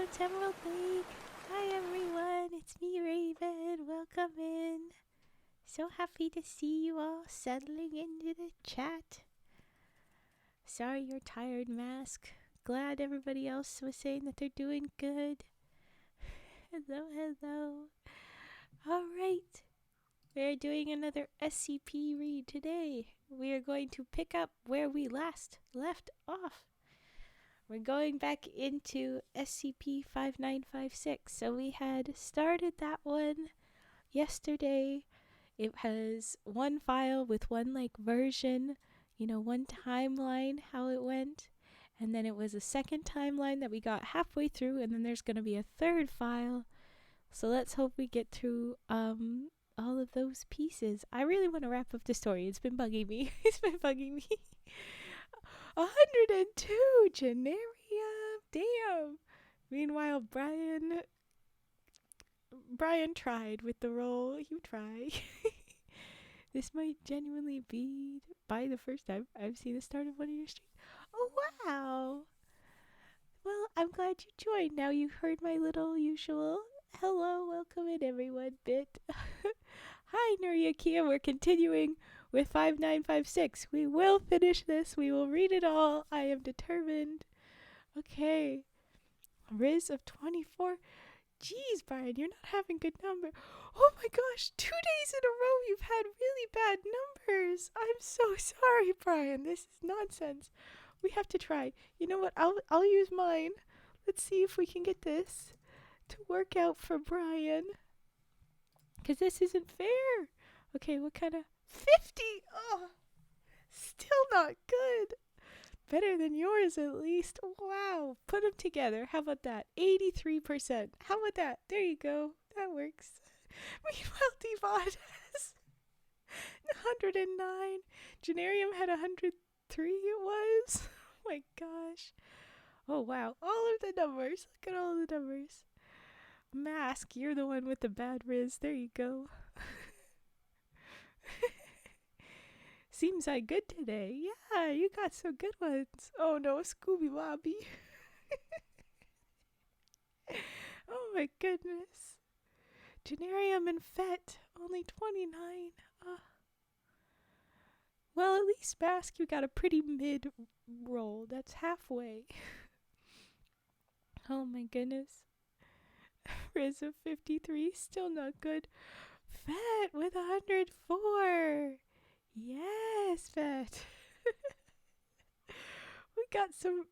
it's Emerald Lake. Hi everyone, it's me Raven. Welcome in. So happy to see you all settling into the chat. Sorry you're tired, Mask. Glad everybody else was saying that they're doing good. Hello. Alright. We're doing another SCP read today. We are going to pick up where we last left off. We're going back into SCP-5956. So we had started that one yesterday. It has one file with one version, one timeline, how it went. And then it was a second timeline that we got halfway through, and then there's going to be a third file. So let's hope we get through all of those pieces. I really want to wrap up the story. It's been bugging me. 102 Genarium. Damn. Meanwhile, Brian tried with the roll. You try. This might genuinely be by the first time I've seen the start of one of your streams. Oh, wow. Well, I'm glad you joined. Now you've heard my little usual hello, welcome in everyone bit. Hi, nuriakea. We're continuing with 5956. We will finish this. We will read it all. I am determined. Okay. Riz of 24. Jeez, Brian, you're not having good number. Oh my gosh, 2 days in a row you've had really bad numbers. I'm so sorry, Brian. This is nonsense. We have to try. You know what? I'll use mine. Let's see if we can get this to work out for Brian. Because this isn't fair. Okay, what kind of... 50! Oh, still not good. Better than yours, at least. Wow. Put them together. How about that? 83%. How about that? There you go. That works. Meanwhile, Devon has 109. Genarium had 103, it was. Oh my gosh. Oh, wow. All of the numbers. Look at all the numbers. Mask, you're the one with the bad riz. There you go. Seems like good today. Yeah, you got some good ones. Oh no, Scooby Bobby. Oh my goodness. Genarium and Fet, only 29. Well, at least Mask, you got a pretty mid roll. That's halfway. Oh my goodness. Riz of 53, still not good. Fet with 104. Yes, Fet. We got some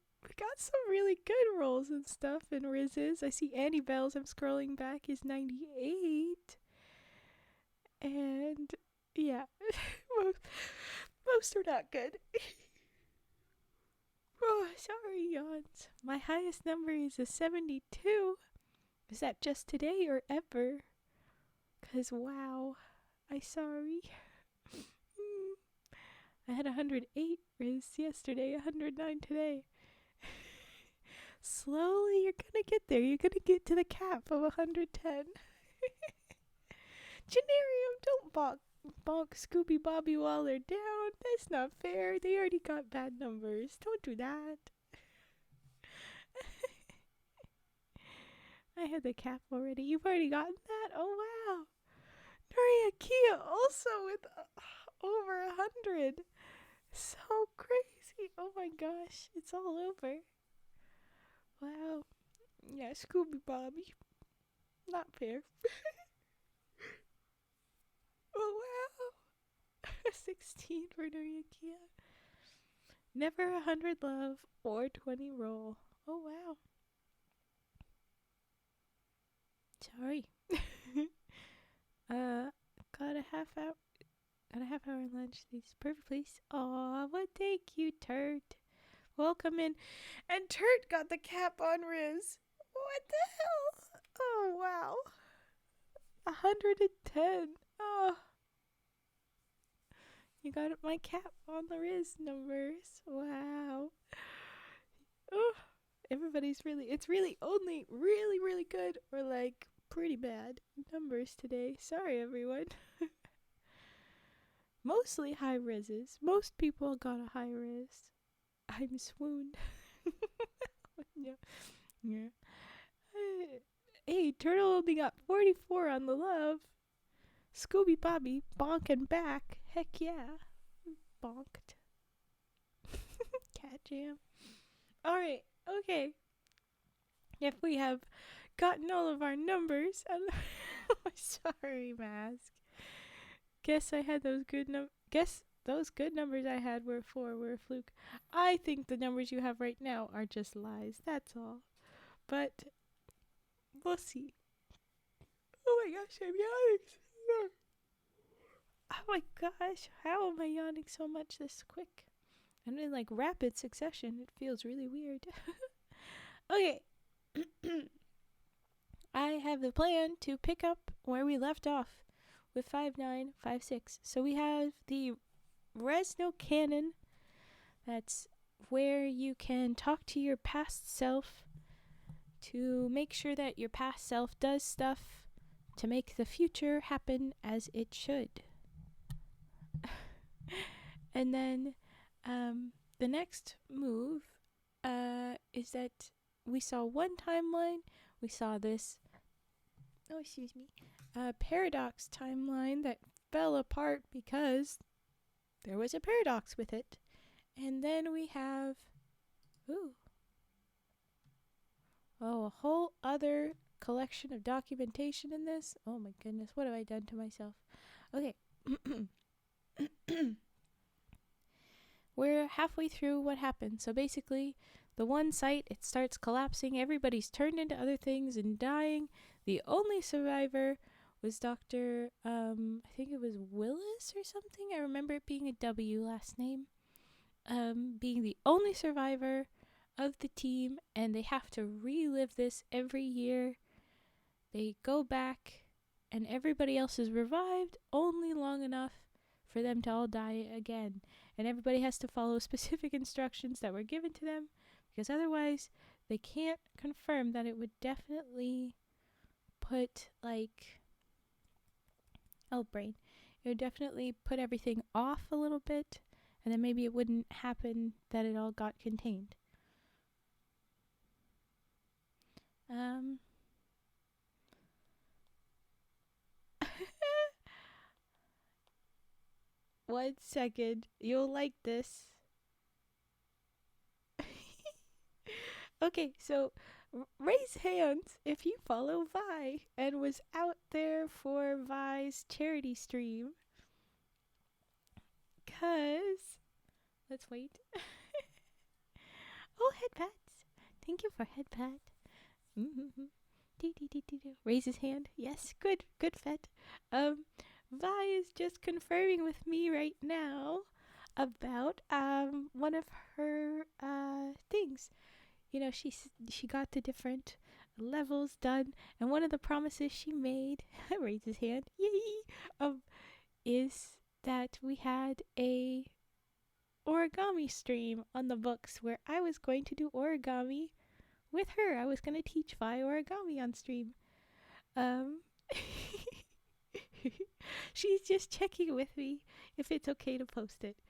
really good rolls and stuff and Rizzes. I see Annie Bells, I'm scrolling back, is 98. And yeah, most are not good. Oh, sorry, yawns. My highest number is a 72. Is that just today or ever? 'Cause wow, I sorry. I had 108 Riz yesterday, 109 today. Slowly, you're gonna get there. You're gonna get to the cap of 110. Genarium, don't bonk Scooby Bobby while they're down. That's not fair. They already got bad numbers. Don't do that. I had the cap already. You've already gotten that? Oh, wow. nuriakea also with over 100. So crazy. Oh my gosh. It's all over. Wow. Yeah, Scooby Bobby. Not fair. Oh wow. 16 for nuriakea. Never 100 love or 20 roll. Oh wow. Sorry. Got a half hour. Got a half hour lunch. These perfect place. Aw, well, thank you, Turt. Welcome in. And Turt got the cap on Riz. What the hell? Oh, wow. 110. Oh. You got my cap on the Riz numbers. Wow. Oh. It's really only really good or pretty bad numbers today. Sorry, everyone. Mostly high rizzes. Most people got a high riz. I'm swooned. Yeah. Hey, Turtle only got 44 on the love. Scooby Bobby bonking back. Heck yeah. Bonked. Cat jam. Alright, okay. If we have gotten all of our numbers. Sorry, Mask. Guess I had those good Guess those good numbers I had were a fluke. I think the numbers you have right now are just lies. That's all. But we'll see. Oh my gosh, I'm yawning. Oh my gosh, how am I yawning so much this quick? And in like rapid succession. It feels really weird. Okay. I have the plan to pick up where we left off with 5956. So we have the Resno Cannon. That's where you can talk to your past self to make sure that your past self does stuff to make the future happen as it should. And then the next move is that we saw one timeline. We saw this, paradox timeline that fell apart because there was a paradox with it. And then we have, a whole other collection of documentation in this. Oh my goodness, what have I done to myself? Okay. We're halfway through what happened. So basically, the one site, it starts collapsing. Everybody's turned into other things and dying. The only survivor was Dr. I think it was Willis or something. I remember it being a W last name. Being the only survivor of the team, and they have to relive this every year. They go back, and everybody else is revived only long enough for them to all die again. And everybody has to follow specific instructions that were given to them, because otherwise they can't confirm that it would definitely put, brain. It would definitely put everything off a little bit, and then maybe it wouldn't happen that it all got contained. 1 second. You'll like this. Okay, so raise hands if you follow Vi and was out there for Vi's charity stream. 'Cause let's wait. Oh, head pats. Thank you for head pat. Raise his hand. Yes, good Fet. Vi is just confirming with me right now about one of her things. You know, she got the different levels done, and one of the promises she made, raise his hand, yay, is that we had a origami stream on the books where I was going to do origami with her. I was going to teach Vi origami on stream. She's just checking with me if it's okay to post it.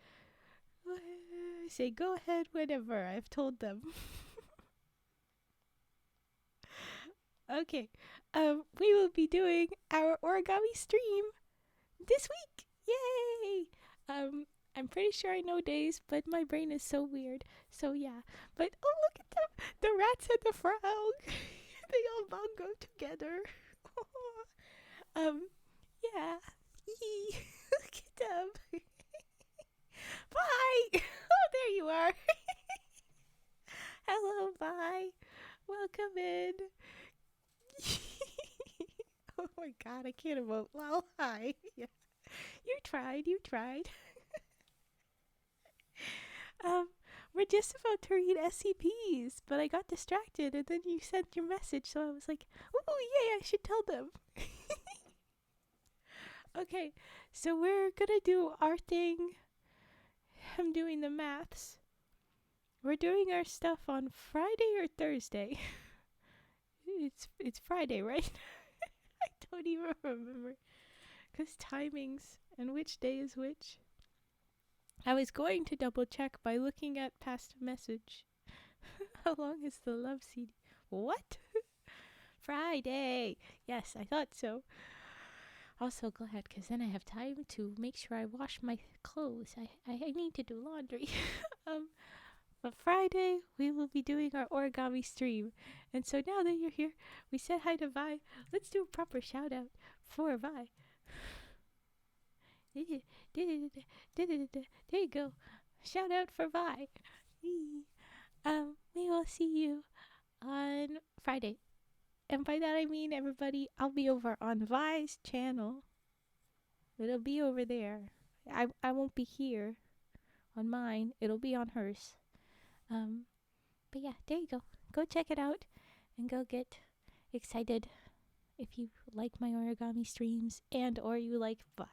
I say go ahead whenever. I've told them. Okay. We will be doing our origami stream this week. Yay! I'm pretty sure I know days, but my brain is so weird. So yeah. But oh, look at them. The rats and the frog. They all bongo together. Yeah. Look at them. Bye. Oh, there you are. Hello, bye. Welcome in. Oh my god, I can't emote. Well, hi. Yeah. You tried. We're just about to read SCPs, but I got distracted and then you sent your message, so I was like, oh yeah, I should tell them. Okay, so we're gonna do our thing. I'm doing the maths. We're doing our stuff on Friday or Thursday. It's Friday, right? I don't even remember. 'Cause timings and which day is which. I was going to double check by looking at past message. How long is the love CD? What? Friday. Yes, I thought so. Also glad because then I have time to make sure I wash my clothes. I need to do laundry. um, but Friday we will be doing our origami stream. And so now that you're here, we said hi to Vi. Let's do a proper shout out for Vi. There you go. Shout out for Vi. We will see you on Friday. And by that I mean, everybody, I'll be over on Vi's channel. It'll be over there. I won't be here on mine. It'll be on hers. But yeah, there you go. Go check it out and go get excited if you like my origami streams and or you like Vi.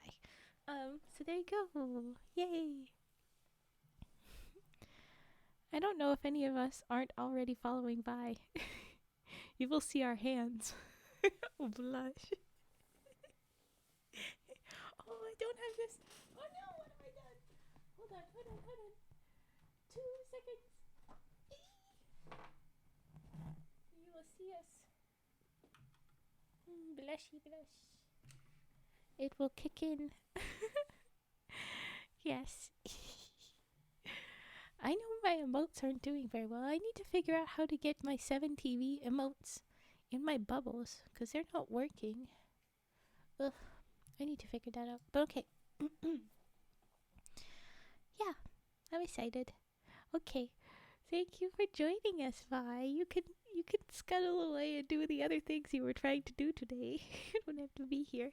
So there you go. Yay. I don't know if any of us aren't already following Vi. You will see our hands. Oh, blush. Oh, I don't have this. Oh no, what have I done? Hold on. 2 seconds. You will see us. Blushy blush. It will kick in. Yes. I know my emotes aren't doing very well. I need to figure out how to get my 7TV emotes in my bubbles because they're not working. Ugh, I need to figure that out. But okay. Yeah, I'm excited. Okay, thank you for joining us, Vi. You can scuttle away and do the other things you were trying to do today. You don't have to be here.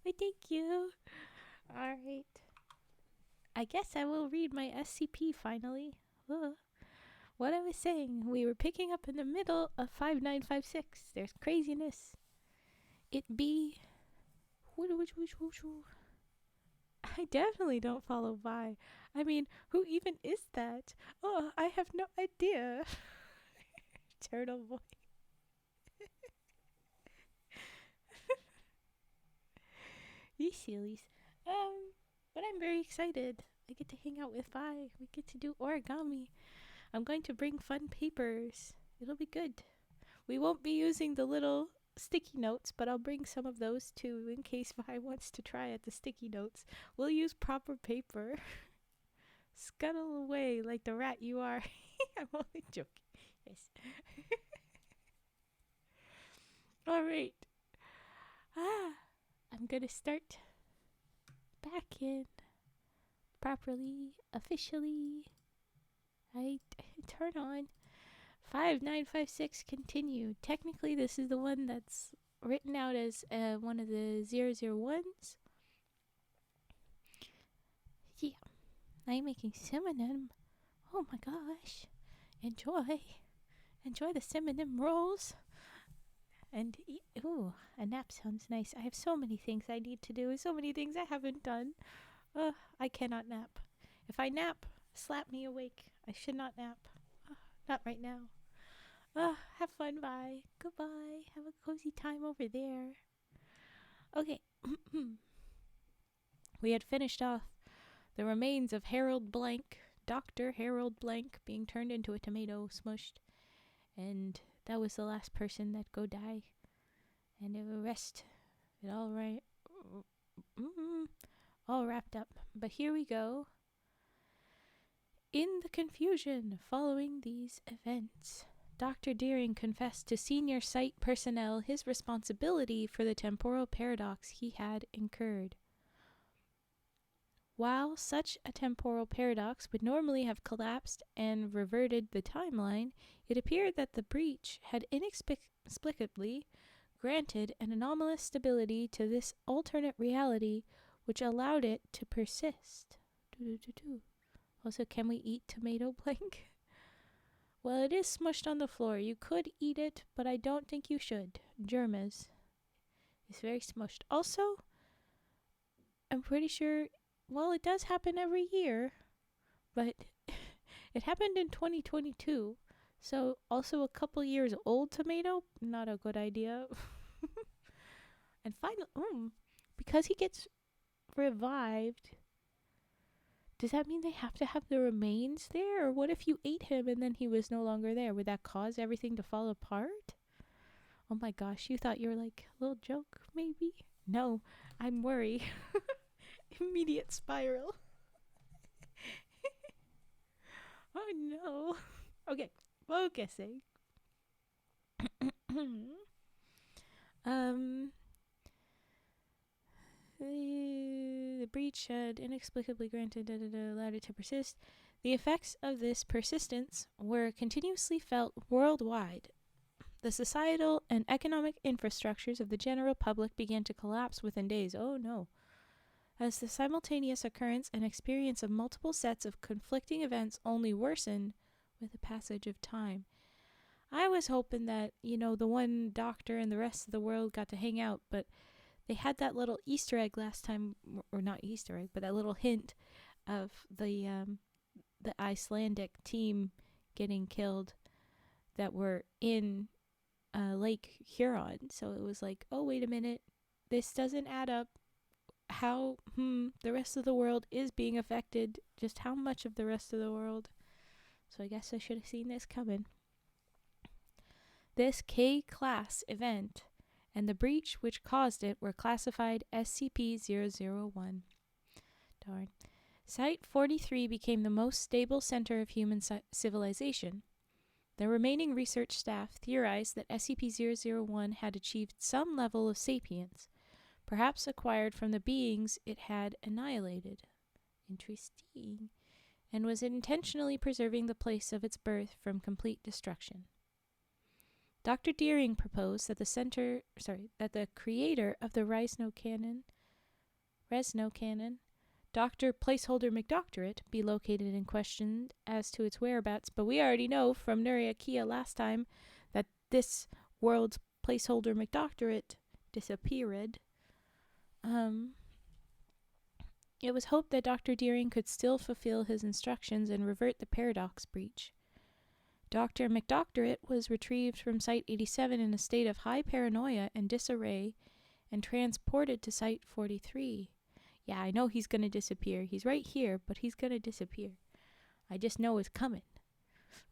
But thank you. All right. I guess I will read my SCP finally. What I was saying, we were picking up in the middle of 5956. There's craziness. It be... I definitely don't follow Vi. I mean, who even is that? Oh, I have no idea. Turtle boy. You sillies. But I'm very excited. I get to hang out with Vi. We get to do origami. I'm going to bring fun papers. It'll be good. We won't be using the little sticky notes, but I'll bring some of those too in case Vi wants to try at the sticky notes. We'll use proper paper. Scuttle away like the rat you are. I'm only joking. Yes. Alright. I'm gonna start back in properly, officially. I turn on 5956 continue. Technically, this is the one that's written out as one of the 001s. Yeah, I'm making cinnamon. Oh my gosh. Enjoy the cinnamon rolls. And, ooh, a nap sounds nice. I have so many things I need to do, so many things I haven't done. I cannot nap. If I nap, slap me awake. I should not nap. Not right now. Have fun, bye. Goodbye. Have a cozy time over there. Okay. We had finished off the remains of Harold Blank, Dr. Harold Blank, being turned into a tomato smushed. And that was the last person that go die. And it will rest. It all right. All wrapped up. But here we go. In the confusion following these events, Dr. Deering confessed to senior site personnel his responsibility for the temporal paradox he had incurred. While such a temporal paradox would normally have collapsed and reverted the timeline, it appeared that the breach had inexplicably granted an anomalous stability to this alternate reality which allowed it to persist. Also, can we eat tomato blank? Well, it is smushed on the floor. You could eat it, but I don't think you should. Germas. It's very smushed. Also, I'm pretty sure, well, it does happen every year, but it happened in 2022. So, also a couple years old tomato, not a good idea. And finally, because he gets revived, does that mean they have to have the remains there? Or what if you ate him and then he was no longer there? Would that cause everything to fall apart? Oh my gosh, you thought you were like a little joke, maybe? No, I'm worried. Immediate spiral. Oh no. Okay, focusing. um, the breach had inexplicably granted allowed it to persist. The effects of this persistence were continuously felt worldwide. The societal and economic infrastructures of the general public began to collapse within days. Oh no. As the simultaneous occurrence and experience of multiple sets of conflicting events only worsened with the passage of time. I was hoping that, the one doctor and the rest of the world got to hang out, but they had that little Easter egg last time, or not Easter egg, but that little hint of the Icelandic team getting killed that were in Lake Huron. So it was like, oh, wait a minute, this doesn't add up. How, the rest of the world is being affected. Just how much of the rest of the world? So I guess I should have seen this coming. This K-class event and the breach which caused it were classified SCP-001. Darn. Site-43 became the most stable center of human civilization. The remaining research staff theorized that SCP-001 had achieved some level of sapience, perhaps acquired from the beings it had annihilated. Interesting. And was intentionally preserving the place of its birth from complete destruction. Dr. Deering proposed that the creator of the Resno cannon, Dr. Placeholder McDoctorate, be located and questioned as to its whereabouts, but we already know from nuriakea last time that this world's Placeholder McDoctorate disappeared. It was hoped that Dr. Deering could still fulfill his instructions and revert the paradox breach. Dr. McDoctorate was retrieved from Site-87 in a state of high paranoia and disarray and transported to Site-43. Yeah, I know he's going to disappear. He's right here, but he's going to disappear. I just know it's coming.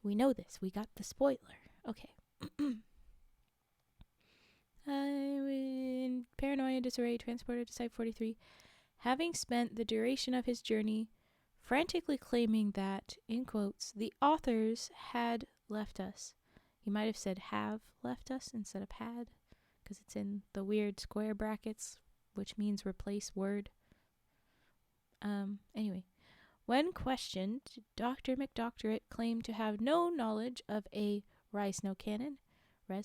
We know this. We got the spoiler. Okay. In paranoia, disarray, transported to Site-43. Having spent the duration of his journey frantically claiming that, in quotes, the authors had left us. He might have said have left us instead of had, because it's in the weird square brackets, which means replace word. Anyway, when questioned, Dr. McDoctorate claimed to have no knowledge of a Resno cannon. I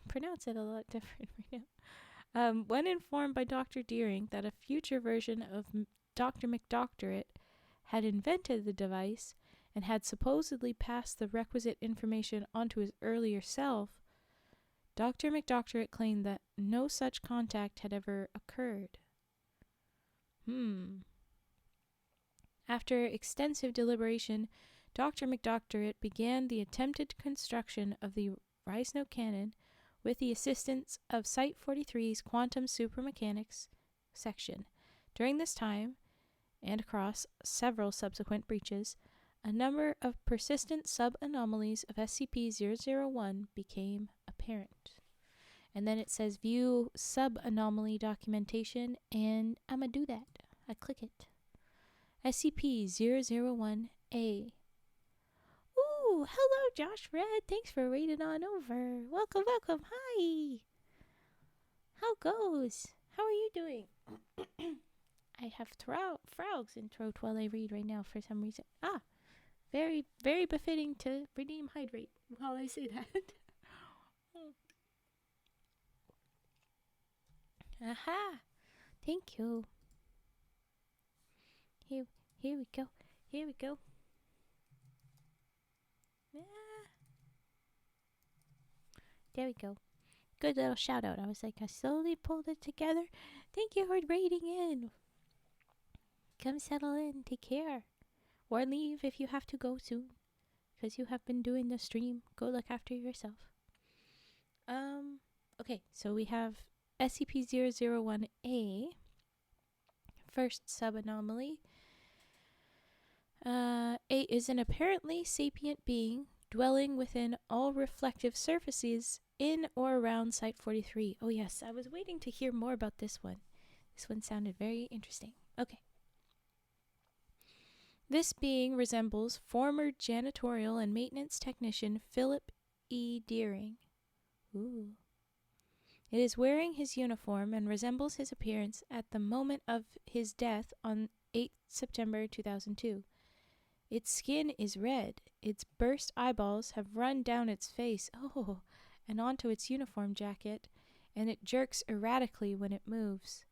pronounce it a lot different right now. When informed by Dr. Deering that a future version of Dr. McDoctorate had invented the device and had supposedly passed the requisite information onto his earlier self, Dr. McDoctorate claimed that no such contact had ever occurred. After extensive deliberation, Dr. McDoctorate began the attempted construction of the Resno cannon with the assistance of Site-43's quantum supermechanics section. During this time, and across several subsequent breaches, a number of persistent sub-anomalies of SCP-001 became apparent. And then it says view sub-anomaly documentation, and I'm going to do that. I click it. SCP-001-A. Ooh, hello Josh Red. Thanks for raiding on over. Welcome. Hi. How goes? How are you doing? I have frogs in throat while I read right now for some reason. Very, very befitting to redeem hydrate while I say that. Aha! Thank you. Here we go. There we go. Good little shout out. I was like, I slowly pulled it together. Thank you for raiding in. Come settle in. Take care. Or leave if you have to go soon. Because you have been doing the stream. Go look after yourself. Okay, so we have SCP-001-A. First sub-anomaly. A is an apparently sapient being dwelling within all reflective surfaces in or around Site 43. Oh, yes, I was waiting to hear more about this one. This one sounded very interesting. Okay. This being resembles former janitorial and maintenance technician Philip E. Deering. Ooh. It is wearing his uniform and resembles his appearance at the moment of his death on 8 September 2002. Its skin is red. Its burst eyeballs have run down its face, and onto its uniform jacket, and it jerks erratically when it moves.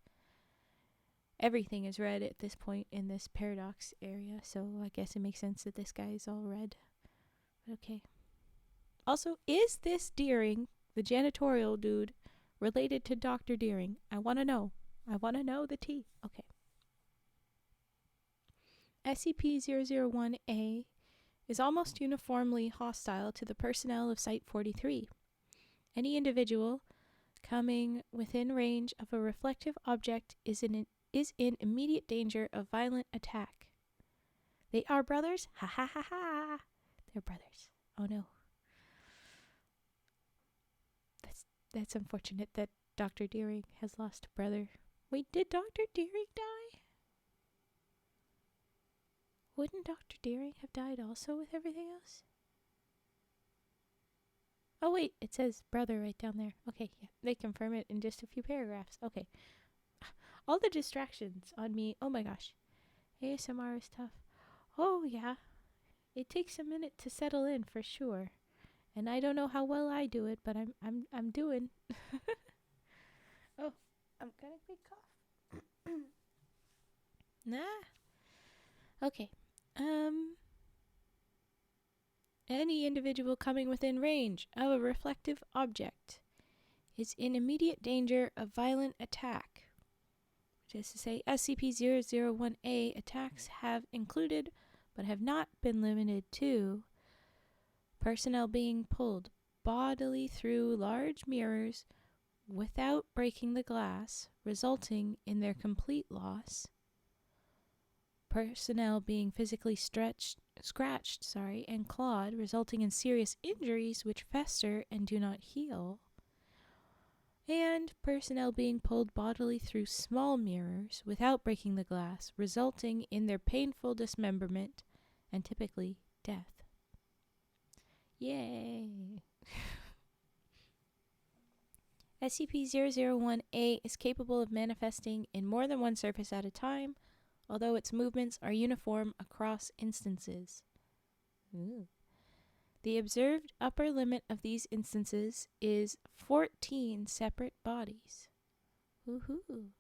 Everything is red at this point in this paradox area, so I guess it makes sense that this guy is all red. Okay. Also, is this Deering, the janitorial dude, related to Dr. Deering? I want to know. I want to know the tea. Okay. SCP-001-A is almost uniformly hostile to the personnel of Site 43. Any individual coming within range of a reflective object is in immediate danger of violent attack. They are brothers? Ha ha ha ha! They're brothers. Oh no. That's unfortunate that Dr. Deering has lost a brother. Wait, did Dr. Deering die? Wouldn't Dr. Deering have died also with everything else? Oh wait, it says brother right down there. Okay, yeah, they confirm it in just a few paragraphs. Okay. All the distractions on me. Oh my gosh. ASMR is tough. Oh yeah. It takes a minute to settle in for sure. And I don't know how well I do it, but I'm doing. Oh, I'm gonna quick cough. Nah. Okay. Any individual coming within range of a reflective object is in immediate danger of violent attack. Which is to say, SCP-001-A attacks have included, but have not been limited to, personnel being pulled bodily through large mirrors without breaking the glass, resulting in their complete loss, personnel being physically scratched, and clawed, resulting in serious injuries which fester and do not heal, and personnel being pulled bodily through small mirrors without breaking the glass, resulting in their painful dismemberment and typically death. Yay! SCP-001-A is capable of manifesting in more than one surface at a time, although its movements are uniform across instances. Ooh. The observed upper limit of these instances is 14 separate bodies. Woohoo!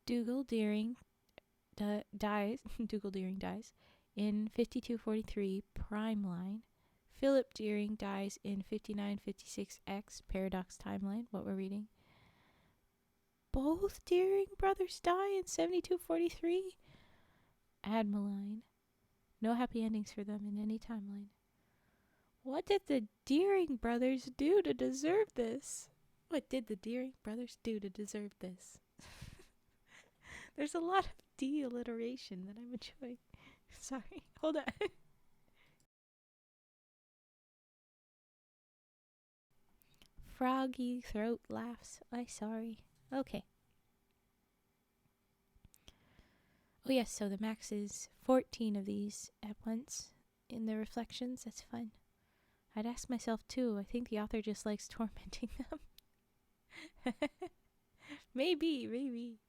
Dougal Deering dies. Dougal Deering dies in 5243 Prime Line. Philip Deering dies in 5956X Paradox Timeline. What we're reading. Both Deering brothers die in 7243. Admaline. No happy endings for them in any timeline. What did the Deering brothers do to deserve this? What did the Deering brothers do to deserve this? There's a lot of D alliteration that I'm enjoying. Sorry, hold on. Froggy throat laughs. I'm sorry. Okay. Oh yes, so the max is 14 of these at once in the reflections. That's fun. I'd ask myself too. I think the author just likes tormenting them. Maybe.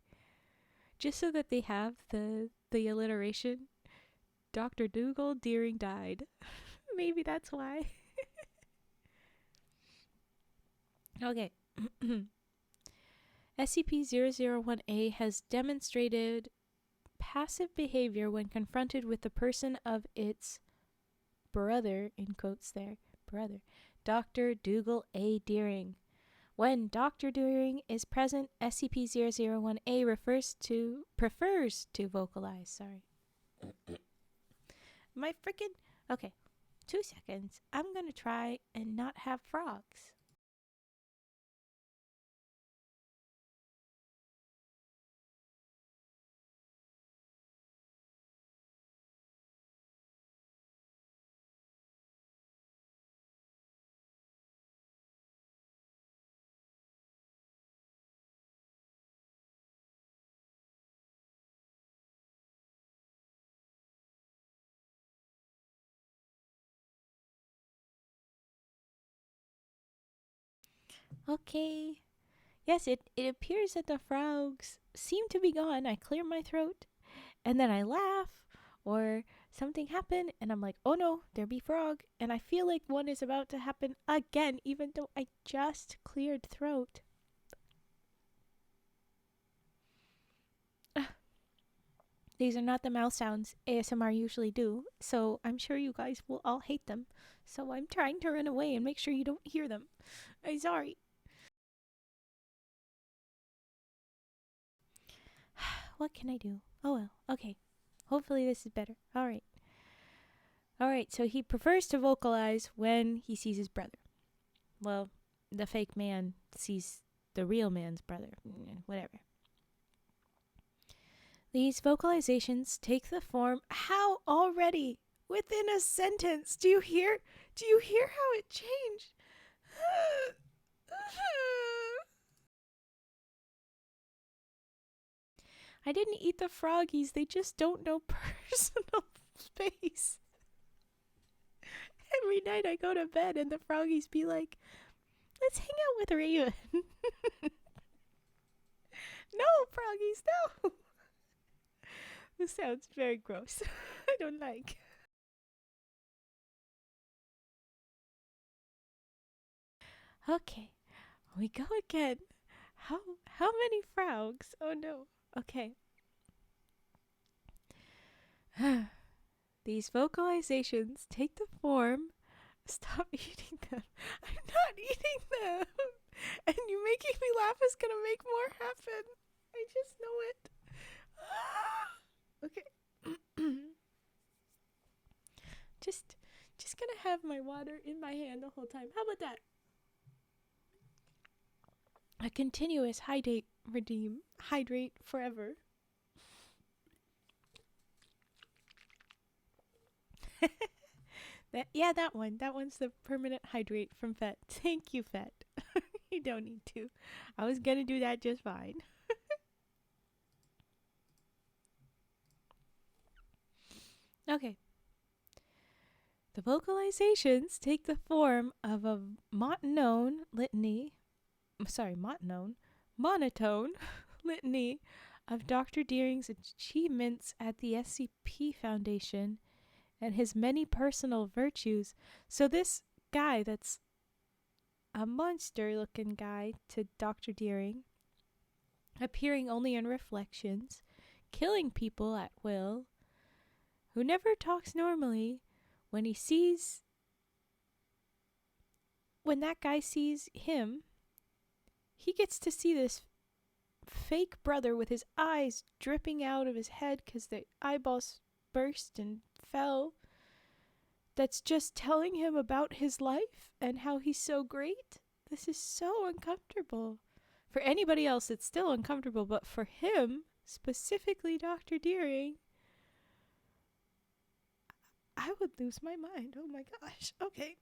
Just so that they have the alliteration. Dr. Dougal Deering died. Maybe that's why. Okay. SCP-001-A has demonstrated passive behavior when confronted with the person of its brother, in quotes there, brother, Dr. Dougal A. Deering. When Dr. Deering is present, SCP-001-A prefers to vocalize. Sorry. My freaking... Okay, 2 seconds. I'm gonna try and not have frogs. Okay. Yes, it appears that the frogs seem to be gone. I clear my throat, and then I laugh, or something happened, and I'm like, oh no, there be frog. And I feel like one is about to happen again, even though I just cleared throat. These are not the mouth sounds ASMR usually do, so I'm sure you guys will all hate them. So I'm trying to run away and make sure you don't hear them. I'm sorry. What can I do? Oh well, okay. Hopefully this is better. Alright. Alright, so he prefers to vocalize when he sees his brother. Well, the fake man sees the real man's brother. Whatever. These vocalizations take the form. How already? Within a sentence. Do you hear? Do you hear how it changed? I didn't eat the froggies. They just don't know personal space. Every night I go to bed and the froggies be like, let's hang out with Raven. No, froggies, no. This sounds very gross. I don't like. Okay, we go again. How many frogs? Oh no. Okay. These vocalizations take the form. Stop eating them. I'm not eating them. And you making me laugh is gonna make more happen. I just know it. Okay. just gonna have my water in my hand the whole time. How about that? A continuous hydrate forever. That one. That one's the permanent hydrate from Fet. Thank you, Fet. You don't need to. I was gonna do that just fine. Okay. The vocalizations take the form of a monotone litany of Dr. Deering's achievements at the SCP Foundation and his many personal virtues. So this guy that's a monster-looking guy to Dr. Deering, appearing only in reflections, killing people at will, who never talks normally, when that guy sees him, he gets to see this fake brother with his eyes dripping out of his head because the eyeballs burst and fell, that's just telling him about his life and how he's so great. This is so uncomfortable. For anybody else, it's still uncomfortable, but for him, specifically Dr. Deering, I would lose my mind. Oh my gosh. Okay.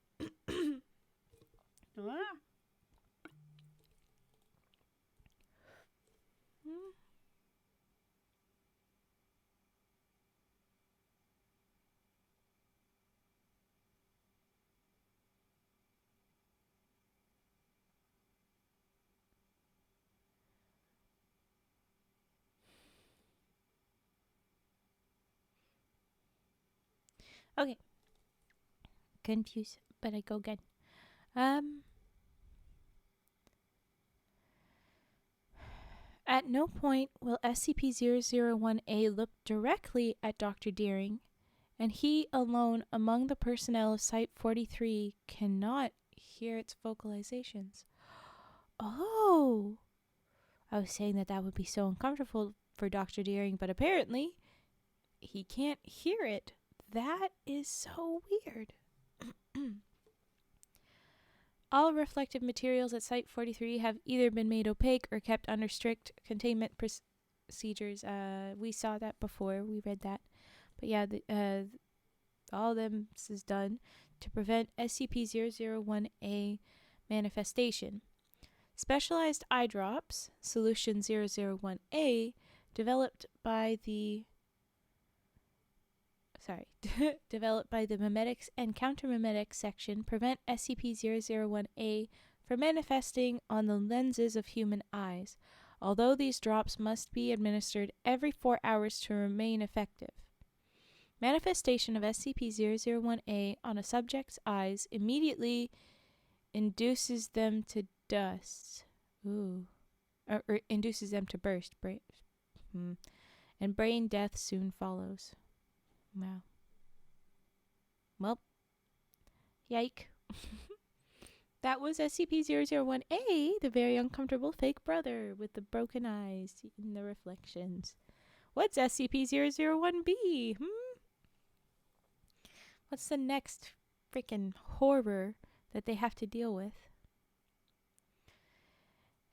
Okay. Confused, but I go again. At no point will SCP-001-A look directly at Dr. Deering, and he alone among the personnel of Site-43 cannot hear its vocalizations. Oh! I was saying that would be so uncomfortable for Dr. Deering, but apparently he can't hear it. That is so weird. All reflective materials at Site-43 have either been made opaque or kept under strict containment procedures. We saw that before. We read that. But yeah, all of them is done to prevent SCP-001-A manifestation. Specialized eye drops, Solution 001-A, developed by the mimetics and countermimetics section, prevent SCP-001-A for manifesting on the lenses of human eyes, although these drops must be administered every 4 hours to remain effective. Manifestation of SCP-001A on a subject's eyes immediately induces them to dust. Ooh. Or induces them to burst. And brain death soon follows. Wow. Well, yike. That was SCP-001A, the very uncomfortable fake brother with the broken eyes in the reflections. What's SCP-001B? What's the next freaking horror that they have to deal with?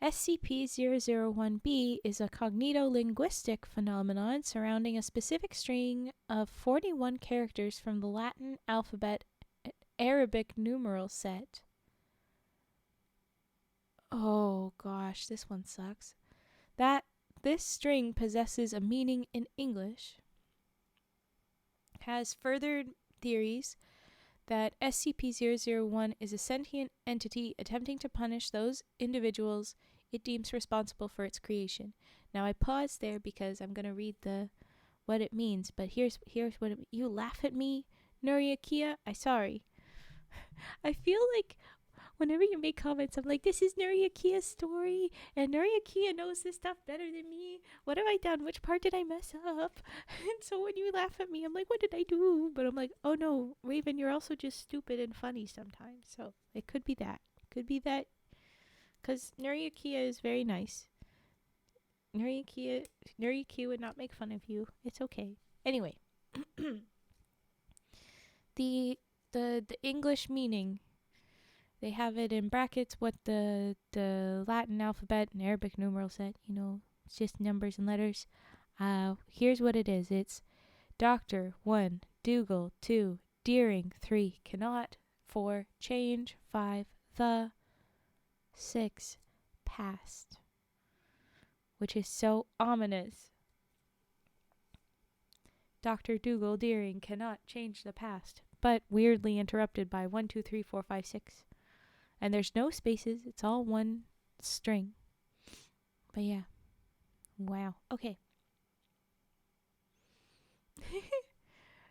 SCP-001-B is a cognito-linguistic phenomenon surrounding a specific string of 41 characters from the Latin alphabet Arabic numeral set. Oh gosh, this one sucks. This string possesses a meaning in English, has furthered theories that SCP-001 is a sentient entity attempting to punish those individuals it deems responsible for its creation. Now I paused there because I'm going to read what it means, but here's what you laugh at me, nuriakea? Sorry. I feel like whenever you make comments, I'm like, this is Nuriakea's story, and Nuriakea knows this stuff better than me. What have I done? Which part did I mess up? And so when you laugh at me, I'm like, what did I do? But I'm like, oh no, Raven, you're also just stupid and funny sometimes. So it could be that. Could be that. Because Nuriakea is very nice. Nuriakea would not make fun of you. It's okay. Anyway. the English meaning, they have it in brackets what the Latin alphabet and Arabic numeral set, it's just numbers and letters. Here's what it is. It's Doctor 1, Dougal 2, Deering 3, cannot 4, change 5, the 6, past, which is so ominous. Dr. Dougal Deering cannot change the past, but weirdly interrupted by 1, 2, 3, 4, 5, 6. And there's no spaces. It's all one string. But yeah. Wow. Okay.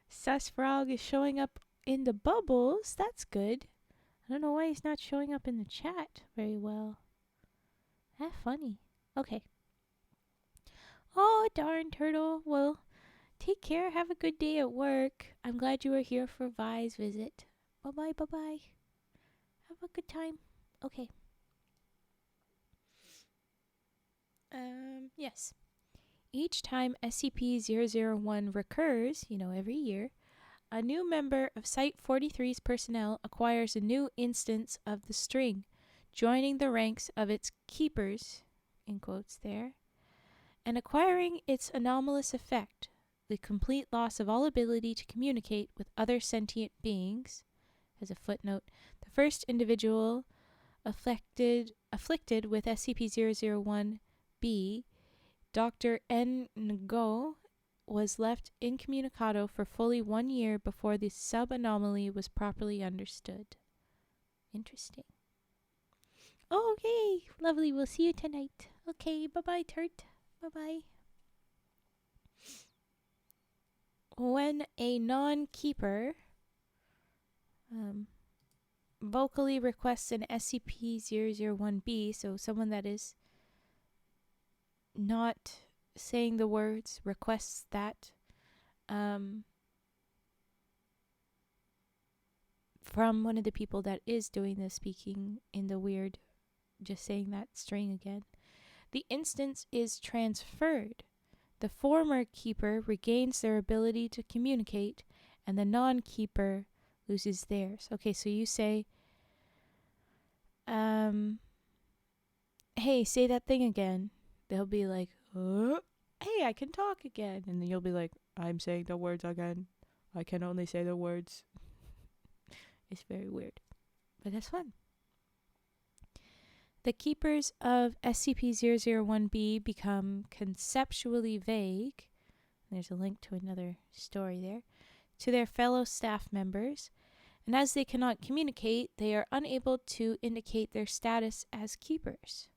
Sus Frog is showing up in the bubbles. That's good. I don't know why he's not showing up in the chat very well. That's funny. Okay. Oh, darn turtle. Well, take care. Have a good day at work. I'm glad you were here for Vi's visit. Bye-bye, bye-bye. Have a good time. Okay. Yes. Each time SCP-001 recurs, every year, a new member of Site-43's personnel acquires a new instance of the string, joining the ranks of its keepers, in quotes there, and acquiring its anomalous effect, the complete loss of all ability to communicate with other sentient beings. As a footnote, the first individual afflicted with SCP-001-B, Dr. N. Ngo, was left incommunicado for fully 1 year before the sub-anomaly was properly understood. Interesting. Okay, lovely. We'll see you tonight. Okay, bye-bye, Turt. Bye-bye. When a non-keeper vocally requests an SCP-001-B, so someone that is not saying the words, requests that from one of the people that is doing the speaking in the weird, just saying that string again, the instance is transferred. The former keeper regains their ability to communicate, and the non-keeper loses theirs. Okay, so you say, hey, say that thing again. They'll be like, hey, I can talk again. And then you'll be like, I'm saying the words again. I can only say the words. It's very weird, but that's fun. The keepers of SCP-001-B become conceptually vague. There's a link to another story there. To their fellow staff members, And as they cannot communicate, they are unable to indicate their status as keepers.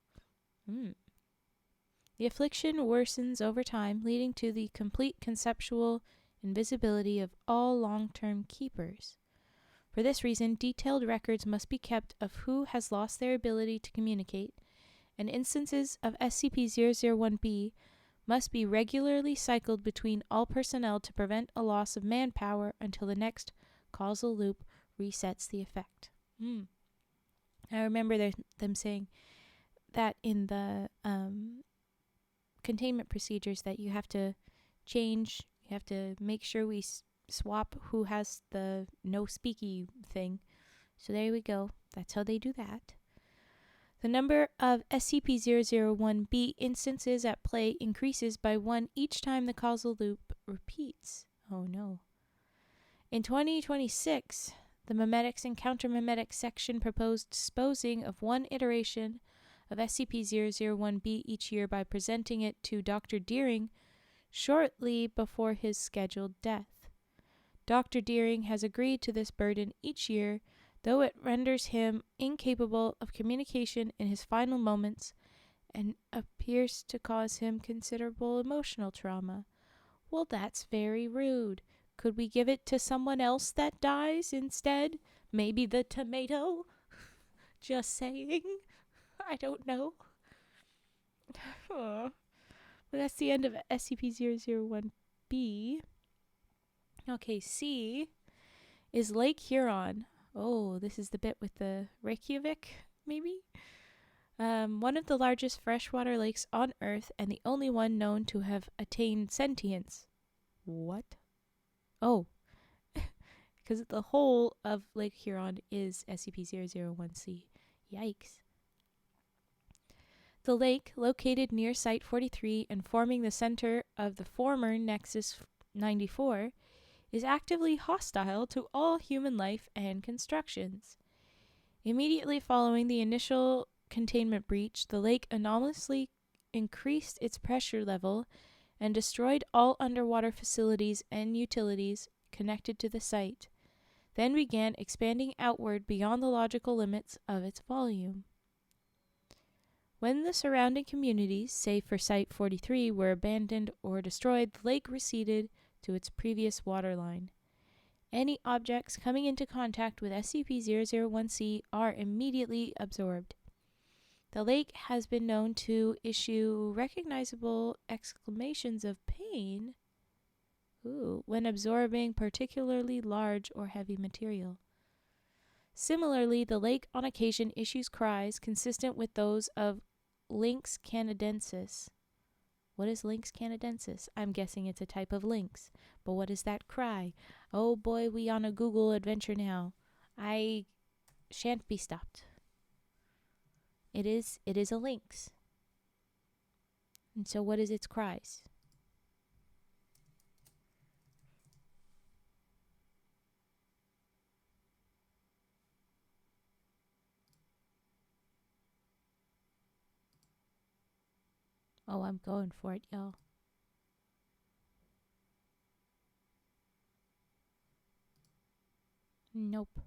The affliction worsens over time, leading to the complete conceptual invisibility of all long-term keepers. For this reason, detailed records must be kept of who has lost their ability to communicate, and instances of SCP-001-B must be regularly cycled between all personnel to prevent a loss of manpower until the next causal loop resets the effect. I remember them saying that in the containment procedures that you have to change, you have to make sure we swap who has the no speaky thing. So there we go. That's how they do that. The number of SCP-001-B instances at play increases by 1 each time the causal loop repeats. Oh no. In 2026, the Memetics and Counter-Memetics section proposed disposing of one iteration of SCP-001-B each year by presenting it to Dr. Deering shortly before his scheduled death. Dr. Deering has agreed to this burden each year, though it renders him incapable of communication in his final moments and appears to cause him considerable emotional trauma. Well, that's very rude. Could we give it to someone else that dies instead? Maybe the tomato? Just saying. I don't know. But that's the end of SCP-001-B. Okay, C is Lake Huron. Oh, this is the bit with the Reykjavik, maybe? One of the largest freshwater lakes on Earth and the only one known to have attained sentience. What? Oh, because the whole of Lake Huron is SCP-001-C. Yikes. The lake, located near Site 43 and forming the center of the former Nexus 94, is actively hostile to all human life and constructions. Immediately following the initial containment breach, the lake anomalously increased its pressure level and destroyed all underwater facilities and utilities connected to the site, then began expanding outward beyond the logical limits of its volume. When the surrounding communities, save for Site 43, were abandoned or destroyed, the lake receded to its previous waterline. Any objects coming into contact with SCP-001-C are immediately absorbed. The lake has been known to issue recognizable exclamations of pain when absorbing particularly large or heavy material. Similarly, the lake on occasion issues cries consistent with those of Lynx canadensis. What is Lynx canadensis? I'm guessing it's a type of lynx. But what is that cry? Oh boy, we on a Google adventure now. I shan't be stopped. It is a lynx. And so what is its cries? Oh, I'm going for it, y'all. Nope.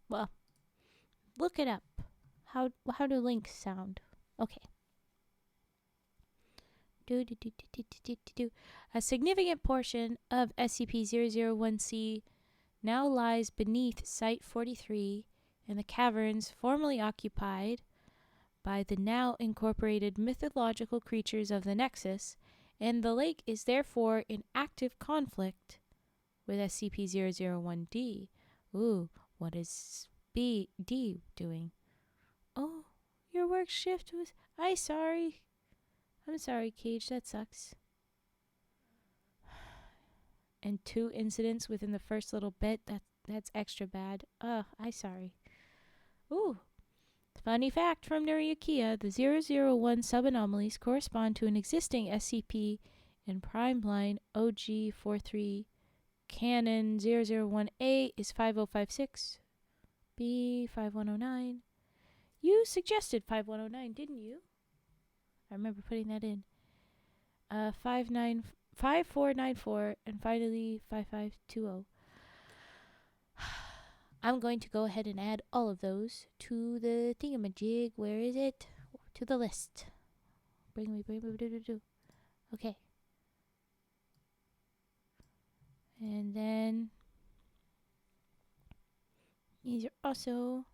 Well, look it up. How do links sound? Okay. A significant portion of SCP-001-C now lies beneath Site 43 in the caverns formerly occupied by the now incorporated mythological creatures of the Nexus, and the lake is therefore in active conflict with SCP-001-D. Ooh, what is D doing? Oh, your work shift was... I'm sorry, Cage, that sucks. And 2 incidents within the first little bit, that's extra bad. I'm sorry. Ooh. Funny fact from nuriakea, the 001 subanomalies correspond to an existing SCP in Prime Line OG43. Canon 001A is 5056. B 5109. You suggested 5109, didn't you? I remember putting that in. 5494 and finally 5520. I'm going to go ahead and add all of those to the thingamajig. Where is it? To the list. Bring me. Okay. And then these are also...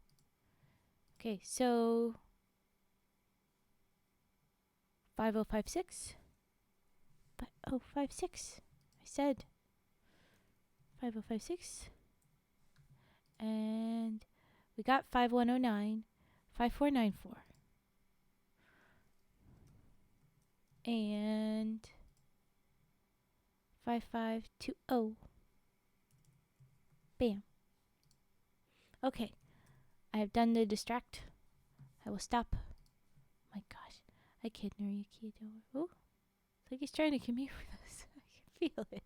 Okay, so 5056. 5056. I said 5056. And we got 5109, 5494. And 5520. Bam. Okay. I have done the distract. I will stop. My gosh. I can't nuriakea. Oh. It's like he's trying to commute with us. I can feel it.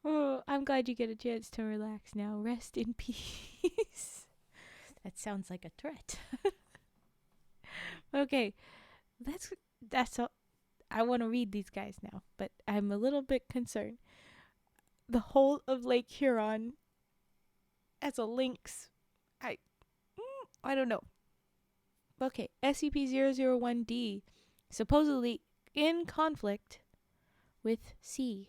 Oh, I'm glad you get a chance to relax now. Rest in peace. That sounds like a threat. Okay. That's all. I want to read these guys now, but I'm a little bit concerned. The whole of Lake Huron as a lynx. I don't know. Okay, SCP-001-D supposedly in conflict with C.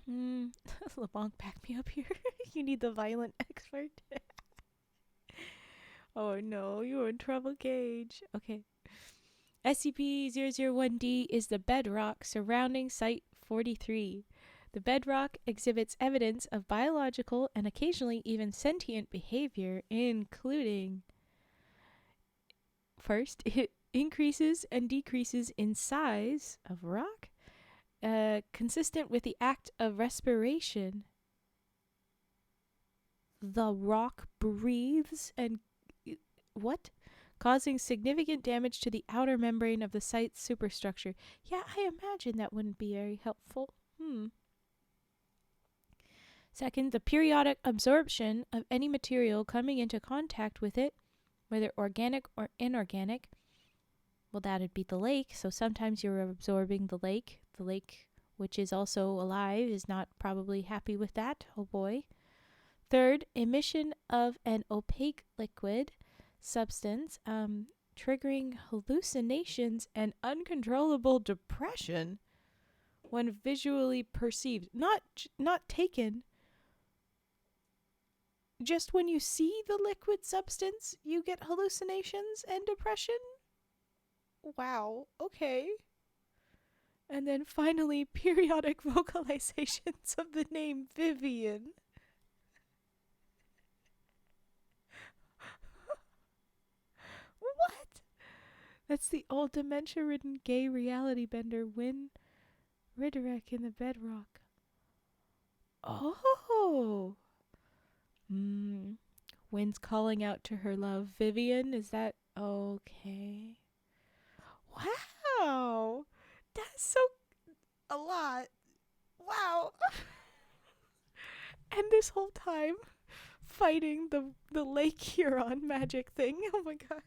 LeBlanc, back me up here. You need the violent expert. Oh no, you're in trouble, Gage. Okay. SCP-001-D is the bedrock surrounding Site 43. The bedrock exhibits evidence of biological and occasionally even sentient behavior, including... First, it increases and decreases in size of rock, consistent with the act of respiration. The rock breathes and... What? Causing significant damage to the outer membrane of the site's superstructure. Yeah, I imagine that wouldn't be very helpful. Second, the periodic absorption of any material coming into contact with it, whether organic or inorganic. Well, that'd be the lake, so sometimes you're absorbing the lake. The lake, which is also alive, is not probably happy with that. Oh boy. Third, emission of an opaque liquid substance, triggering hallucinations and uncontrollable depression when visually perceived. Not taken. Just when you see the liquid substance, you get hallucinations and depression? Wow, okay. And then finally, periodic vocalizations of the name Vivian. What? That's the old dementia-ridden gay reality bender Win Ridderek in the bedrock. Oh! Win's calling out to her love, Vivian. Is that okay? Wow! That's so... a lot. Wow! And this whole time, fighting the Lake Huron magic thing. Oh my gosh.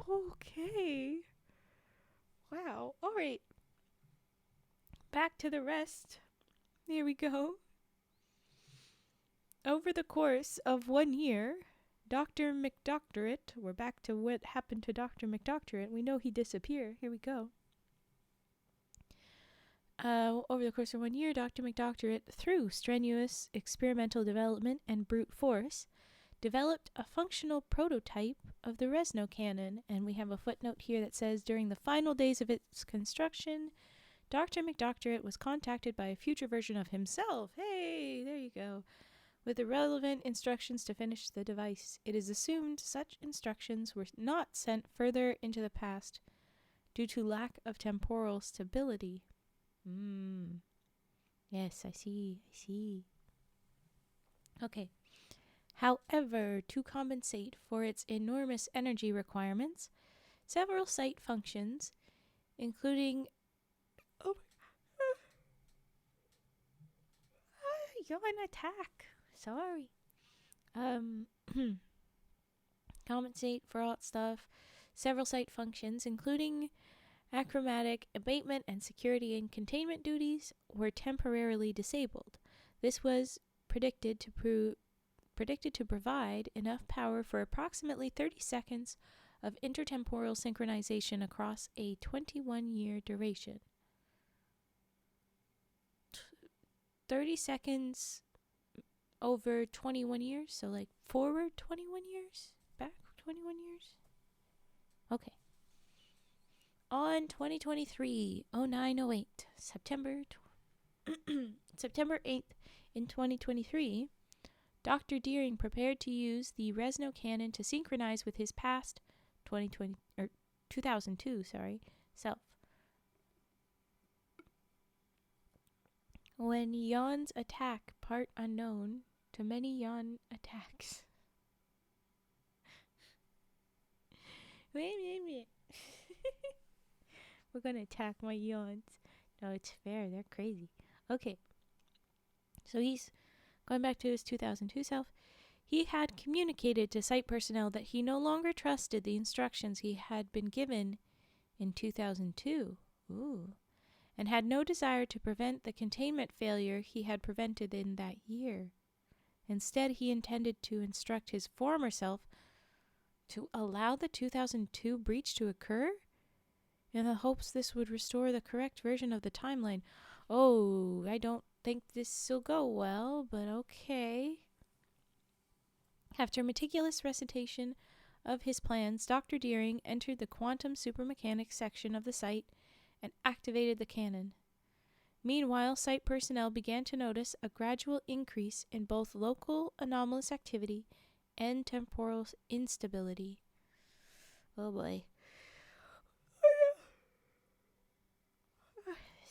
Okay. Wow. Alright. Back to the rest. Here we go. Over the course of 1 year, Dr. McDoctorate, we're back to what happened to Dr. McDoctorate. We know he disappeared. Here we go. Over the course of 1 year, Dr. McDoctorate, through strenuous experimental development and brute force, developed a functional prototype of the Resno cannon. And we have a footnote here that says, during the final days of its construction, Dr. McDoctorate was contacted by a future version of himself. Hey, there you go. With the relevant instructions to finish the device. It is assumed such instructions were not sent further into the past due to lack of temporal stability. Yes, I see. Okay. However, to compensate for its enormous energy requirements, several site functions, including... Yawn attack. Sorry. Compensate for all that stuff. Several site functions, including Achromatic abatement and security and containment duties were temporarily disabled. This was predicted to provide enough power for approximately 30 seconds of intertemporal synchronization across a 21-year duration. 30 seconds over 21 years, so like forward 21 years, back 21 years. Okay. On 2023-09-08, September 8th in 2023, Dr. Deering prepared to use the Resno cannon to synchronize with his past 2002 self. When yawns attack, part unknown to many yawn attacks. Wait. We're gonna attack my yawns. No, it's fair. They're crazy. Okay. So he's going back to his 2002 self. He had communicated to site personnel that he no longer trusted the instructions he had been given in 2002. And had no desire to prevent the containment failure he had prevented in that year. Instead, he intended to instruct his former self to allow the 2002 breach to occur in the hopes this would restore the correct version of the timeline. Oh, I don't think this'll go well, but okay. After meticulous recitation of his plans, Dr. Deering entered the quantum supermechanics section of the site and activated the cannon. Meanwhile, site personnel began to notice a gradual increase in both local anomalous activity and temporal instability. Oh boy.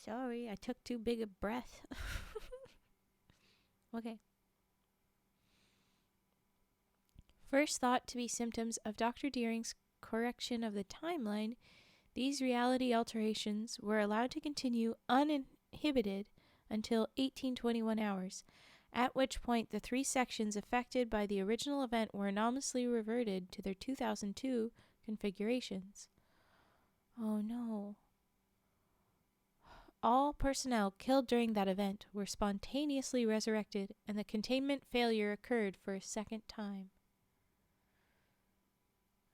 Sorry, I took too big a breath. Okay. First thought to be symptoms of Dr. Deering's correction of the timeline, these reality alterations were allowed to continue uninhibited until 1821 hours, at which point the three sections affected by the original event were anomalously reverted to their 2002 configurations. Oh no. All personnel killed during that event were spontaneously resurrected, and the containment failure occurred for a second time.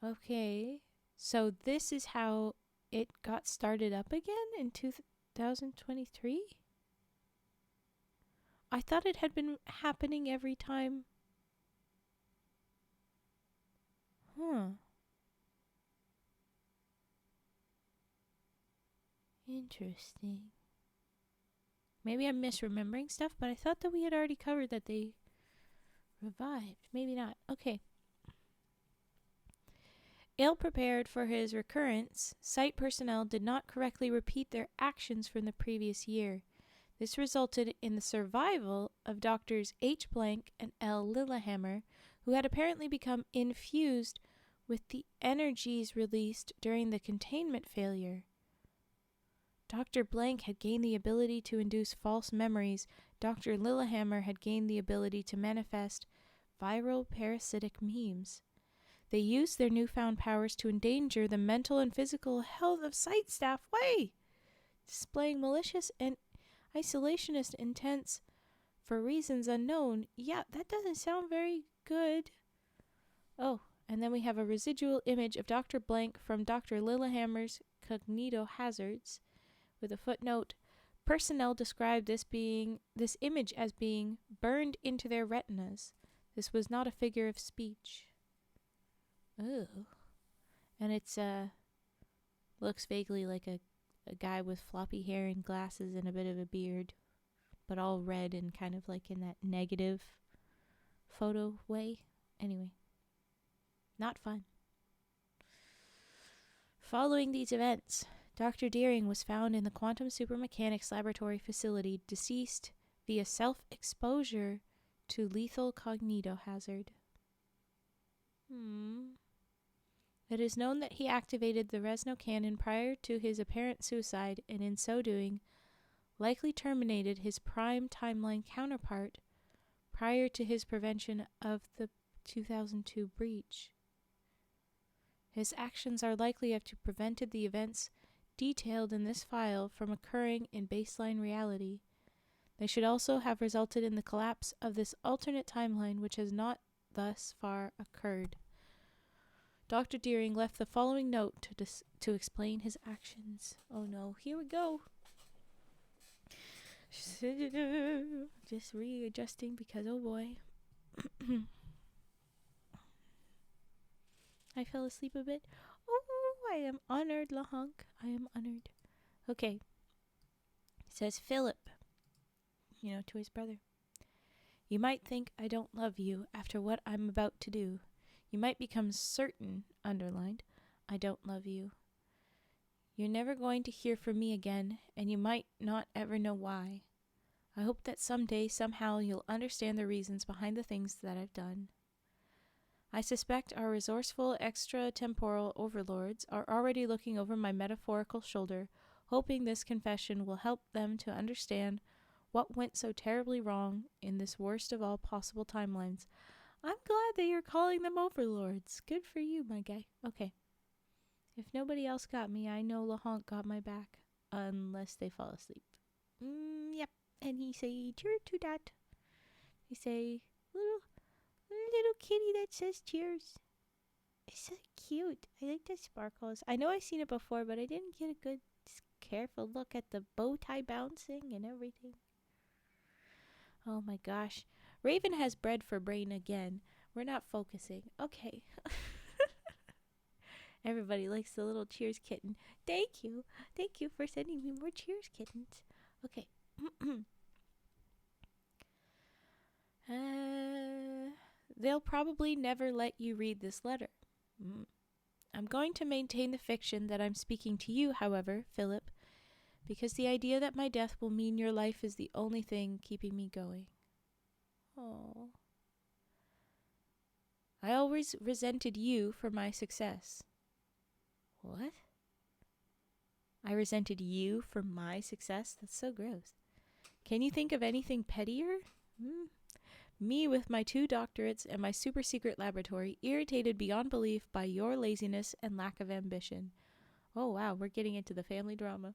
Okay, so this is how it got started up again in 2023? I thought it had been happening every time. Interesting. Maybe I'm misremembering stuff, but I thought that we had already covered that they revived. Maybe not. Okay. Ill-prepared for his recurrence, site personnel did not correctly repeat their actions from the previous year. This resulted in the survival of Doctors H. Blank and L. Lillehammer, who had apparently become infused with the energies released during the containment failure. Dr. Blank had gained the ability to induce false memories. Dr. Lillehammer had gained the ability to manifest viral parasitic memes. They used their newfound powers to endanger the mental and physical health of site staff, displaying malicious and isolationist intents for reasons unknown. Yeah, that doesn't sound very good. Oh, and then we have a residual image of Dr. Blank from Dr. Lillehammer's cognitohazards, with a footnote. Personnel described this image as being burned into their retinas. This was not a figure of speech. Ooh. And it's looks vaguely like a guy with floppy hair and glasses and a bit of a beard, but all red and kind of like in that negative photo way. Anyway, not fun. Following these events, Dr. Deering was found in the quantum supermechanics laboratory facility, deceased via self-exposure to lethal cognitohazard. It is known that he activated the Resno cannon prior to his apparent suicide, and in so doing, likely terminated his prime timeline counterpart prior to his prevention of the 2002 breach. His actions are likely to have prevented the events detailed in this file from occurring in baseline reality. They should also have resulted in the collapse of this alternate timeline, which has not thus far occurred. Dr. Deering left the following note to explain his actions. Oh no, here we go. Just readjusting because oh boy. I fell asleep a bit. Oh, I am honored, Lahunk. I am honored. Okay. It says Philip, to his brother. You might think I don't love you after what I'm about to do. You might become certain, underlined, I don't love you. You're never going to hear from me again, and you might not ever know why. I hope that someday, somehow, you'll understand the reasons behind the things that I've done. I suspect our resourceful extratemporal overlords are already looking over my metaphorical shoulder, hoping this confession will help them to understand what went so terribly wrong in this worst of all possible timelines. I'm glad that you're calling them overlords. Good for you, my guy. Okay. If nobody else got me, I know Lahonk got my back. Unless they fall asleep. Yep. And he say, cheer to that. He say, little kitty that says cheers. It's so cute. I like the sparkles. I know I've seen it before, but I didn't get a good, careful look at the bow tie bouncing and everything. Oh my gosh. Raven has bread for brain again. We're not focusing. Okay. Everybody likes the little cheers kitten. Thank you. Thank you for sending me more cheers kittens. Okay. They'll probably never let you read this letter. I'm going to maintain the fiction that I'm speaking to you, however, Philip, because the idea that my death will mean your life is the only thing keeping me going. Oh. I always resented you for my success. What? I resented you for my success? That's so gross. Can you think of anything pettier? Me with my 2 doctorates and my super secret laboratory, irritated beyond belief by your laziness and lack of ambition. Oh wow, we're getting into the family drama.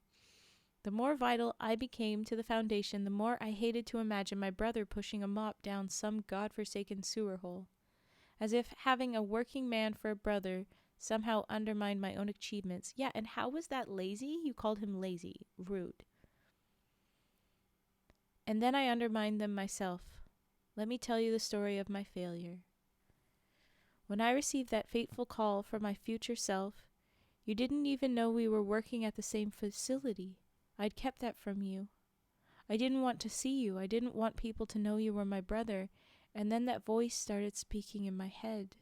The more vital I became to the Foundation, the more I hated to imagine my brother pushing a mop down some godforsaken sewer hole. As if having a working man for a brother somehow undermined my own achievements. Yeah, and how was that lazy? You called him lazy. Rude. And then I undermined them myself. Let me tell you the story of my failure. When I received that fateful call from my future self, you didn't even know we were working at the same facility. I'd kept that from you. I didn't want to see you. I didn't want people to know you were my brother. And then that voice started speaking in my head. ...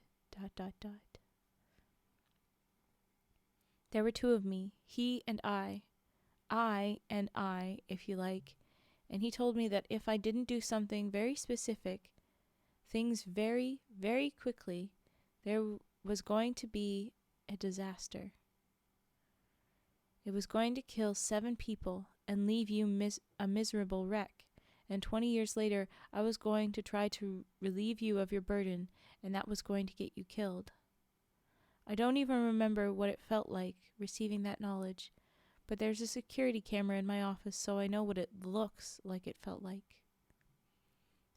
There were 2 of me, he and I, if you like, and he told me that if I didn't do something very specific, things very, very quickly, there was going to be a disaster. It was going to kill 7 people and leave you a miserable wreck, and 20 years later I was going to try to relieve you of your burden, and that was going to get you killed. I don't even remember what it felt like receiving that knowledge, but there's a security camera in my office, so I know what it looks like it felt like.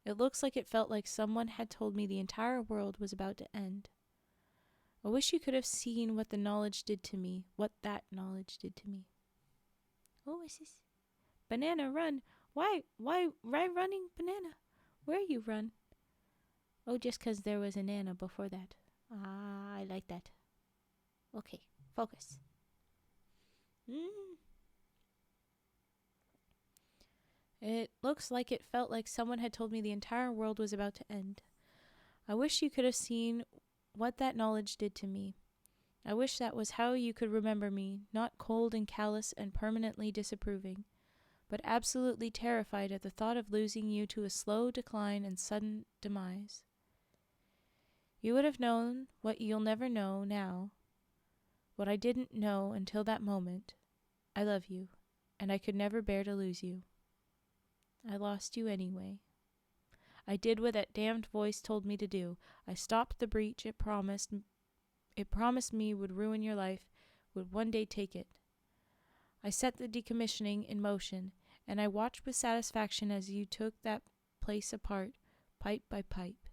It looks like it felt like someone had told me the entire world was about to end. I wish you could have seen what the knowledge did to me, what that knowledge did to me. Oh, what's this? Banana, run! Why running, Banana? Where you run? Oh, just 'cause there was an Anna before that. Ah, I like that. Okay, focus. It looks like it felt like someone had told me the entire world was about to end. I wish you could have seen what that knowledge did to me. I wish that was how you could remember me, not cold and callous and permanently disapproving, but absolutely terrified at the thought of losing you to a slow decline and sudden demise. You would have known what you'll never know now, what I didn't know until that moment. I love you, and I could never bear to lose you. I lost you anyway. I did what that damned voice told me to do. I stopped the breach it promised me would ruin your life, would one day take it. I set the decommissioning in motion, and I watched with satisfaction as you took that place apart, pipe by pipe.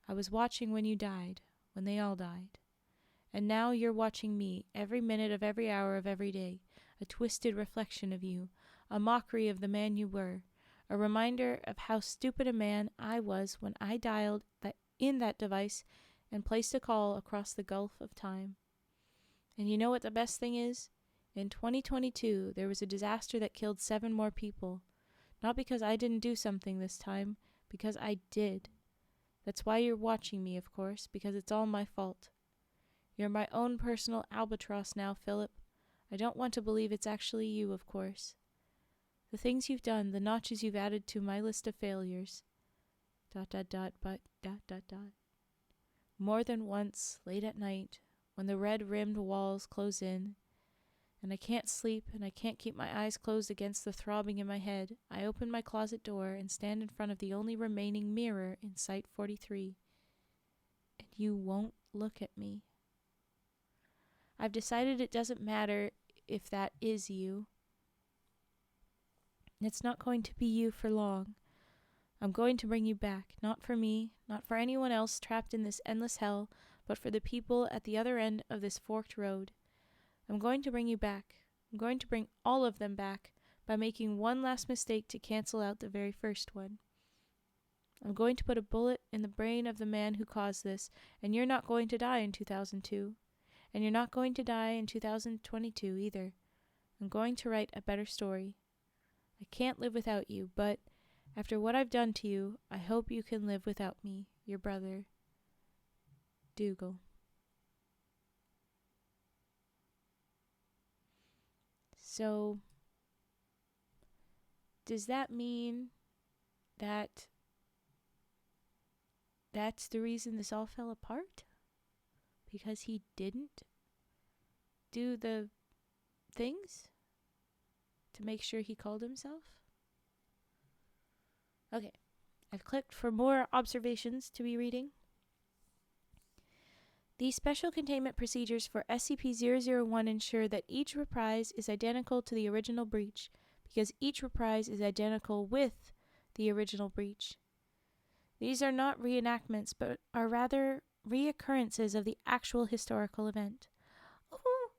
I was watching when you died, when they all died. And now you're watching me, every minute of every hour of every day, a twisted reflection of you, a mockery of the man you were, a reminder of how stupid a man I was when I dialed in that device and placed a call across the gulf of time. And you know what the best thing is? In 2022, there was a disaster that killed 7 more people. Not because I didn't do something this time, because I did. That's why you're watching me, of course, because it's all my fault. You're my own personal albatross now, Philip. I don't want to believe it's actually you, of course. The things you've done, the notches you've added to my list of failures. ... More than once, late at night, when the red-rimmed walls close in, and I can't sleep and I can't keep my eyes closed against the throbbing in my head, I open my closet door and stand in front of the only remaining mirror in Site 43. And you won't look at me. I've decided it doesn't matter if that is you. It's not going to be you for long. I'm going to bring you back, not for me, not for anyone else trapped in this endless hell, but for the people at the other end of this forked road. I'm going to bring you back. I'm going to bring all of them back by making one last mistake to cancel out the very first one. I'm going to put a bullet in the brain of the man who caused this, and you're not going to die in 2002. And you're not going to die in 2022 either. I'm going to write a better story. I can't live without you, but after what I've done to you, I hope you can live without me, your brother, Dougal. So, does that mean that that's the reason this all fell apart? Because he didn't do the things to make sure he called himself? Okay, I've clicked for more observations to be reading. These special containment procedures for SCP-001 ensure that each reprise is identical to the original breach, because each reprise is identical with the original breach. These are not reenactments, but are rather reoccurrences of the actual historical event. Oh,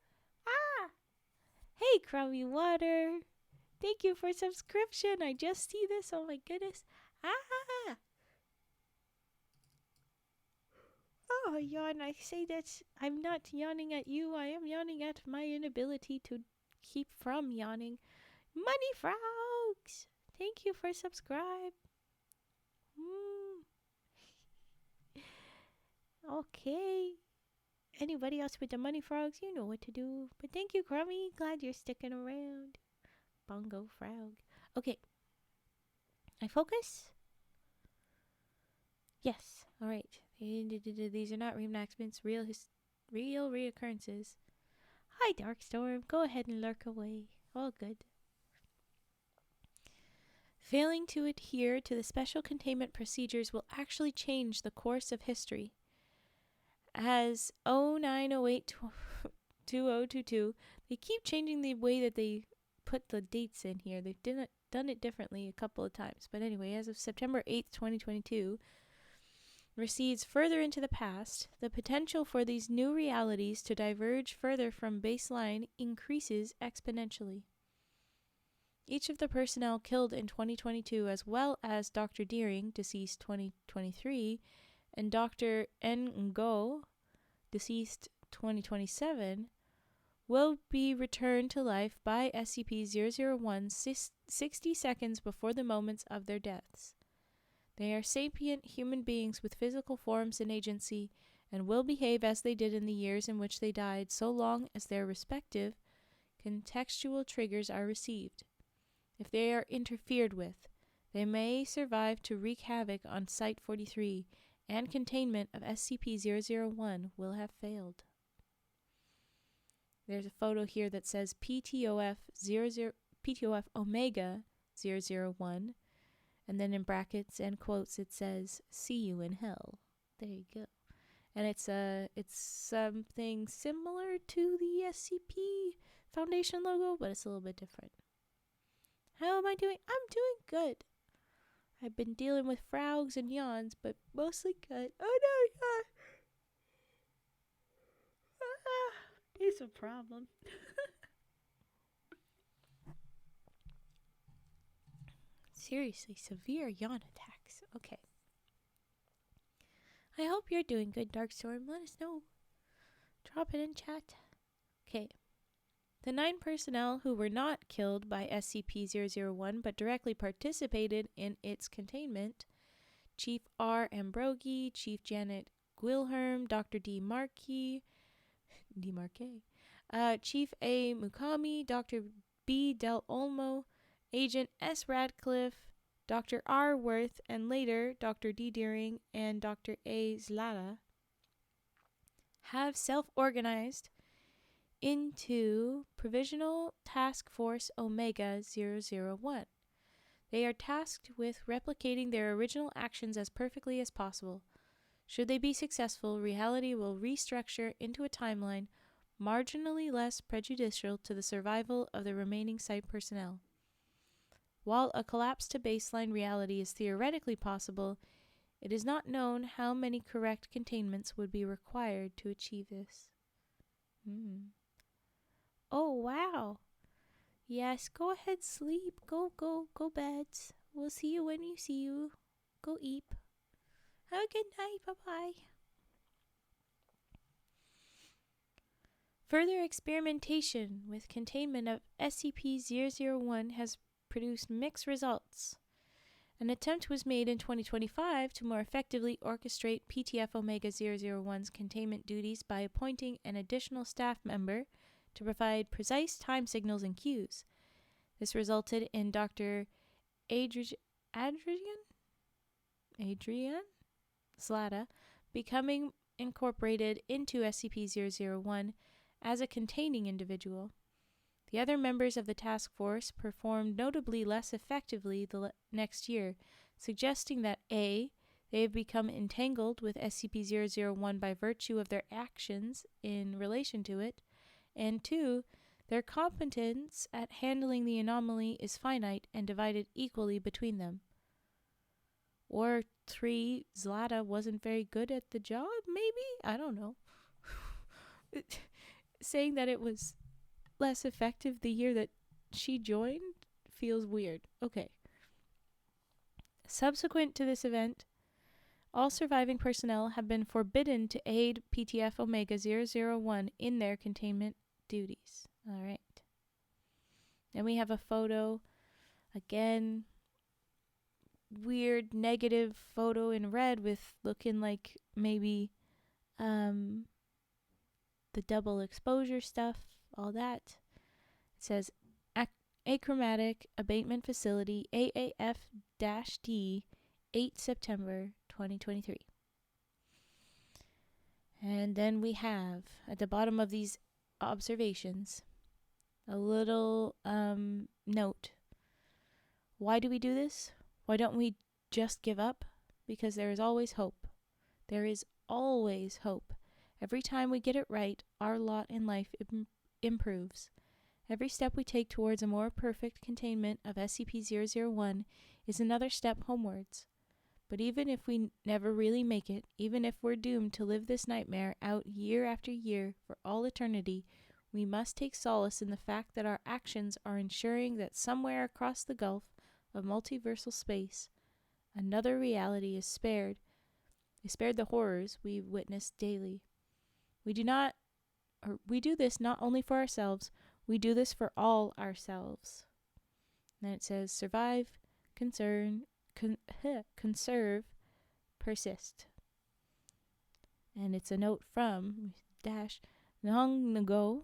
hey, Crummy Water! Thank you for subscription. I just see this. Oh my goodness. Oh, yawn. I say that I'm not yawning at you. I am yawning at my inability to keep from yawning. Money Frogs! Thank you for subscribe. Okay. Anybody else with the Money Frogs, you know what to do. But thank you, Crummy. Glad you're sticking around. Bongo Frog. Okay. I focus? Yes. Alright. These are not reenactments, real reoccurrences. Hi, Darkstorm. Go ahead and lurk away. All good. Failing to adhere to the special containment procedures will actually change the course of history. As 0908-2022, they keep changing the way that they put the dates in here. They've done it differently a couple of times. But anyway, as of September 8th, 2022, recedes further into the past, the potential for these new realities to diverge further from baseline increases exponentially. Each of the personnel killed in 2022, as well as Dr. Deering, deceased 2023, and Dr. Ngo, deceased 2027, will be returned to life by SCP-001 60 seconds before the moments of their deaths. They are sapient human beings with physical forms and agency, and will behave as they did in the years in which they died, so long as their respective contextual triggers are received. If they are interfered with, they may survive to wreak havoc on Site-43, and containment of SCP-001 will have failed. There's a photo here that says PTOF Omega 001, and then in brackets and quotes it says, "See you in hell." There you go. And it's something similar to the SCP Foundation logo, but it's a little bit different. How am I doing? I'm doing good. I've been dealing with frowns and yawns, but mostly good. Oh no, yeah. It's a problem. Seriously, severe yawn attacks. Okay. I hope you're doing good, Darkstorm. Let us know. Drop it in chat. Okay. The 9 personnel who were not killed by SCP-001 but directly participated in its containment, Chief R. Ambrogi, Chief Janet Guilherme, Dr. D. Marquet, Chief A. Mukami, Dr. B. Del Olmo, Agent S. Radcliffe, Dr. R. Worth, and later Dr. D. Deering and Dr. A. Zlata have self-organized into Provisional Task Force Omega 001. They are tasked with replicating their original actions as perfectly as possible. Should they be successful, reality will restructure into a timeline marginally less prejudicial to the survival of the remaining site personnel. While a collapse to baseline reality is theoretically possible, it is not known how many correct containments would be required to achieve this. Oh, wow. Yes, go ahead, sleep. Go beds. We'll see you when we see you. Go eat. Have a good night. Bye-bye. Further experimentation with containment of SCP-001 has produced mixed results. An attempt was made in 2025 to more effectively orchestrate PTF Omega 001's containment duties by appointing an additional staff member to provide precise time signals and cues. This resulted in Dr. Adrian Zlata becoming incorporated into SCP-001 as a containing individual. The other members of the task force performed notably less effectively the next year, suggesting that A. They have become entangled with SCP-001 by virtue of their actions in relation to it, and 2. Their competence at handling the anomaly is finite and divided equally between them. Or 3. Zlata wasn't very good at the job, maybe? I don't know. Saying that it was less effective the year that she joined feels weird. Okay. Subsequent to this event, all surviving personnel have been forbidden to aid PTF Omega 001 in their containment duties. All right. Then we have a photo. Again, weird negative photo in red with looking like maybe the double exposure stuff, all that. It says Achromatic Abatement Facility, AAF-D, 8 September 2023. And then we have, at the bottom of these observations, a little note. Why do we do this? Why don't we just give up? Because there is always hope. There is always hope. Every time we get it right, our lot in life improves. Every step we take towards a more perfect containment of SCP-001 is another step homewards. But even if we never really make it, even if we're doomed to live this nightmare out year after year for all eternity, we must take solace in the fact that our actions are ensuring that somewhere across the gulf of multiversal space, another reality is spared the horrors we witness daily. We do this not only for ourselves, we do this for all ourselves. Then it says, survive, conserve, persist. And it's a note from Nongnago,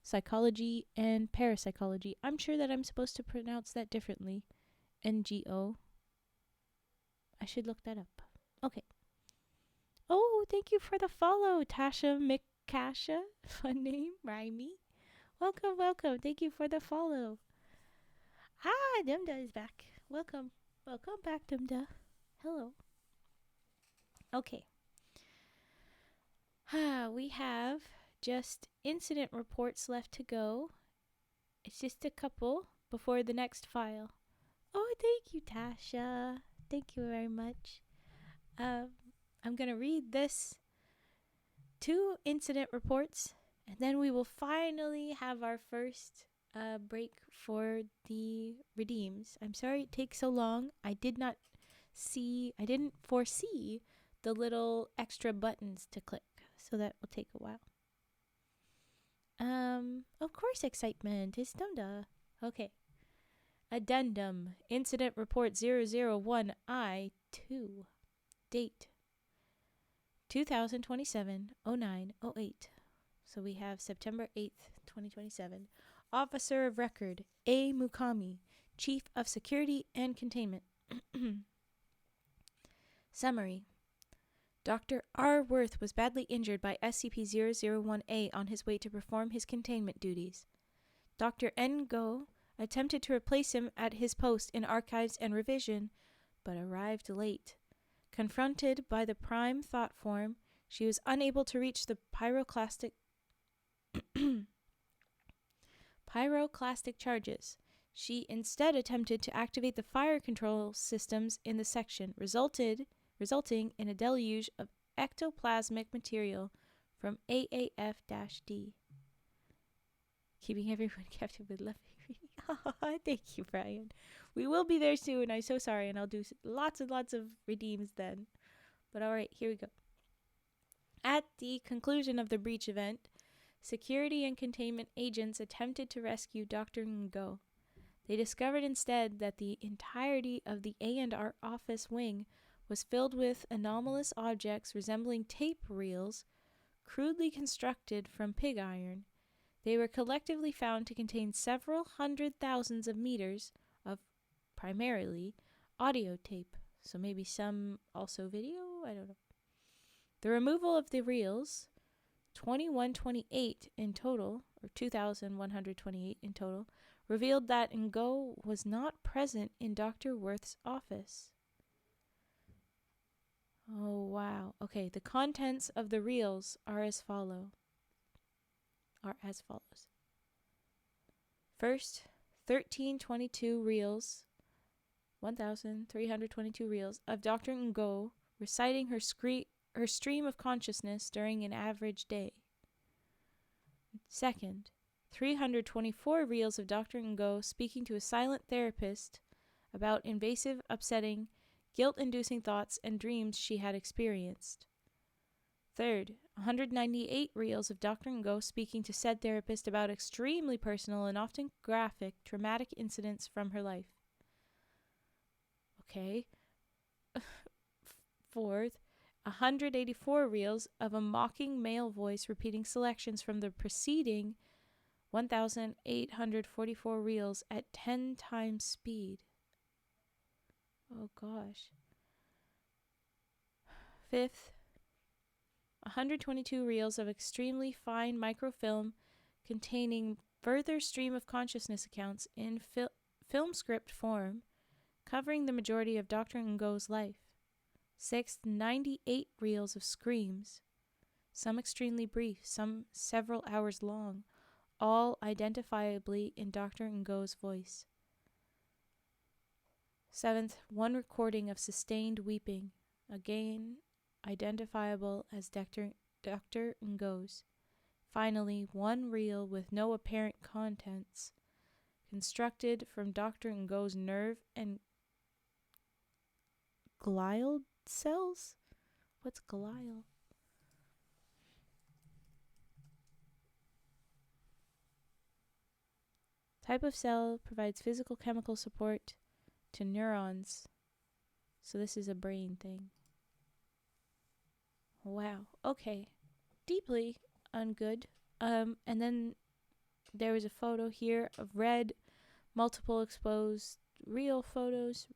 Psychology and Parapsychology. I'm sure that I'm supposed to pronounce that differently. NGO. I should look that up. Okay. Oh, thank you for the follow, Tasha Mikasha. Fun name, Rhymy. Welcome. Thank you for the follow. Ah, Dumda is back. Welcome back, Dumda. Hello. Okay. We have just incident reports left to go, It's just a couple before the next file. Oh, thank you, Tasha. Thank you very much. I'm going to read this 2 incident reports, and then we will finally have our first break for the redeems. I'm sorry it takes so long. I didn't foresee the little extra buttons to click, so that will take a while. Of course, excitement is Dunda. Okay. Addendum. Incident Report 001I2. Date 2027-09-08. So we have September 8th, 2027. Officer of Record A. Mukami, Chief of Security and Containment. Summary. Dr. R. Worth was badly injured by SCP-001A on his way to perform his containment duties. Dr. N. Go attempted to replace him at his post in Archives and Revision, but arrived late. Confronted by the Prime Thought Form, she was unable to reach the pyroclastic charges. She instead attempted to activate the fire control systems in the section, resulting in a deluge of ectoplasmic material from AAF-D. Keeping everyone captive with lovely reading. Thank you, Brian. We will be there soon. I'm so sorry, and I'll do lots and lots of redeems then. But alright, here we go. At the conclusion of the breach event, security and containment agents attempted to rescue Dr. Ngo. They discovered instead that the entirety of the A&R office wing was filled with anomalous objects resembling tape reels, crudely constructed from pig iron. They were collectively found to contain several hundred thousands of meters of, primarily, audio tape. So maybe some also video? I don't know. The removal of the reels, 2128 in total, or 2,128 in total, revealed that Ngo was not present in Dr. Worth's office. Oh, wow. Okay, the contents of the reels are as follows. First, 1,322 reels, 1,322 reels of Dr. Ngo reciting her stream of consciousness during an average day. Second, 324 reels of Dr. Ngo speaking to a silent therapist about invasive, upsetting, guilt-inducing thoughts and dreams she had experienced. Third, 198 reels of Dr. Ngo speaking to said therapist about extremely personal and often graphic, traumatic incidents from her life. Okay. Fourth, 184 reels of a mocking male voice repeating selections from the preceding 1,844 reels at 10 times speed. Oh gosh. Fifth, 122 reels of extremely fine microfilm containing further stream of consciousness accounts in film script form, covering the majority of Dr. Ngo's life. Sixth, 98 reels of screams, some extremely brief, some several hours long, all identifiably in Dr. Ngo's voice. Seventh, one recording of sustained weeping, again identifiable as Dr. Ngo's. Finally, one reel with no apparent contents, constructed from Dr. Ngo's nerve and glial cells? What's glial? Type of cell provides physical chemical support to neurons. So this is a brain thing. Wow. Okay. Deeply ungood. And then there was a photo here of red, multiple exposed, real photos.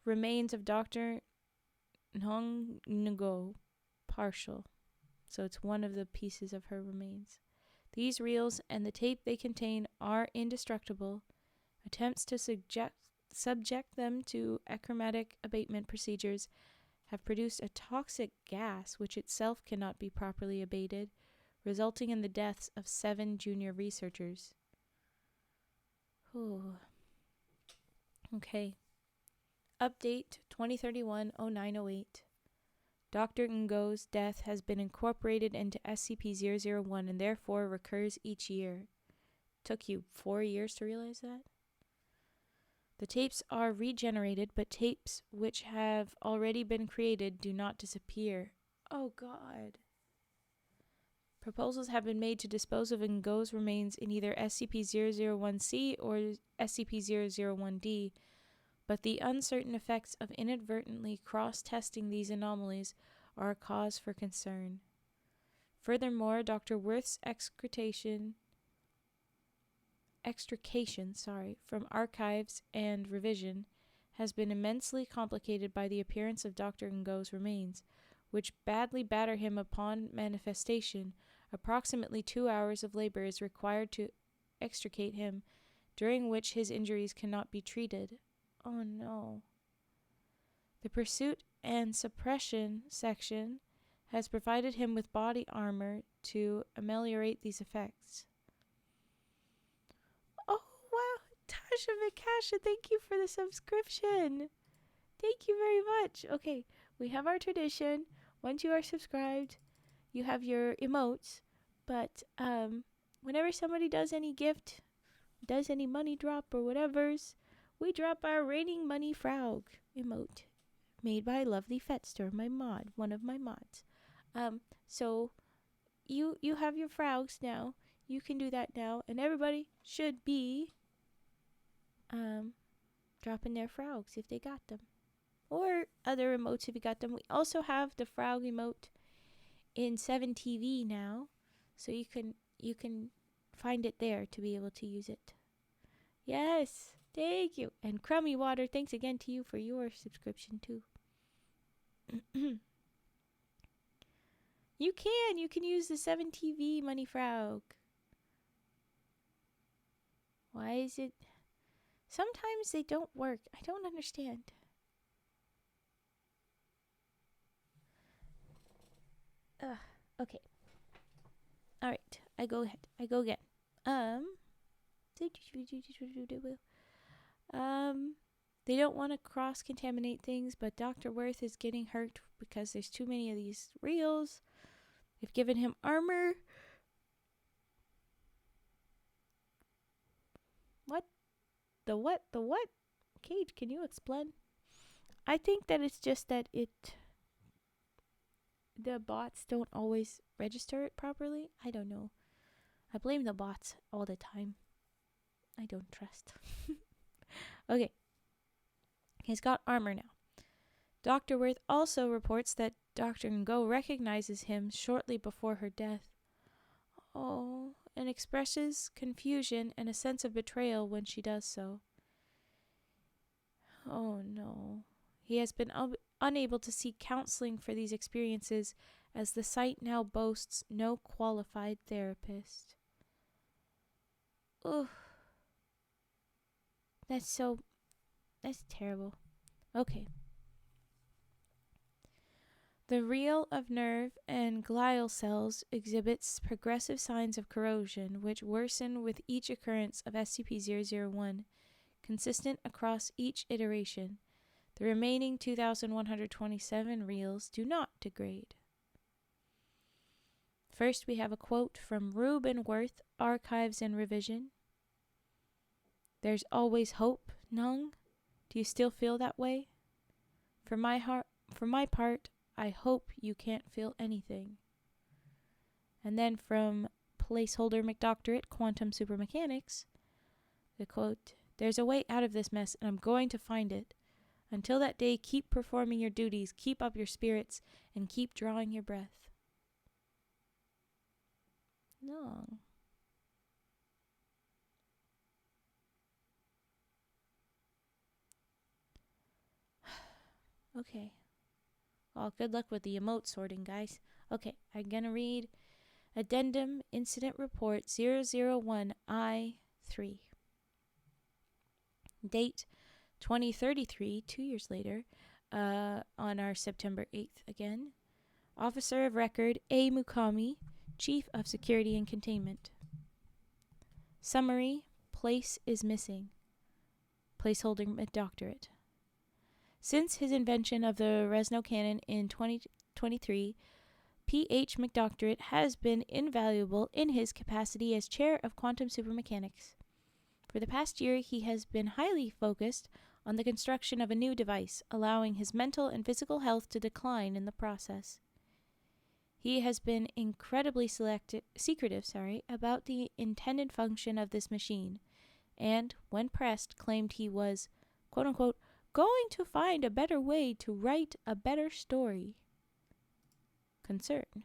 Remains of Dr. Nhong Ngo, partial. So it's one of the pieces of her remains. These reels and the tape they contain are indestructible. Attempts to subject them to achromatic abatement procedures have produced a toxic gas which itself cannot be properly abated, resulting in the deaths of 7 junior researchers. Ooh. Okay. Update 2031-0908. Dr. Ngo's death has been incorporated into SCP-001 and therefore recurs each year. Took you 4 years to realize that? The tapes are regenerated, but tapes which have already been created do not disappear. Oh God. Proposals have been made to dispose of Ngo's remains in either SCP-001-C or SCP-001-D, but the uncertain effects of inadvertently cross-testing these anomalies are a cause for concern. Furthermore, Dr. Worth's extrication from archives and revision has been immensely complicated by the appearance of Dr. Ngo's remains, which badly batter him upon manifestation. Approximately 2 hours of labor is required to extricate him, during which his injuries cannot be treated. Oh no. The Pursuit and Suppression section has provided him with body armor to ameliorate these effects. Oh wow, Tasha Mikasha, thank you for the subscription. Thank you very much. Okay, we have our tradition. Once you are subscribed, you have your emotes, but whenever somebody does any gift, does any money drop or whatever's, we drop our raining money frog emote, made by Lovely Fetster, my mod, one of my mods. So you have your frogs now. You can do that now, and everybody should be dropping their frogs if they got them, or other emotes if you got them. We also have the frog emote in 7TV now, so you can find it there to be able to use it. Yes, thank you. And Crummy Water, thanks again to you for your subscription too. You can use the 7TV money frog. Why is it? Sometimes they don't work. I don't understand. Okay. All right. I go ahead. I go again. They don't want to cross-contaminate things, but Dr. Worth is getting hurt because there's too many of these reels. They've given him armor. What? The what? The what? Kate, can you explain? I think that it's just that the bots don't always register it properly. I don't know. I blame the bots all the time. I don't trust. Okay. He's got armor now. Dr. Worth also reports that Dr. Ngo recognizes him shortly before her death. Oh, and expresses confusion and a sense of betrayal when she does so. Oh no. He has been unable to seek counseling for these experiences, as the site now boasts no qualified therapist. Ugh. That's terrible. Okay. The reel of nerve and glial cells exhibits progressive signs of corrosion, which worsen with each occurrence of SCP-001, consistent across each iteration. The remaining 2,127 reels do not degrade. First, we have a quote from Reuben Worth, Archives and Revision. There's always hope, Nung. Do you still feel that way? For my part, I hope you can't feel anything. And then from Placeholder McDoctorate, Quantum Supermechanics, the quote, there's a way out of this mess, and I'm going to find it. Until that day, keep performing your duties, keep up your spirits, and keep drawing your breath. No. Okay. Well, good luck with the emote sorting, guys. Okay, I'm gonna read Addendum Incident Report 001I3. Date 2033, 2 years later, on our September 8th again. Officer of Record A. Mukami, Chief of Security and Containment. Summary, place is missing. Placeholder McDoctorate. Since his invention of the Resno cannon in 2023, P.H. McDoctorate has been invaluable in his capacity as chair of quantum supermechanics. For the past year, he has been highly focused on the construction of a new device, allowing his mental and physical health to decline in the process. He has been incredibly secretive about the intended function of this machine, and, when pressed, claimed he was, quote-unquote, going to find a better way to write a better story. Concern.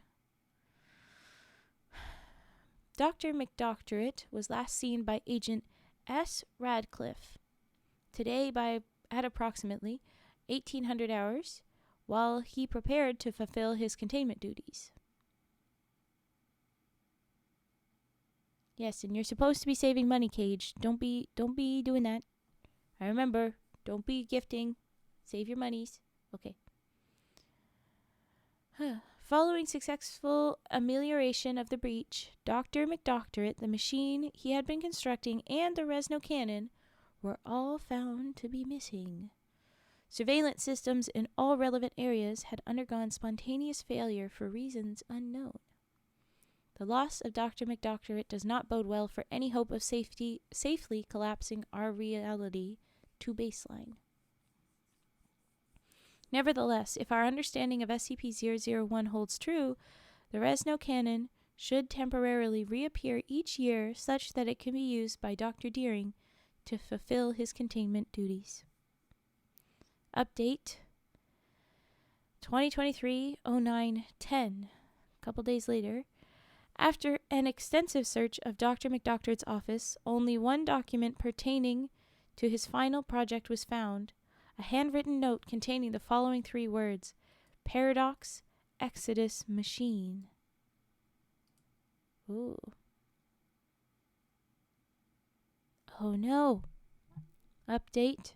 Dr. McDoctorate was last seen by Agent S. Radcliffe today at approximately 1800 hours while he prepared to fulfill his containment duties. Yes, and you're supposed to be saving money, Cage. Don't be doing that. I remember, don't be gifting. Save your monies. Okay. Following successful amelioration of the breach, Dr. McDoctorate, the machine he had been constructing, and the Resno cannon were all found to be missing. Surveillance systems in all relevant areas had undergone spontaneous failure for reasons unknown. The loss of Dr. McDoctorate does not bode well for any hope of safely collapsing our reality to baseline. Nevertheless, if our understanding of SCP-001 holds true, the Resno cannon should temporarily reappear each year such that it can be used by Dr. Deering to fulfill his containment duties. Update 2023-09-10. A couple days later, after an extensive search of Dr. McDoctorate's office, only one document pertaining to his final project was found, a handwritten note containing the following 3 words: Paradox Exodus Machine. Ooh. Oh no. Update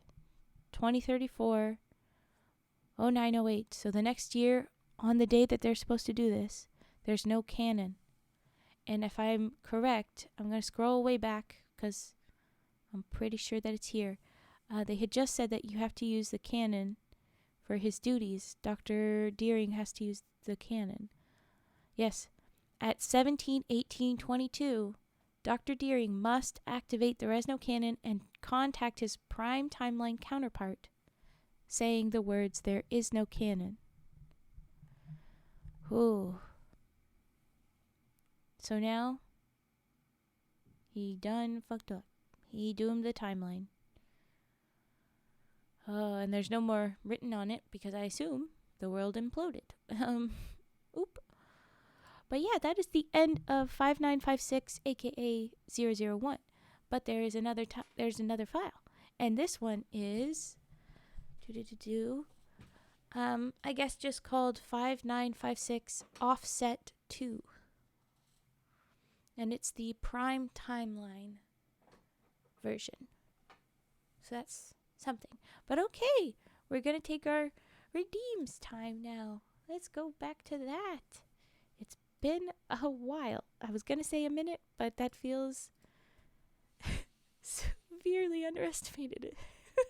2034-09-08. So the next year, on the day that they're supposed to do this, there's no cannon. And if I'm correct, I'm going to scroll way back because I'm pretty sure that it's here. They had just said that you have to use the cannon for his duties. Dr. Deering has to use the cannon. Yes, at 17-18-22, Dr. Deering must activate the Resno cannon and contact his prime timeline counterpart, saying the words, "There is no cannon." Ooh. So now, he done fucked up. He doomed the timeline. And there's no more written on it because I assume the world imploded. Oop. But yeah, that is the end of 5956, aka 001. But there is another file, and this one is I guess just called 5956 Offset 2. And it's the prime timeline version. So that's something. But okay, we're going to take our redeems time now. Let's go back to that. It's been a while. I was going to say a minute, but that feels severely underestimated. I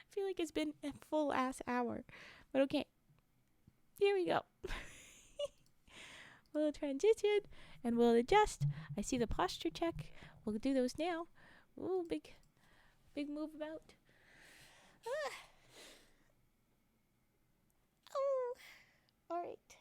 feel like it's been a full ass hour. But okay, here we go. We'll transition and we'll adjust. I see the posture check. We'll do those now. Ooh, big move about. Oh, all right.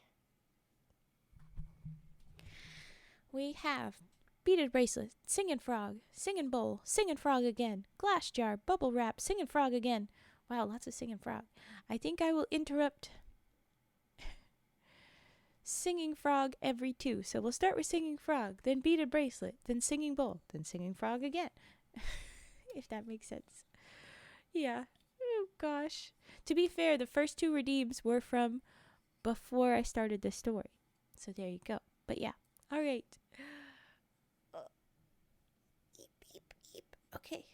We have beaded bracelet, singing frog, singing bowl, singing frog again, glass jar, bubble wrap, singing frog again. Wow, lots of singing frog. I think I will interrupt singing frog every 2. So we'll start with singing frog, then beaded bracelet, then singing bowl, then singing frog again. If that makes sense. Yeah. Oh gosh. To be fair, the first 2 redeems were from before I started the story. So there you go. But yeah. All right. Eep, eep, eep. Okay.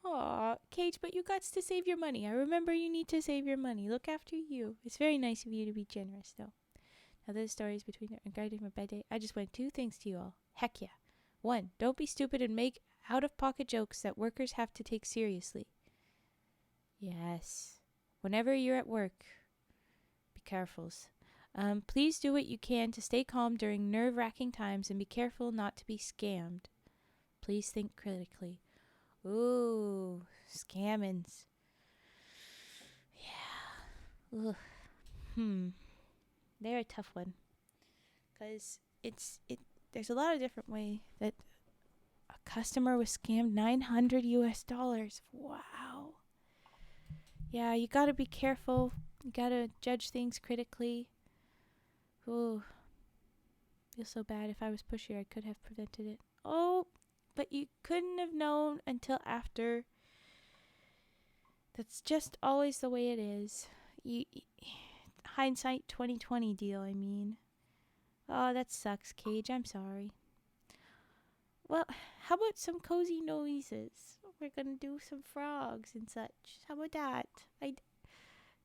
Aw, Cage Cage, but you got to save your money. I remember you need to save your money. Look after you. It's very nice of you to be generous, though. Now, this story is between regarding my birthday. I just want 2 things to you all. Heck yeah. 1, don't be stupid and make out-of-pocket jokes that workers have to take seriously. Yes. Whenever you're at work, be careful. Please do what you can to stay calm during nerve-wracking times and be careful not to be scammed. Please think critically. Ooh, scammings. Yeah. Ugh. They're a tough one. Because there's a lot of different way that a customer was scammed $900. Wow. Yeah, you gotta be careful. You gotta judge things critically. Ooh. Feel so bad. If I was pushier, I could have prevented it. Oh, but you couldn't have known until after. That's just always the way it is. Hindsight 2020 deal, I mean. Oh, that sucks, Cage. I'm sorry. Well, how about some cozy noises? We're gonna do some frogs and such. How about that?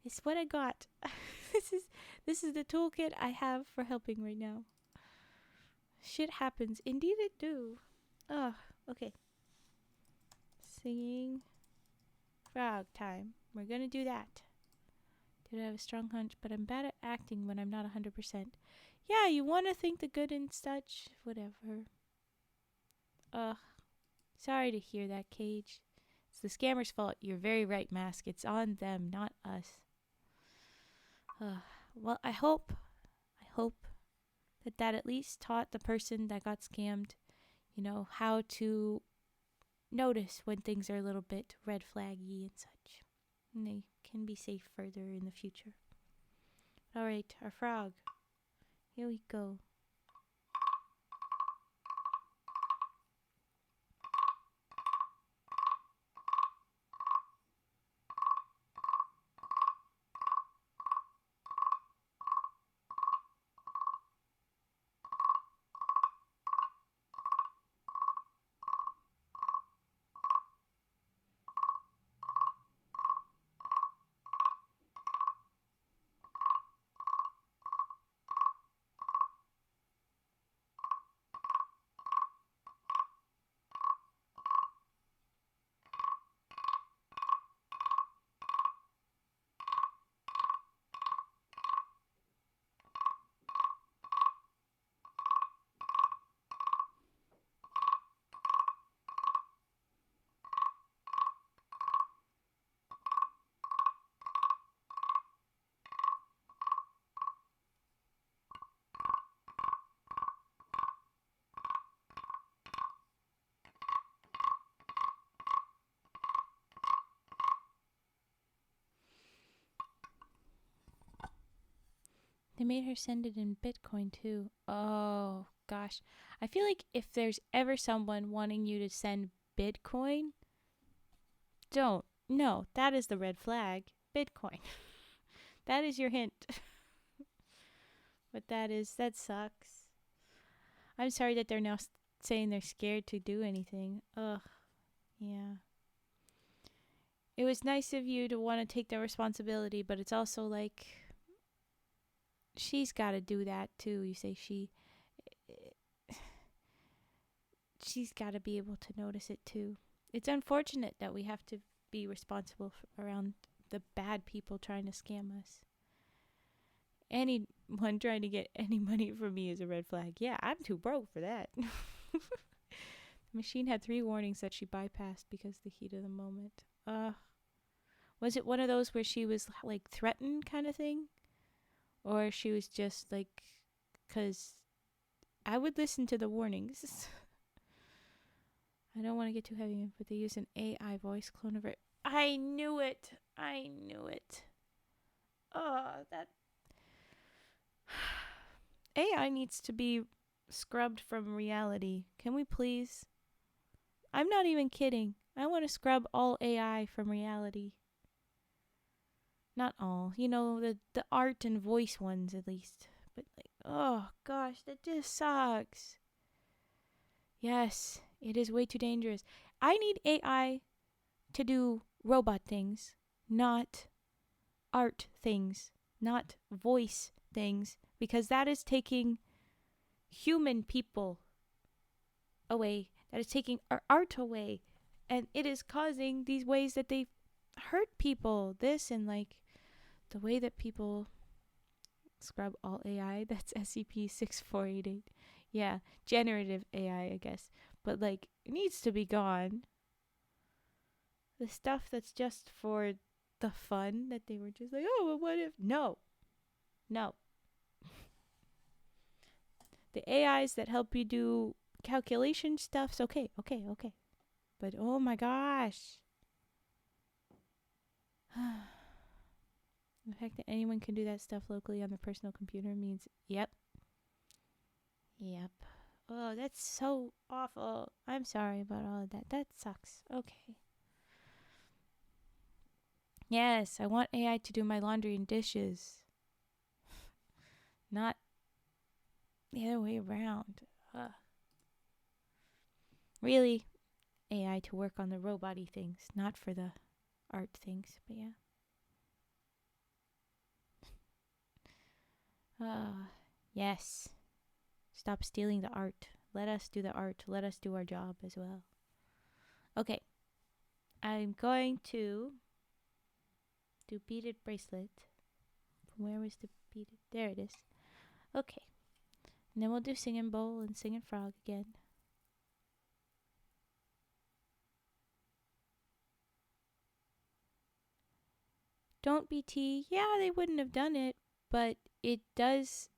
It's what I got. This is the toolkit I have for helping right now. Shit happens. Indeed it do. Oh, okay. Singing frog time. We're gonna do that. Did I have a strong hunch, but I'm bad at acting when I'm not 100%. Yeah, you want to think the good and such. Whatever. Sorry to hear that, Cage. It's the scammer's fault. You're very right, Mask. It's on them, not us. Well, I hope that at least taught the person that got scammed, how to notice when things are a little bit red flaggy and such. And they can be safe further in the future. Alright, our frog. Here we go. They made her send it in Bitcoin too. Oh, gosh. I feel like if there's ever someone wanting you to send Bitcoin, don't. No, that is the red flag. Bitcoin. That is your hint. But that sucks. I'm sorry that they're now saying they're scared to do anything. Ugh. Yeah. It was nice of you to want to take the responsibility, but it's also like she's got to do that too. You say she's got to be able to notice it too. It's unfortunate that we have to be responsible around the bad people trying to scam us. Anyone trying to get any money from me is a red flag. Yeah, I'm too broke for that. The machine had 3 warnings that she bypassed because of the heat of the moment. Was it one of those where she was like threatened kind of thing? Or she was just like, because I would listen to the warnings. I don't want to get too heavy, but they use an AI voice clone of it. I knew it. That AI needs to be scrubbed from reality. Can we please? I'm not even kidding. I want to scrub all AI from reality. Not all. The art and voice ones at least. But oh gosh, that just sucks. Yes, it is way too dangerous. I need AI to do robot things, not art things, not voice things, because that is taking human people away. That is taking our art away. And it is causing these ways that they hurt people. This and like the way that people scrub all AI. That's SCP-6488. Yeah, generative AI, I guess. But like, it needs to be gone. The stuff that's just for the fun, that they were just like, oh, well, what if? No. No. The AIs that help you do calculation stuff's okay. But oh my gosh. The fact that anyone can do that stuff locally on their personal computer means, yep. Oh, that's so awful. I'm sorry about all of that. That sucks. Okay. Yes, I want AI to do my laundry and dishes. Not the other way around. Really, AI to work on the robot-y things, not for the art things, but yeah. Yes. Stop stealing the art. Let us do the art. Let us do our job as well. Okay. I'm going to do beaded bracelet. Where was the beaded? There it is. Okay. And then we'll do singing bowl and singing frog again. Don't BT. Yeah, they wouldn't have done it, but it does.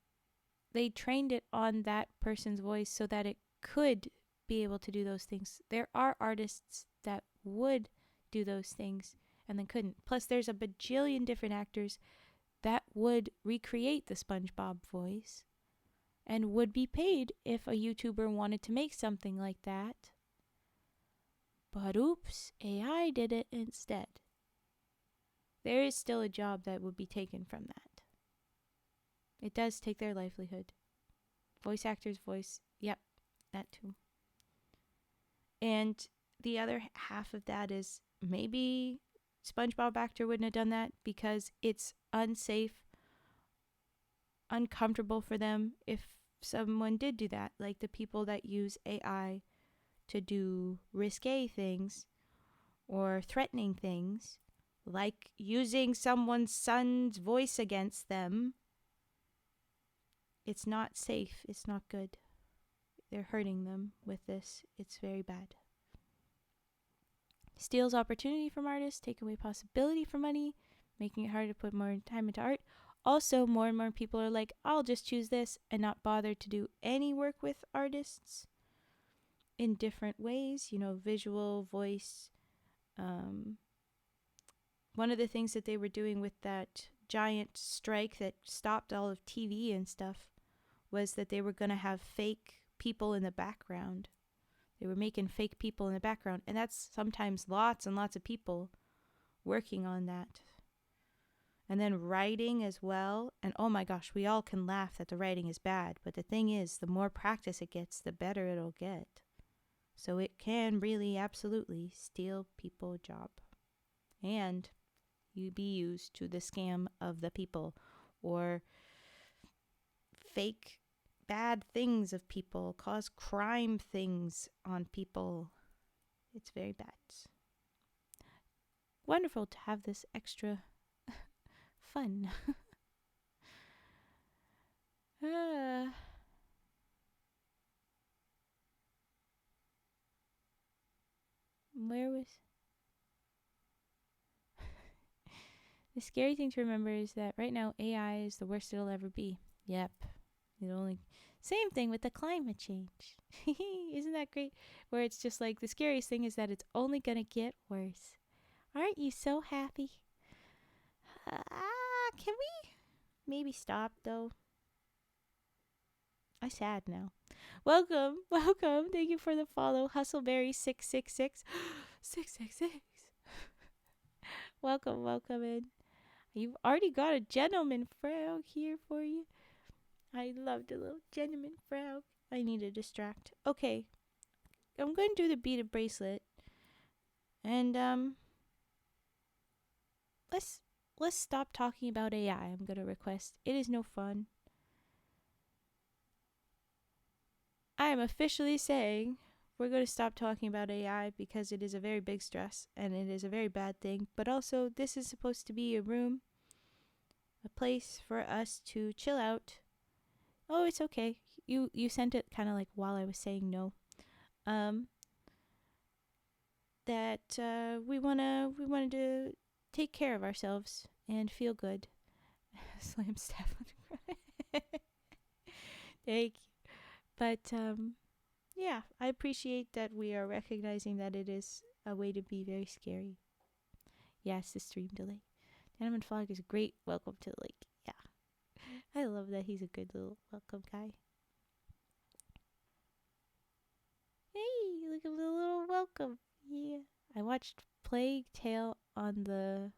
They trained it on that person's voice so that it could be able to do those things. There are artists that would do those things and then couldn't. Plus, there's a bajillion different actors that would recreate the SpongeBob voice and would be paid if a YouTuber wanted to make something like that. But oops, AI did it instead. There is still a job that would be taken from that. It does take their livelihood. Voice actors, voice, yep, that too. And the other half of that is maybe SpongeBob actor wouldn't have done that because it's unsafe, uncomfortable for them if someone did do that. Like the people that use AI to do risque things or threatening things, like using someone's son's voice against them. It's not safe. It's not good. They're hurting them with this. It's very bad. Steals opportunity from artists, take away possibility for money, making it harder to put more time into art. Also, more and more people are like, I'll just choose this and not bother to do any work with artists in different ways, visual, voice. One of the things that they were doing with that giant strike that stopped all of TV and stuff was that they were going to have fake people in the background. They were making fake people in the background, and that's sometimes lots and lots of people working on that. And then writing as well. And oh my gosh, we all can laugh that the writing is bad, but the thing is, the more practice it gets, the better it'll get. So it can really absolutely steal people's job. And you be used to the scam of the people or fake bad things of people, cause crime things on people. It's very bad. Wonderful to have this extra fun. Where was... The scary thing to remember is that right now AI is the worst it'll ever be. Yep. Same thing with the climate change. Isn't that great? Where it's just like the scariest thing is that it's only gonna get worse. Aren't you so happy? Can we maybe stop though? I'm sad now. Welcome. Thank you for the follow, Hustleberry666. 666. Welcome in. You've already got a gentleman frog here for you. I love the little gentleman frog. I need to distract. Okay. I'm going to do the beaded bracelet. And, let's let's stop talking about AI. I'm gonna request. It is no fun. I am officially saying we're going to stop talking about AI because it is a very big stress and it is a very bad thing. But also, this is supposed to be a room, a place for us to chill out. Oh, it's okay. You sent it kind of like while I was saying no. Um, that we wanted to take care of ourselves and feel good. Slam staff on the ground. Thank you. But yeah, I appreciate that we are recognizing that it is a way to be very scary. Yes, the stream delay. Gentleman Fog is a great welcome to the lake. Yeah. I love that he's a good little welcome guy. Hey, look at the little welcome. Yeah. I watched Plague Tale on the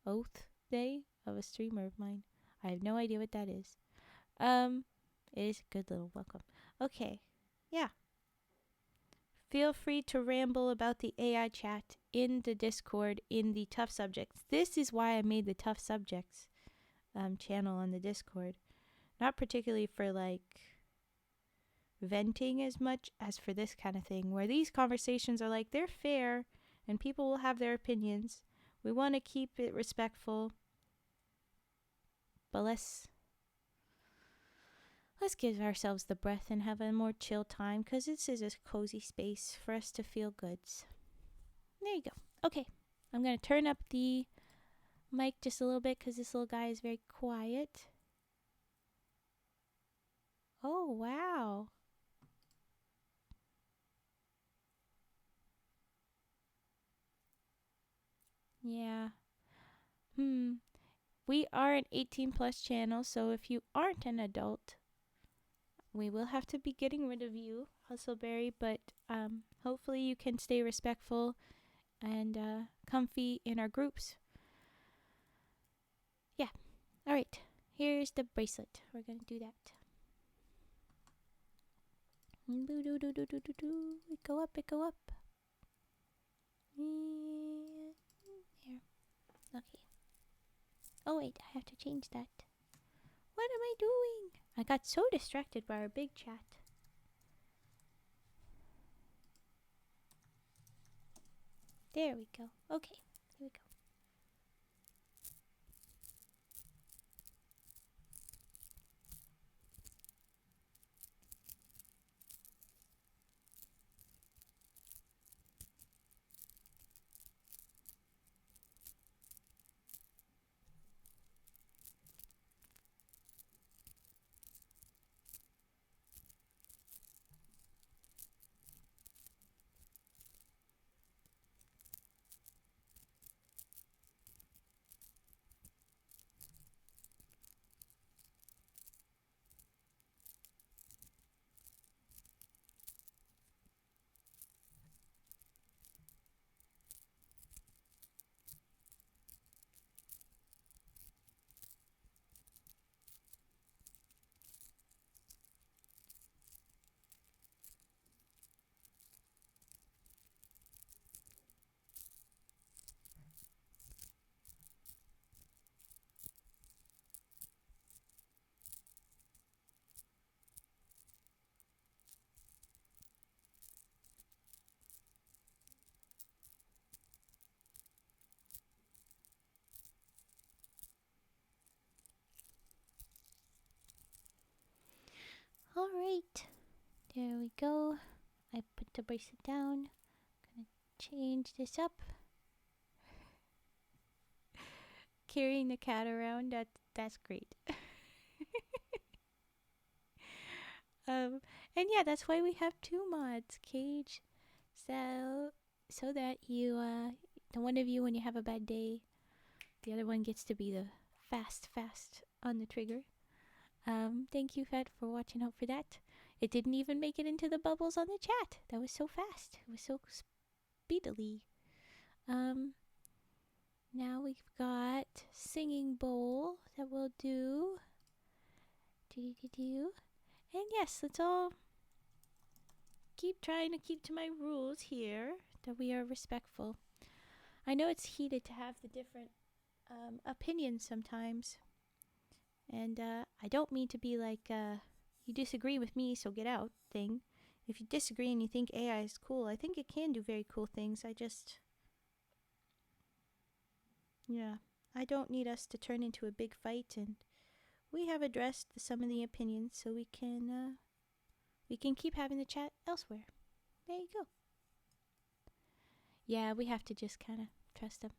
Oath Day of a streamer of mine. I have no idea what that is. It is a good little welcome. Okay. Yeah. Feel free to ramble about the AI chat in the Discord in the tough subjects. This is why I made the tough subjects channel on the Discord. Not particularly for like venting as much as for this kind of thing, where these conversations are like they're fair and people will have their opinions. We want to keep it respectful, but let's give ourselves the breath and have a more chill time, because this is a cozy space for us to feel goods. There you go. Okay, I'm going to turn up the mic just a little bit because this little guy is very quiet. Oh, wow. Yeah. We are an 18 plus channel, so if you aren't an adult, we will have to be getting rid of you, Hustleberry, but hopefully you can stay respectful and comfy in our groups. Yeah. All right. Here's the bracelet. We're going to do that. It go up, it go up. Here. Okay. Oh wait, I have to change that. What am I doing? I got so distracted by our big chat. There we go. Okay, here we go. All right, there we go. I put the bracelet down. Gonna change this up. Carrying the cat around, that's great. And yeah, that's why we have two mods, Cage. So that you the one of you, when you have a bad day, the other one gets to be the fast on the trigger. Thank you, Fed, for watching out for that. It didn't even make it into the bubbles on the chat. That was so fast. It was so speedily. Now we've got singing bowl that we'll do. And yes, let's all keep trying to keep to my rules here, that we are respectful. I know it's heated to have the different opinions sometimes. And I don't mean to be like, you disagree with me, so get out thing. If you disagree and you think AI is cool, I think it can do very cool things. Yeah, I don't need us to turn into a big fight, and we have addressed some of the opinions, so we can keep having the chat elsewhere. There you go. Yeah, we have to just kind of trust them.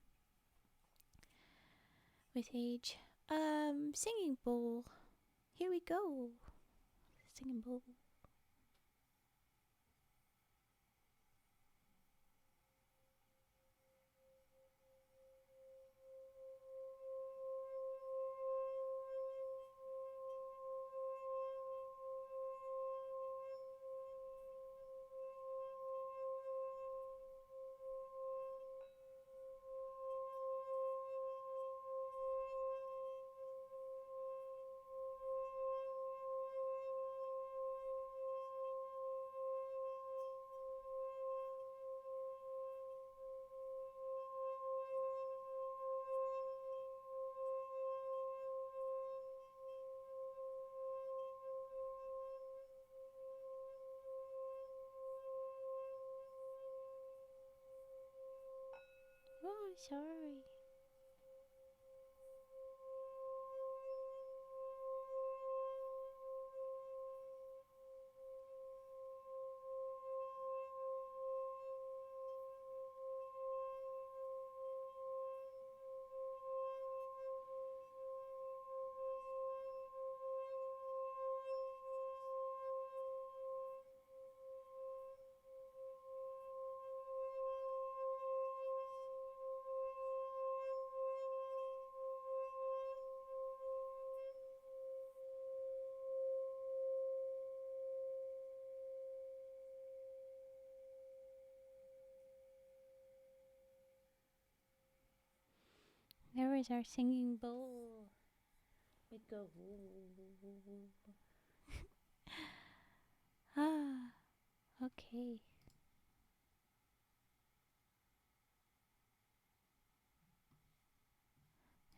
With age. Singing bowl. Here we go. Singing bowl. Oh, sorry. There is our singing bowl. It go. Ah, okay.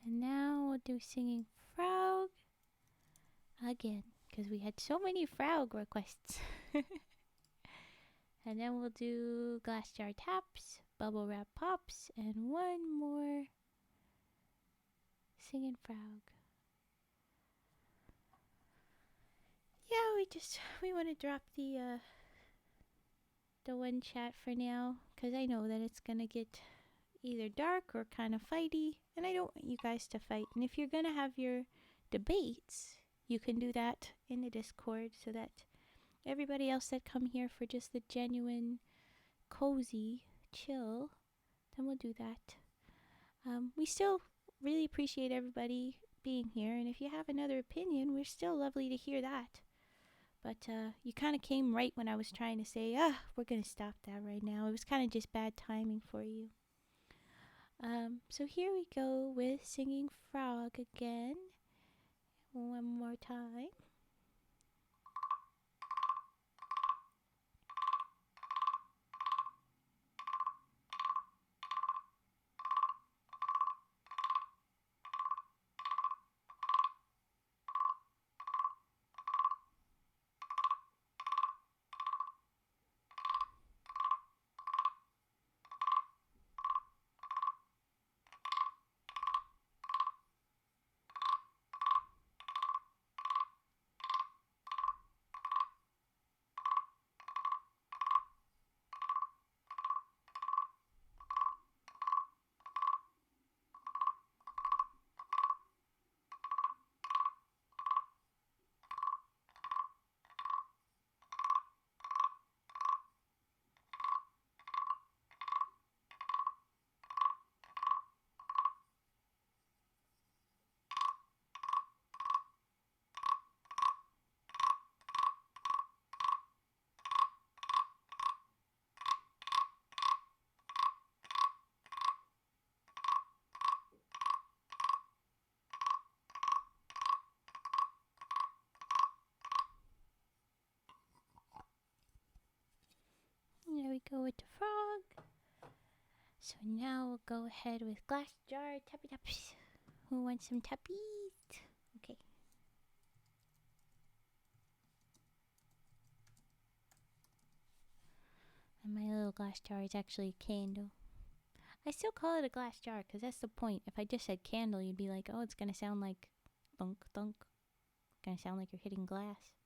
And now we'll do singing frog again, because we had so many frog requests. And then we'll do glass jar taps, bubble wrap pops, and one more singing frog. Yeah, we want to drop the one chat for now, because I know that it's gonna get either dark or kind of fighty, and I don't want you guys to fight. And if you're gonna have your debates, you can do that in the Discord, so that everybody else that come here for just the genuine, cozy chill, then we'll do that. We still really appreciate everybody being here, and if you have another opinion, we're still lovely to hear that. But you kind of came right when I was trying to say, we're going to stop that right now. It was kind of just bad timing for you. So here we go with singing frog again. One more time. There we go with the frog. So now we'll go ahead with glass jar tappy taps. Who wants some tappies? Okay. And my little glass jar is actually a candle. I still call it a glass jar because that's the point. If I just said candle, you'd be like, oh, it's going to sound like thunk, thunk. It's going to sound like you're hitting glass.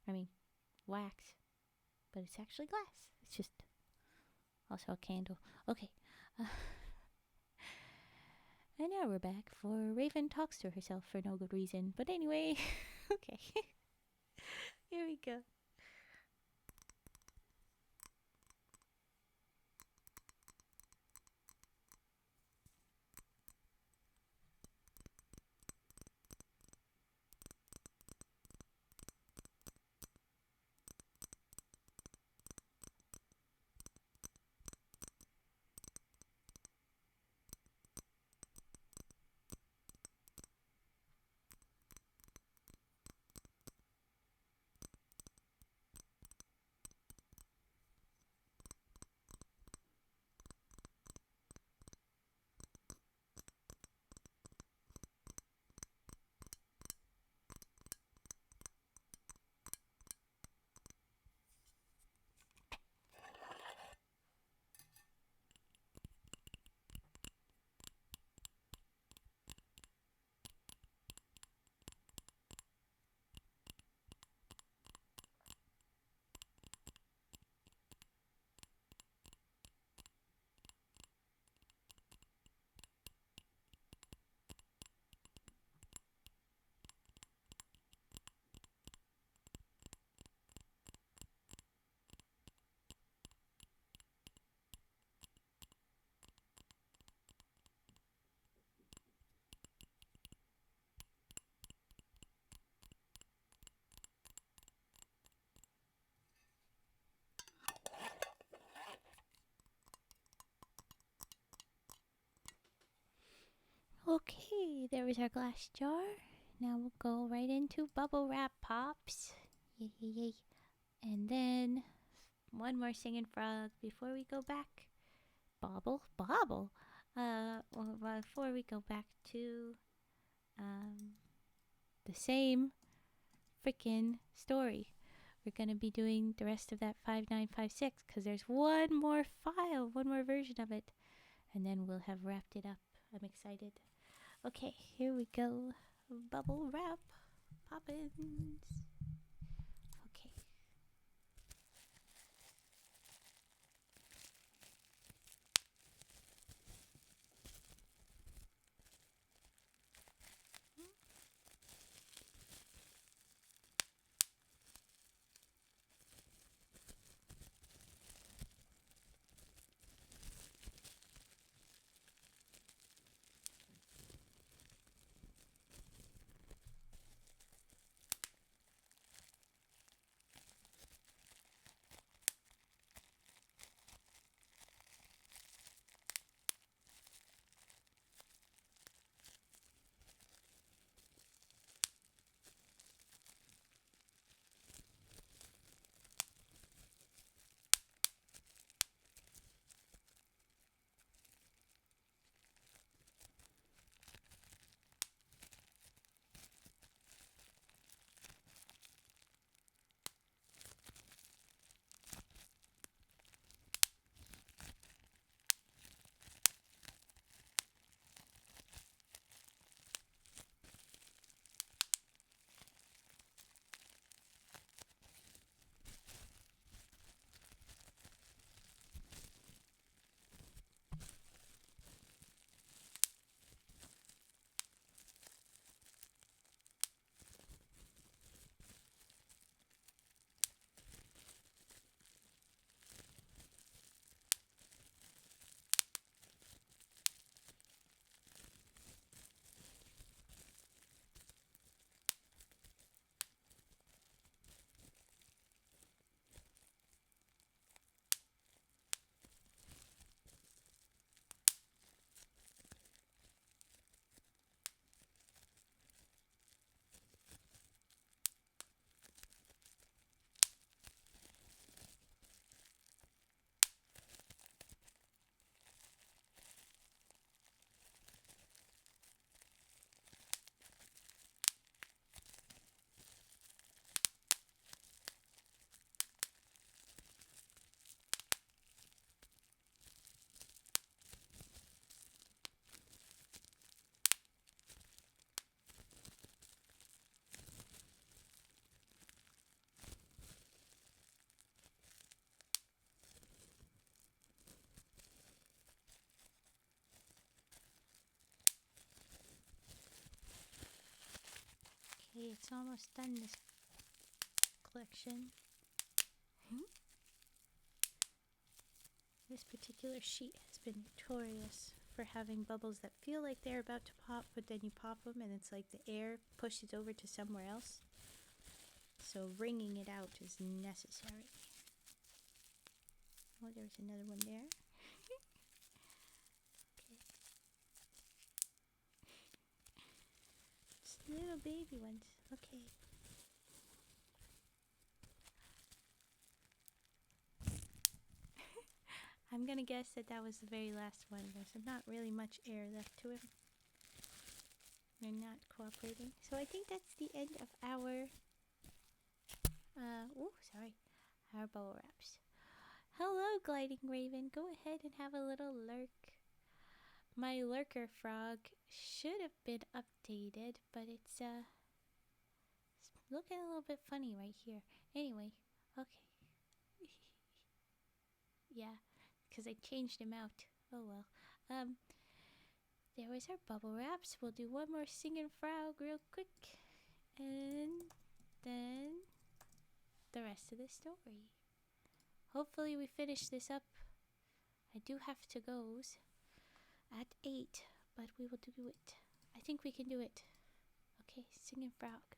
I mean, wax. But it's actually glass. It's just also a candle. Okay. And now we're back for Raven talks to herself for no good reason. But anyway, okay. Here we go. Okay, there is our glass jar. Now we'll go right into bubble wrap pops. Yay, yay, yay. And then one more singing frog before we go back. Bobble? Bobble? Well, before we go back to the same freaking story. We're going to be doing the rest of that 5956 because there's one more file, one more version of it. And then we'll have wrapped it up. I'm excited. Okay, here we go. Bubble wrap poppins. Okay. Okay, it's almost done, this collection. This particular sheet has been notorious for having bubbles that feel like they're about to pop, but then you pop them and it's like the air pushes over to somewhere else. So wringing it out is necessary. Oh, there's another one there. Okay. Just little baby ones. Okay. I'm gonna guess that that was the very last one. There's not really much air left to him. They're not cooperating. So I think that's the end of our our bubble wraps. Hello, gliding raven. Go ahead and have a little lurk. My lurker frog should have been updated, but it's looking a little bit funny right here. Anyway, okay. Yeah, because I changed him out. Oh well. There was our bubble wraps. We'll do one more singing frog real quick, and then the rest of the story. Hopefully we finish this up. I do have to go at 8, but we will do it. I think we can do it. Okay, singing frog.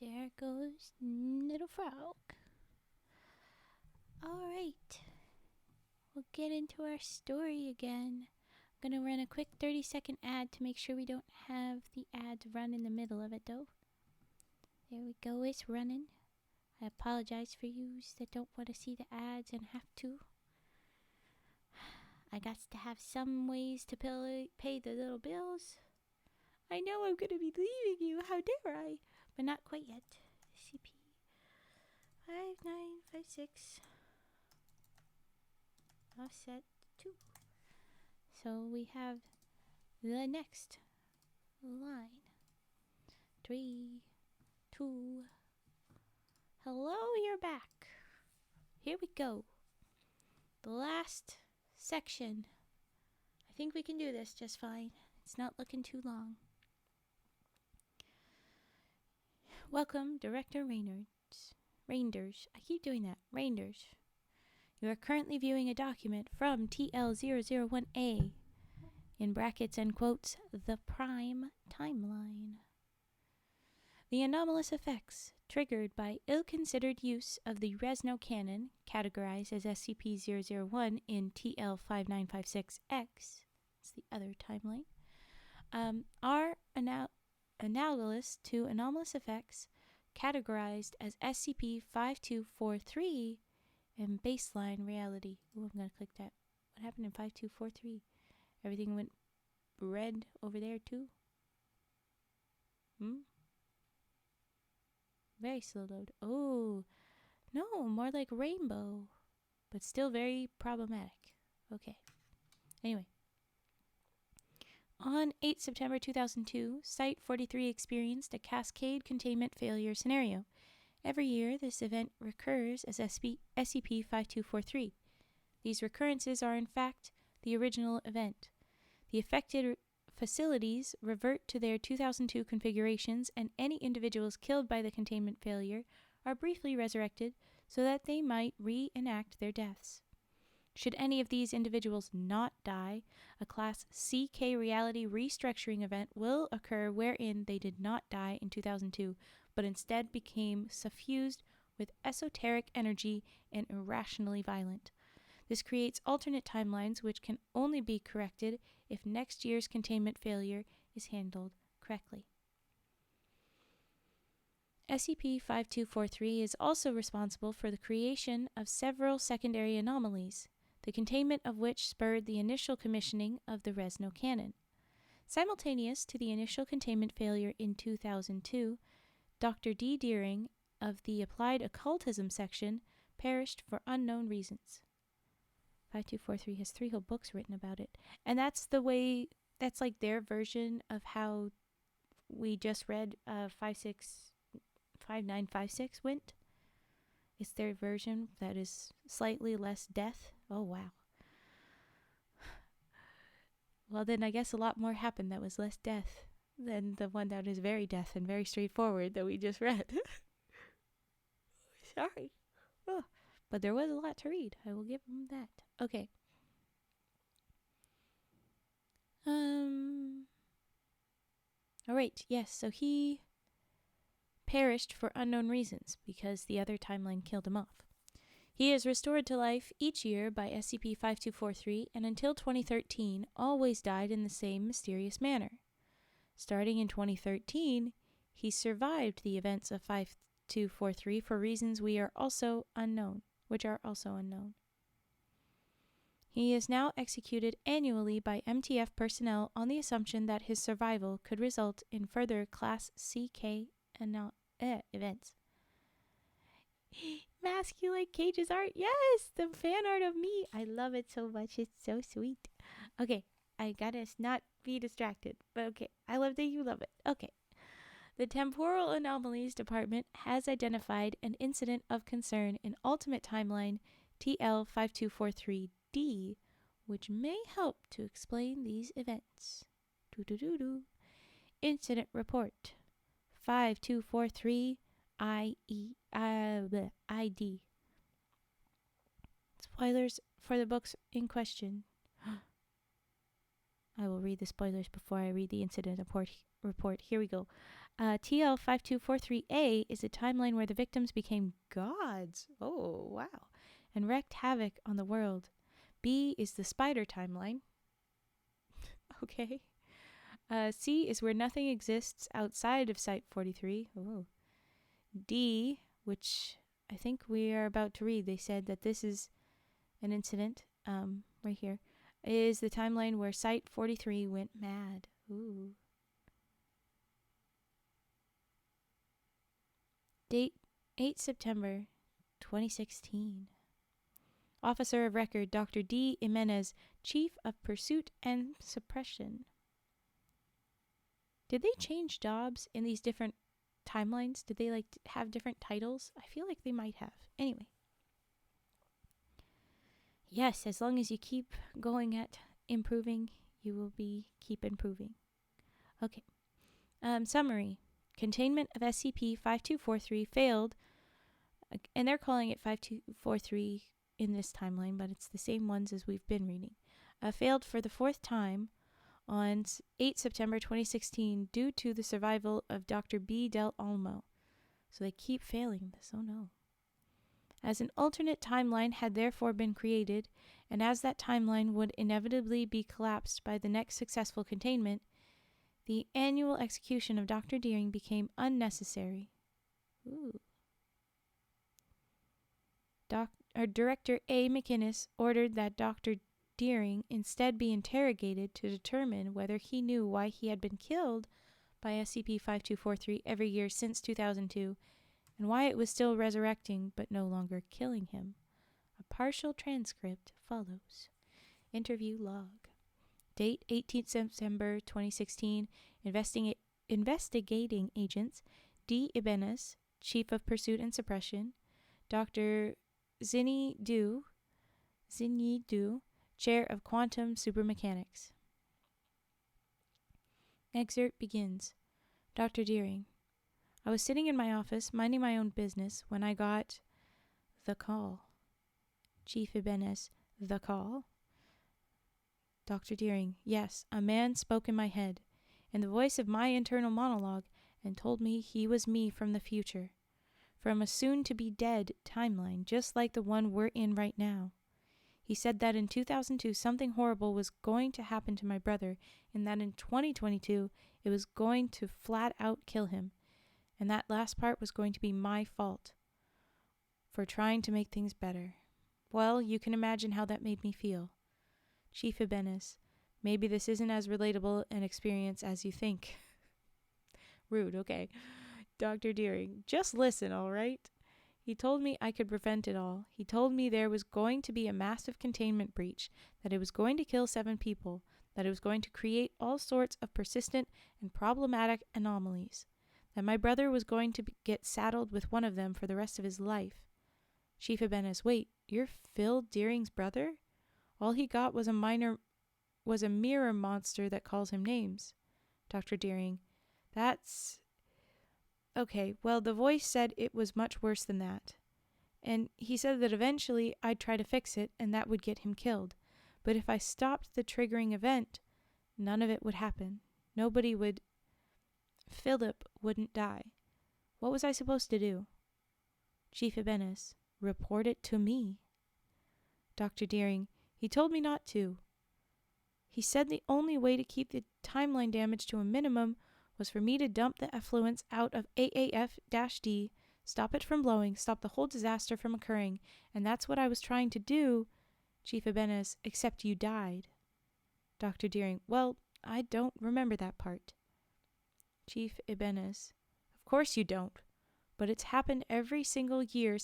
There goes little frog. Alright, we'll get into our story again. I'm gonna run a quick 30-second ad to make sure we don't have the ads run in the middle of it though. There we go, it's running. I apologize for yous that don't want to see the ads and have to. I got to have some ways to pay the little bills. I know I'm gonna be leaving you, how dare I? But not quite yet. SCP 5956 offset 2. So we have the next line. 3, 2. Hello, you're back. Here we go. The last section. I think we can do this just fine. It's not looking too long. Welcome, Director Reinders. I keep doing that. Reinders. You are currently viewing a document from TL001A, in brackets and quotes, the Prime Timeline. The anomalous effects triggered by ill-considered use of the Resno cannon, categorized as SCP-001 in TL5956X, it's the other timeline, are analogous to anomalous effects categorized as SCP-5243 in baseline reality. Ooh, I'm going to click that. What happened in 5243? Everything went red over there too? Very slow load. Oh, no, more like rainbow, but still very problematic. Okay. Anyway. On 8 September 2002, Site-43 experienced a cascade containment failure scenario. Every year, this event recurs as SCP-5243. These recurrences are, in fact, the original event. The affected facilities revert to their 2002 configurations, and any individuals killed by the containment failure are briefly resurrected so that they might reenact their deaths. Should any of these individuals not die, a Class CK reality restructuring event will occur wherein they did not die in 2002, but instead became suffused with esoteric energy and irrationally violent. This creates alternate timelines which can only be corrected if next year's containment failure is handled correctly. SCP-5243 is also responsible for the creation of several secondary anomalies, the containment of which spurred the initial commissioning of the Resno cannon. Simultaneous to the initial containment failure in 2002, Dr. D. Deering of the Applied Occultism section perished for unknown reasons. 5243 has 3 whole books written about it. And that's like their version of how we just read 5956 went. It's their version that is slightly less death. Oh, wow. Well, then I guess a lot more happened that was less death than the one that is very death and very straightforward that we just read. Sorry. Oh, but there was a lot to read. I will give them that. Okay. All right. Yes, so he perished for unknown reasons because the other timeline killed him off. He is restored to life each year by SCP-5243 and until 2013 always died in the same mysterious manner. Starting in 2013, he survived the events of 5243 for reasons which are also unknown. He is now executed annually by MTF personnel on the assumption that his survival could result in further Class CK events. Masculite Cage's art. Yes, the fan art of me. I love it so much. It's so sweet. Okay, I gotta not be distracted. But okay, I love that you love it. Okay. The Temporal Anomalies Department has identified an incident of concern in Ultimate Timeline TL5243D, which may help to explain these events. Incident Report 5243 ID. Spoilers for the books in question. I will read the spoilers before I read the incident report. Here we go. TL5243A is a timeline where the victims became gods. Oh, wow. And wreaked havoc on the world. B is the spider timeline. Okay. C is where nothing exists outside of Site 43. Oh. D, which I think we are about to read, they said that this is an incident, right here, is the timeline where Site 43 went mad. Ooh. Date 8 September 2016. Officer of Record Dr. D. Jimenez, Chief of Pursuit and Suppression. Did they change jobs in these different timelines? Did they have different titles? I feel like they might have. Anyway. Yes, as long as you keep going at improving, you will keep improving. Okay. Summary. Containment of SCP-5243 failed, and they're calling it 5243 in this timeline, but it's the same ones as we've been reading. Failed for the 4th time on 8 September 2016 due to the survival of Dr. B. Del Olmo. So they keep failing this. Oh no. As an alternate timeline had therefore been created, and as that timeline would inevitably be collapsed by the next successful containment, the annual execution of Dr. Deering became unnecessary. Ooh. Director A. McInnes ordered that Dr. Deering instead be interrogated to determine whether he knew why he had been killed by SCP-5243 every year since 2002, and why it was still resurrecting but no longer killing him. A partial transcript follows. Interview log. Date 18 September 2016. Investigating agents D. Ibanez, Chief of Pursuit and Suppression, Dr. Zinyi Du, Chair of Quantum Supermechanics. Excerpt begins. Dr. Deering. I was sitting in my office, minding my own business, when I got the call. Chief Ibanez. The call? Dr. Deering, yes, a man spoke in my head, in the voice of my internal monologue, and told me he was me from the future, from a soon-to-be-dead timeline, just like the one we're in right now. He said that in 2002 something horrible was going to happen to my brother, and that in 2022 it was going to flat out kill him, and that last part was going to be my fault for trying to make things better. Well, you can imagine how that made me feel. Chief Ibanez, maybe this isn't as relatable an experience as you think. Rude, okay. Dr. Deering, just listen, all right? He told me I could prevent it all. He told me there was going to be a massive containment breach, that it was going to kill 7 people, that it was going to create all sorts of persistent and problematic anomalies, that my brother was going to get saddled with one of them for the rest of his life. Chief Ibanez, wait, you're Phil Deering's brother? All he got was a mirror monster that calls him names. Dr. Deering, that's... Okay, well, the voice said it was much worse than that. And he said that eventually I'd try to fix it and that would get him killed. But if I stopped the triggering event, none of it would happen. Nobody would... Philip wouldn't die. What was I supposed to do? Chief Ibanez, report it to me. Dr. Deering, he told me not to. He said the only way to keep the timeline damage to a minimum was for me to dump the effluents out of AAF-D, stop it from blowing, stop the whole disaster from occurring, and that's what I was trying to do, Chief Ibanez, except you died. Dr. Deering, well, I don't remember that part. Chief Ibanez, of course you don't, but it's happened every single year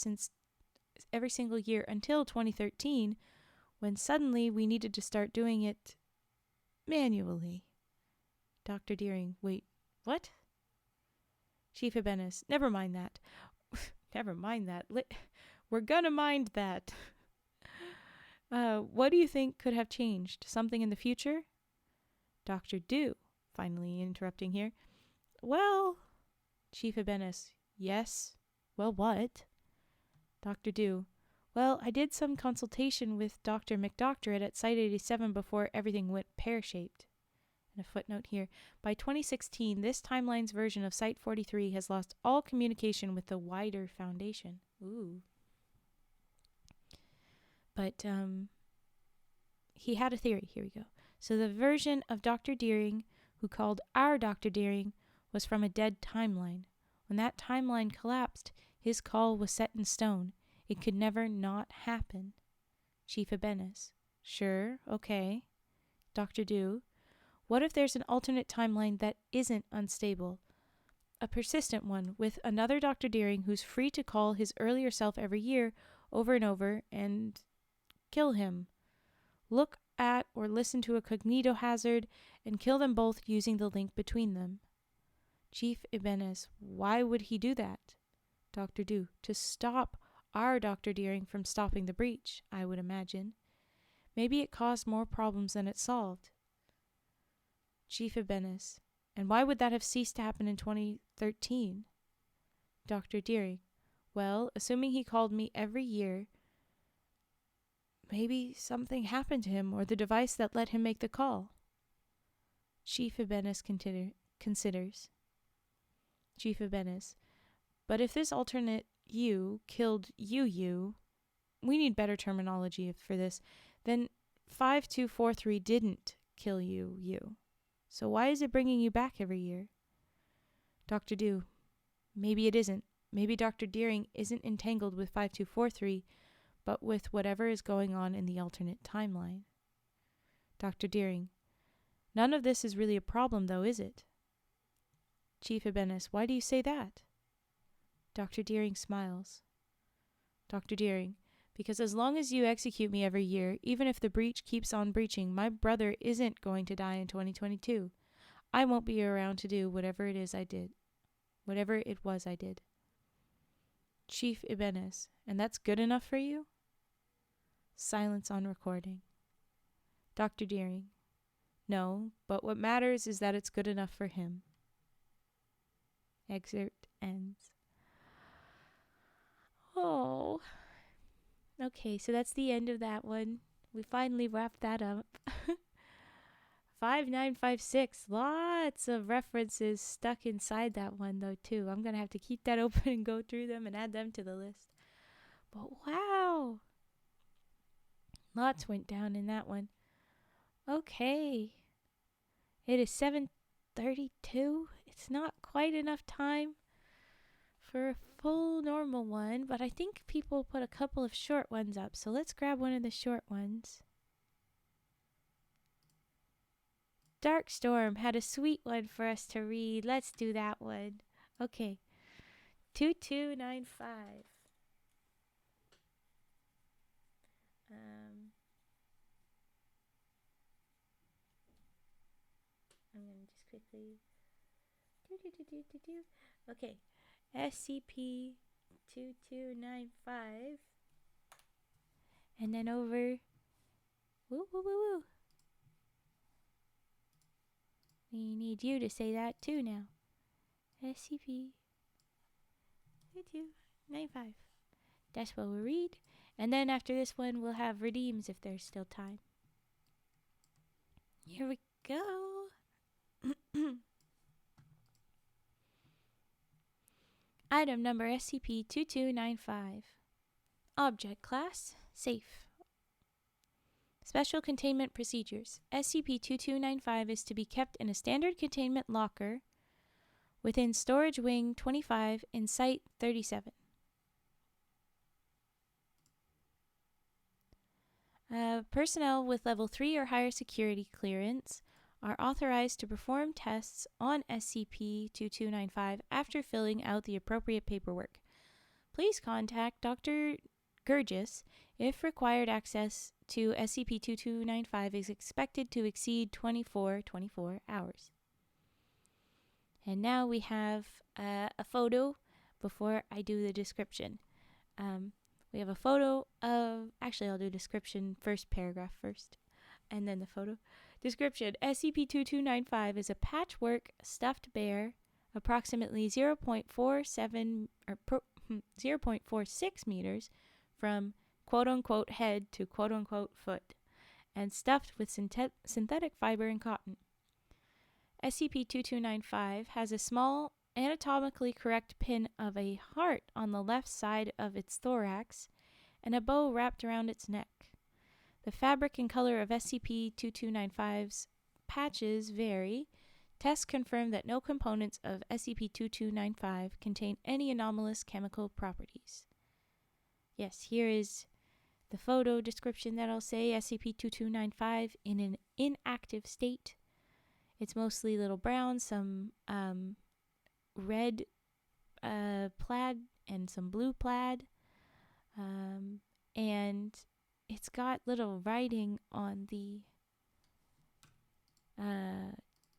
until 2013, when suddenly we needed to start doing it manually. Dr. Deering, wait, what? Chief Ibanez, never mind that. Never mind that. We're gonna mind that. What do you think could have changed? Something in the future? Dr. Do, finally interrupting here. Well, Chief Ibanez, yes. Well, what? Dr. Do, well, I did some consultation with Dr. McDoctorate at Site 87 before everything went pear-shaped. And a footnote here. By 2016, this timeline's version of Site 43 has lost all communication with the wider foundation. Ooh. But, he had a theory. Here we go. So the version of Dr. Deering, who called our Dr. Deering, was from a dead timeline. When that timeline collapsed, his call was set in stone. It could never not happen. Chief Ibanez, sure, okay. Dr. Do, what if there's an alternate timeline that isn't unstable? A persistent one, with another Dr. Deering who's free to call his earlier self every year, over and over, and kill him. Look at or listen to a cognito hazard and kill them both using the link between them. Chief Ibanez, why would he do that? Dr. Do, to stop our Dr. Deering from stopping the breach, I would imagine. Maybe it caused more problems than it solved. Chief Ibanez, and why would that have ceased to happen in 2013? Dr. Deering, well, assuming he called me every year, maybe something happened to him or the device that let him make the call. Chief Ibanez considers. Chief Ibanez, but if this alternate you killed you, we need better terminology for this, then 5243 didn't kill you. So why is it bringing you back every year? Dr. Do, maybe it isn't. Maybe Dr. Deering isn't entangled with 5243, but with whatever is going on in the alternate timeline. Dr. Deering, none of this is really a problem though, is it? Chief Ibanez, why do you say that? Dr. Deering smiles. Dr. Deering, because as long as you execute me every year, even if the breach keeps on breaching, my brother isn't going to die in 2022. I won't be around to do whatever it was I did. Chief Ibanez, and that's good enough for you? Silence on recording. Dr. Deering, no, but what matters is that it's good enough for him. Excerpt ends. Oh. Okay, so that's the end of that one. We finally wrapped that up. 5956. Lots of references stuck inside that one, though, too. I'm going to have to keep that open and go through them and add them to the list. But wow. Lots went down in that one. Okay. It is 7:32. It's not quite enough time for a full normal one, but I think people put a couple of short ones up. So let's grab one of the short ones. Dark Storm had a sweet one for us to read. Let's do that one. Okay. 2295. I'm going to just quickly. Okay. SCP 2295. And then over. Woo, woo, woo, woo. We need you to say that too now. SCP 2295. That's what we'll read. And then after this one, we'll have redeems if there's still time. Here we go. Item number SCP-2295. Object Class Safe. Special Containment Procedures. SCP-2295 is to be kept in a standard containment locker within Storage Wing 25 in Site 37. Personnel with Level 3 or higher security clearance are authorized to perform tests on SCP-2295 after filling out the appropriate paperwork. Please contact Dr. Gurgis if required access to SCP-2295 is expected to exceed 24 hours. And now we have a photo before I do the description. We have a photo of... Actually, I'll do description first, paragraph first, and then the photo. Description. SCP-2295 is a patchwork stuffed bear, approximately 0.46 meters from quote-unquote head to quote-unquote foot, and stuffed with synthetic fiber and cotton. SCP-2295 has a small, anatomically correct pin of a heart on the left side of its thorax and a bow wrapped around its neck. The fabric and color of SCP-2295's patches vary. Tests confirm that no components of SCP-2295 contain any anomalous chemical properties. Yes, here is the photo description that I'll say. SCP-2295 in an inactive state. It's mostly little brown, some red plaid and some blue plaid. And it's got little writing on the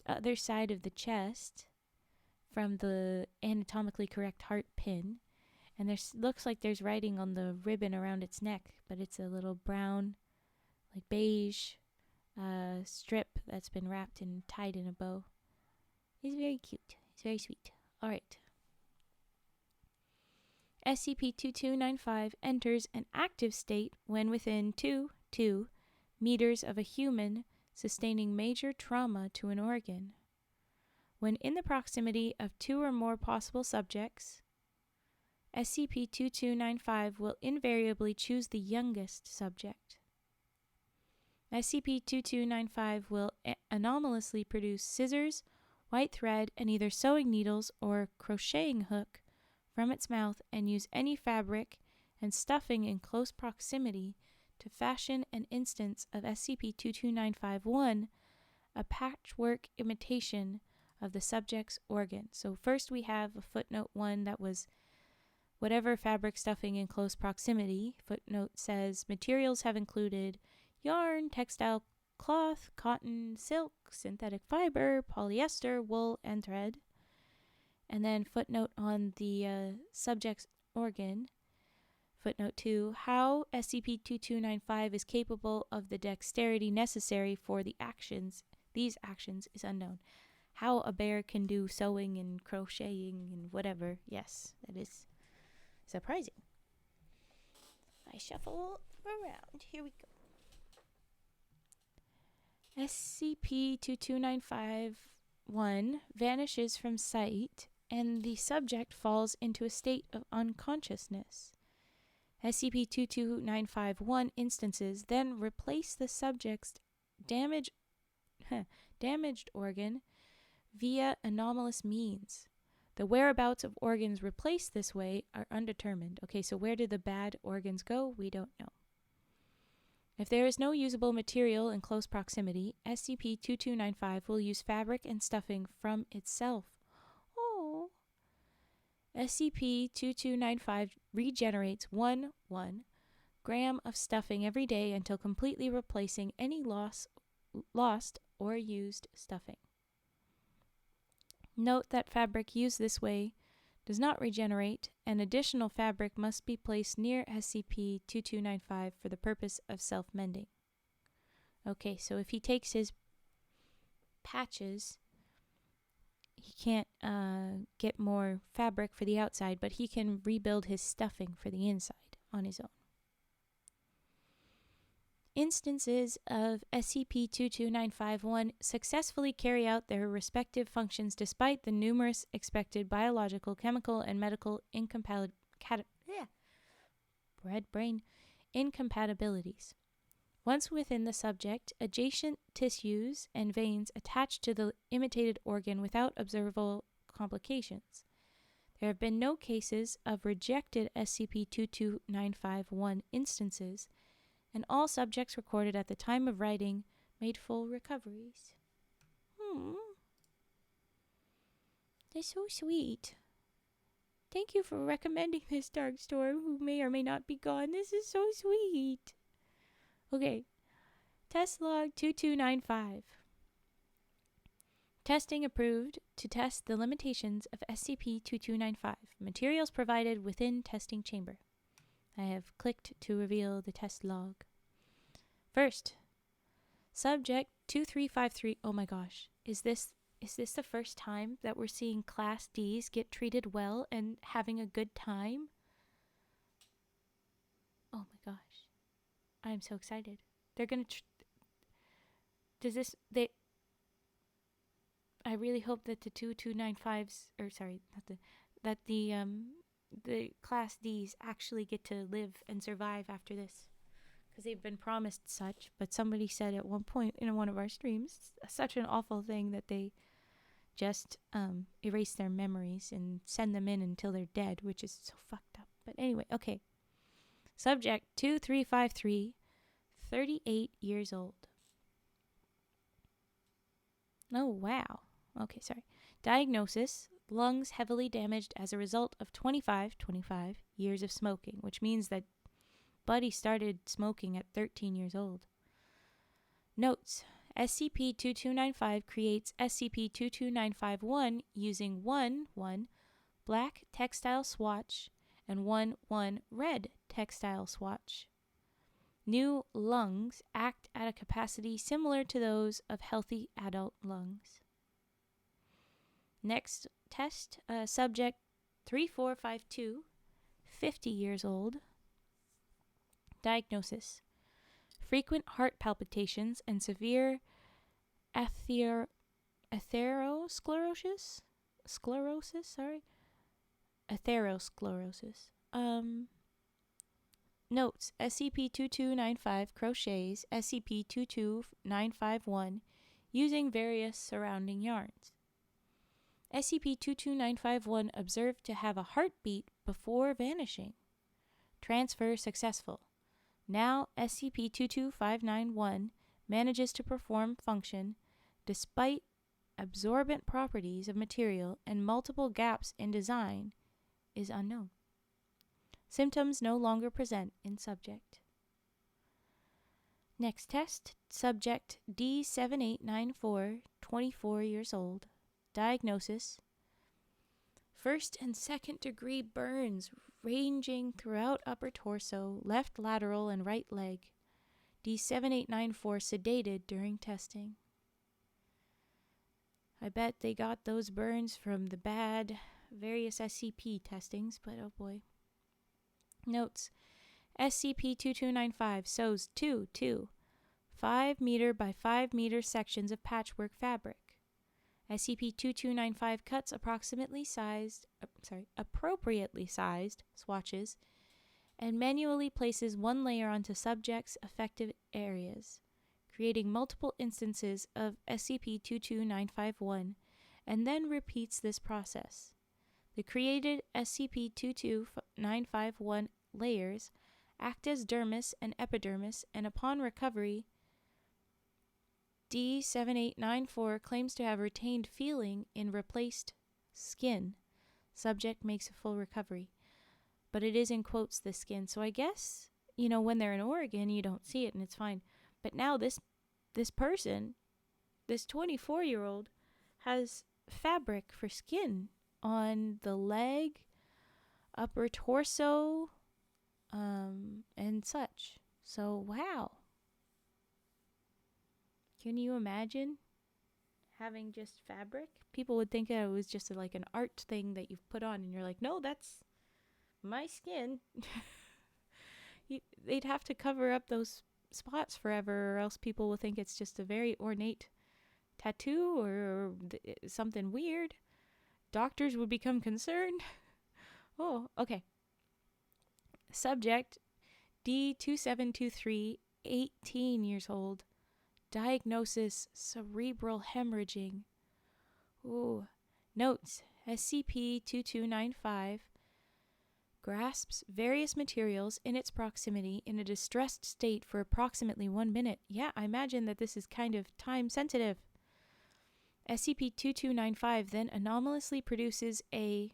other side of the chest from the anatomically correct heart pin. And looks like there's writing on the ribbon around its neck, but it's a little brown, like beige strip that's been wrapped and tied in a bow. It's very cute. It's very sweet. Alright. SCP-2295 enters an active state when within 2 meters of a human sustaining major trauma to an organ. When in the proximity of 2 or more possible subjects, SCP-2295 will invariably choose the youngest subject. SCP-2295 will anomalously produce scissors, white thread, and either sewing needles or crocheting hook from its mouth and use any fabric and stuffing in close proximity to fashion an instance of SCP-2295-1, a patchwork imitation of the subject's organ. So first we have a footnote 1 that was whatever fabric stuffing in close proximity. Footnote says materials have included yarn, textile cloth, cotton, silk, synthetic fiber, polyester, wool, and thread. And then footnote on the subject's organ. Footnote 2, how SCP-2295 is capable of the dexterity necessary for these actions is unknown. How a bear can do sewing and crocheting and whatever, yes, that is surprising. I shuffle around. Here we go. SCP-22951 vanishes from sight and the subject falls into a state of unconsciousness. SCP-22951 instances then replace the subject's damaged organ via anomalous means. The whereabouts of organs replaced this way are undetermined. Okay, so where did the bad organs go? We don't know. If there is no usable material in close proximity, SCP-2295 will use fabric and stuffing from itself. Oh. SCP-2295 regenerates 1 gram of stuffing every day until completely replacing any lost or used stuffing. Note that fabric used this way does not regenerate, and additional fabric must be placed near SCP-2295 for the purpose of self-mending. Okay, so if he takes his patches, he can't get more fabric for the outside, but he can rebuild his stuffing for the inside on his own. Instances of SCP-22951 successfully carry out their respective functions despite the numerous expected biological, chemical, and medical incompatibilities. Once within the subject, adjacent tissues and veins attach to the imitated organ without observable complications. There have been no cases of rejected SCP-22951 instances, and all subjects recorded at the time of writing made full recoveries. That's so sweet. Thank you for recommending this, Dark Storm, who may or may not be gone. This is so sweet. Okay. Test log 2295. Testing approved to test the limitations of SCP-2295. Materials provided within testing chamber. I have clicked to reveal the test log. First, subject 2353. Oh my gosh. Is this the first time that we're seeing Class Ds get treated well and having a good time? Oh my gosh. I'm so excited. They're going to I really hope that the 2295s that the Class Ds actually get to live and survive after this, because they've been promised such. But somebody said at one point in one of our streams, such an awful thing that they just erase their memories and send them in until they're dead, which is so fucked up. But anyway, okay. Subject 2353, 38 years old. Oh, wow. Okay, sorry. Diagnosis: lungs heavily damaged as a result of 25 years of smoking, which means that Buddy started smoking at 13 years old. Notes: SCP-2295 creates SCP-22951 using 1 black textile swatch and 1 red textile swatch. New lungs act at a capacity similar to those of healthy adult lungs. Next test, subject 3452, 50 years old. Diagnosis: frequent heart palpitations and severe atherosclerosis. Notes: SCP-2295 crochets SCP-22951 using various surrounding yarns. SCP-22951 observed to have a heartbeat before vanishing. Transfer successful. Now SCP-22591 manages to perform function despite absorbent properties of material and multiple gaps in design is unknown. Symptoms no longer present in subject. Next test, subject D7894, 24 years old. Diagnosis: first and second degree burns ranging throughout upper torso, left lateral, and right leg. D7894 sedated during testing. I bet they got those burns from the bad various SCP testings, but oh boy. Notes: SCP-2295 shows 2 5-meter by 5-meter sections of patchwork fabric. SCP-2295 cuts appropriately sized swatches and manually places one layer onto subjects' affected areas, creating multiple instances of SCP-22951, and then repeats this process. The created SCP-22951 layers act as dermis and epidermis, and upon recovery, D7894 claims to have retained feeling in replaced skin. Subject makes a full recovery. But it is in quotes, the skin. So I guess, when they're in Oregon, you don't see it and it's fine. But now this person, this 24-year-old, has fabric for skin on the leg, upper torso, and such. So, wow. Can you imagine having just fabric? People would think it was just like an art thing that you've put on, and you're like, no, that's my skin. They'd have to cover up those spots forever, or else people will think it's just a very ornate tattoo or something weird. Doctors would become concerned. Oh, okay. Subject D2723, 18 years old. Diagnosis: cerebral hemorrhaging. Ooh. Notes: SCP-2295 grasps various materials in its proximity in a distressed state for approximately 1 minute. Yeah, I imagine that this is kind of time sensitive. SCP-2295 then anomalously produces a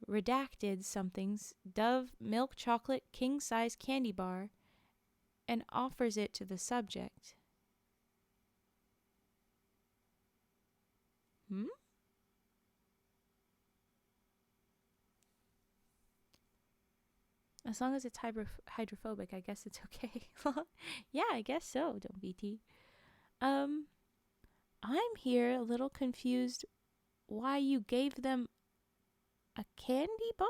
redacted something's Dove milk chocolate king-size candy bar and offers it to the subject. As long as it's hydrophobic, I guess it's okay. Yeah, I guess so, don't BT. I'm here a little confused why you gave them a candy bar?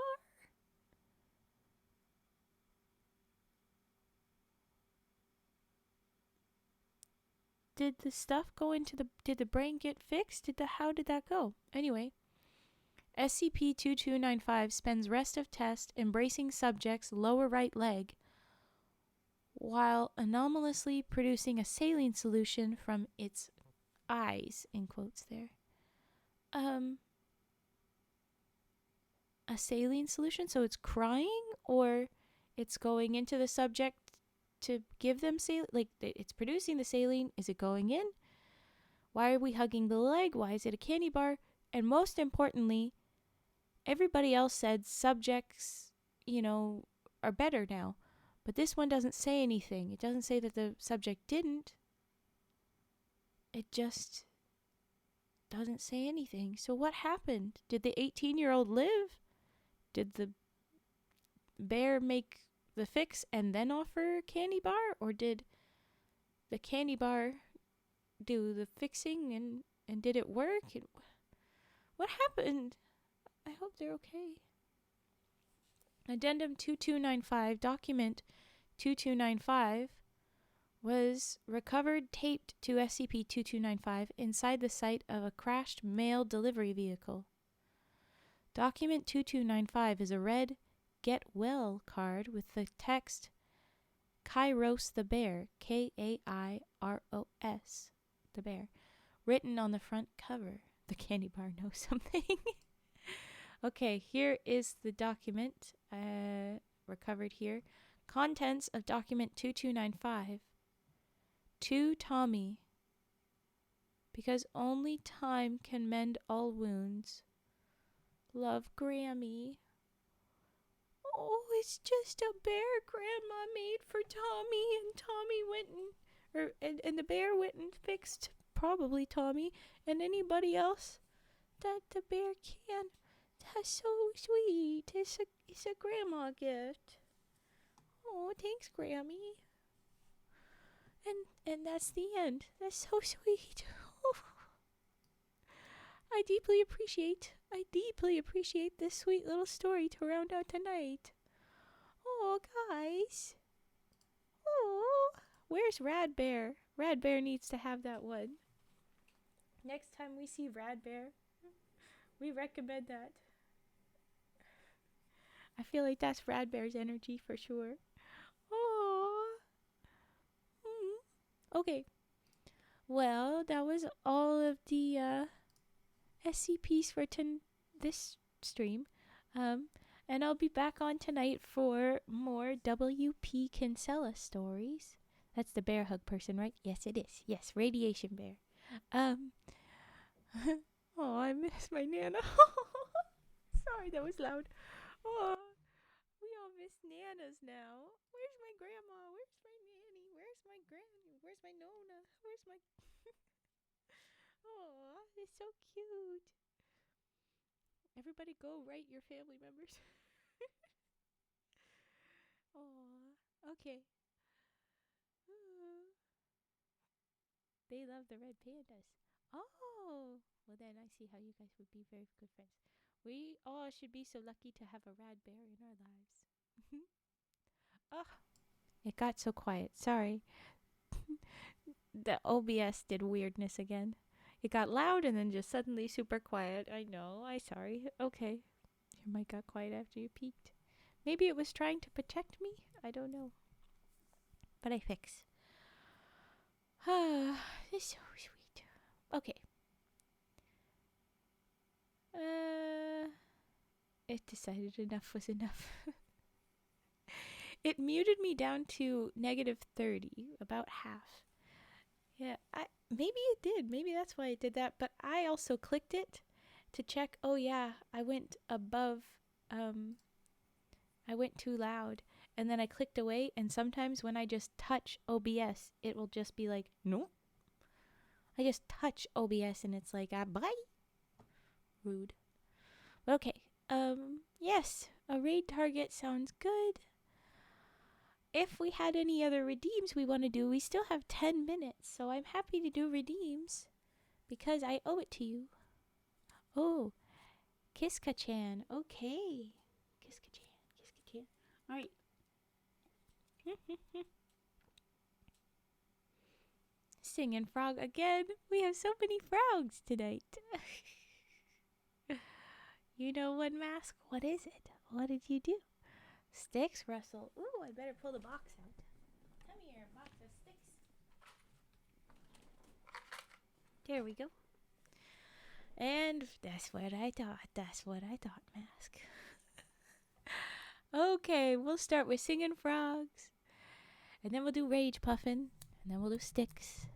Did the stuff go into did the brain get fixed? How did that go? Anyway, SCP-2295 spends rest of test embracing subject's lower right leg while anomalously producing a saline solution from its eyes, in quotes there. A saline solution? So it's crying, or it's going into the subject to give them saline? Like, it's producing the saline. Is it going in? Why are we hugging the leg? Why is it a candy bar? And most importantly, everybody else said subjects, are better now. But this one doesn't say anything. It doesn't say that the subject didn't. It just doesn't say anything. So what happened? Did the 18-year-old live? Did the bear make the fix and then offer a candy bar? Or did the candy bar do the fixing and did it work? What happened? I hope they're okay. Addendum 2295, document 2295 was recovered taped to SCP-2295 inside the site of a crashed mail delivery vehicle. Document 2295 is a red Get Well card with the text Kairos the Bear, Kairos, the bear, written on the front cover. The candy bar knows something. Okay, here is the document recovered here. Contents of document 2295. To Tommy. Because only time can mend all wounds. Love, Grammy. Oh, it's just a bear Grandma made for Tommy, and Tommy went and the bear went and fixed probably Tommy and anybody else that the bear can. That's so sweet. It's a grandma gift. Oh, thanks, Grammy. And that's the end. That's so sweet. Oh. I deeply appreciate this sweet little story to round out tonight. Oh, guys. Where's Rad Bear? Rad Bear needs to have that one. Next time we see Rad Bear, we recommend that. I feel like that's Rad Bear's energy for sure. Oh. Okay. Well, that was all of the SCPs for this stream. And I'll be back on tonight for more W.P. Kinsella stories. That's the bear hug person, right? Yes, it is. Yes, Radiation Bear. Oh, I miss my Nana. Sorry, that was loud. Oh, we all miss Nanas now. Where's my grandma? Where's my nanny? Where's my granny? Where's my Nona? Where's my... Oh, it's so cute. Everybody go write your family members. Oh, okay. They love the red pandas. Oh, well then I see how you guys would be very good friends. We all should be so lucky to have a rad bear in our lives. Oh, it got so quiet. Sorry. The OBS did weirdness again. It got loud and then just suddenly super quiet. I know. I'm sorry. Okay. Your mic got quiet after you peeked. Maybe it was trying to protect me? I don't know. But I fix. Ah, it's so sweet. Okay. It decided enough was enough. It muted me down to -30, about half. Yeah, maybe it did. Maybe that's why it did that. But I also clicked it to check. Oh yeah, I went above. I went too loud, and then I clicked away. And sometimes when I just touch OBS, it will just be like, no. I just touch OBS, and it's like, bye. Rude. But okay. Yes, a raid target sounds good. If we had any other redeems we want to do, we still have 10 minutes, so I'm happy to do redeems because I owe it to you. Oh, Kiska-chan. Okay. Kiska-chan, Kiska-chan. All right. Singing frog again. We have so many frogs tonight. You know one mask? What is it? What did you do? Sticks, Russell. Ooh, I better pull the box out. Come here, box of sticks. There we go. And that's what I thought. That's what I thought, mask. Okay, we'll start with singing frogs. And then we'll do rage puffin. And then we'll do sticks.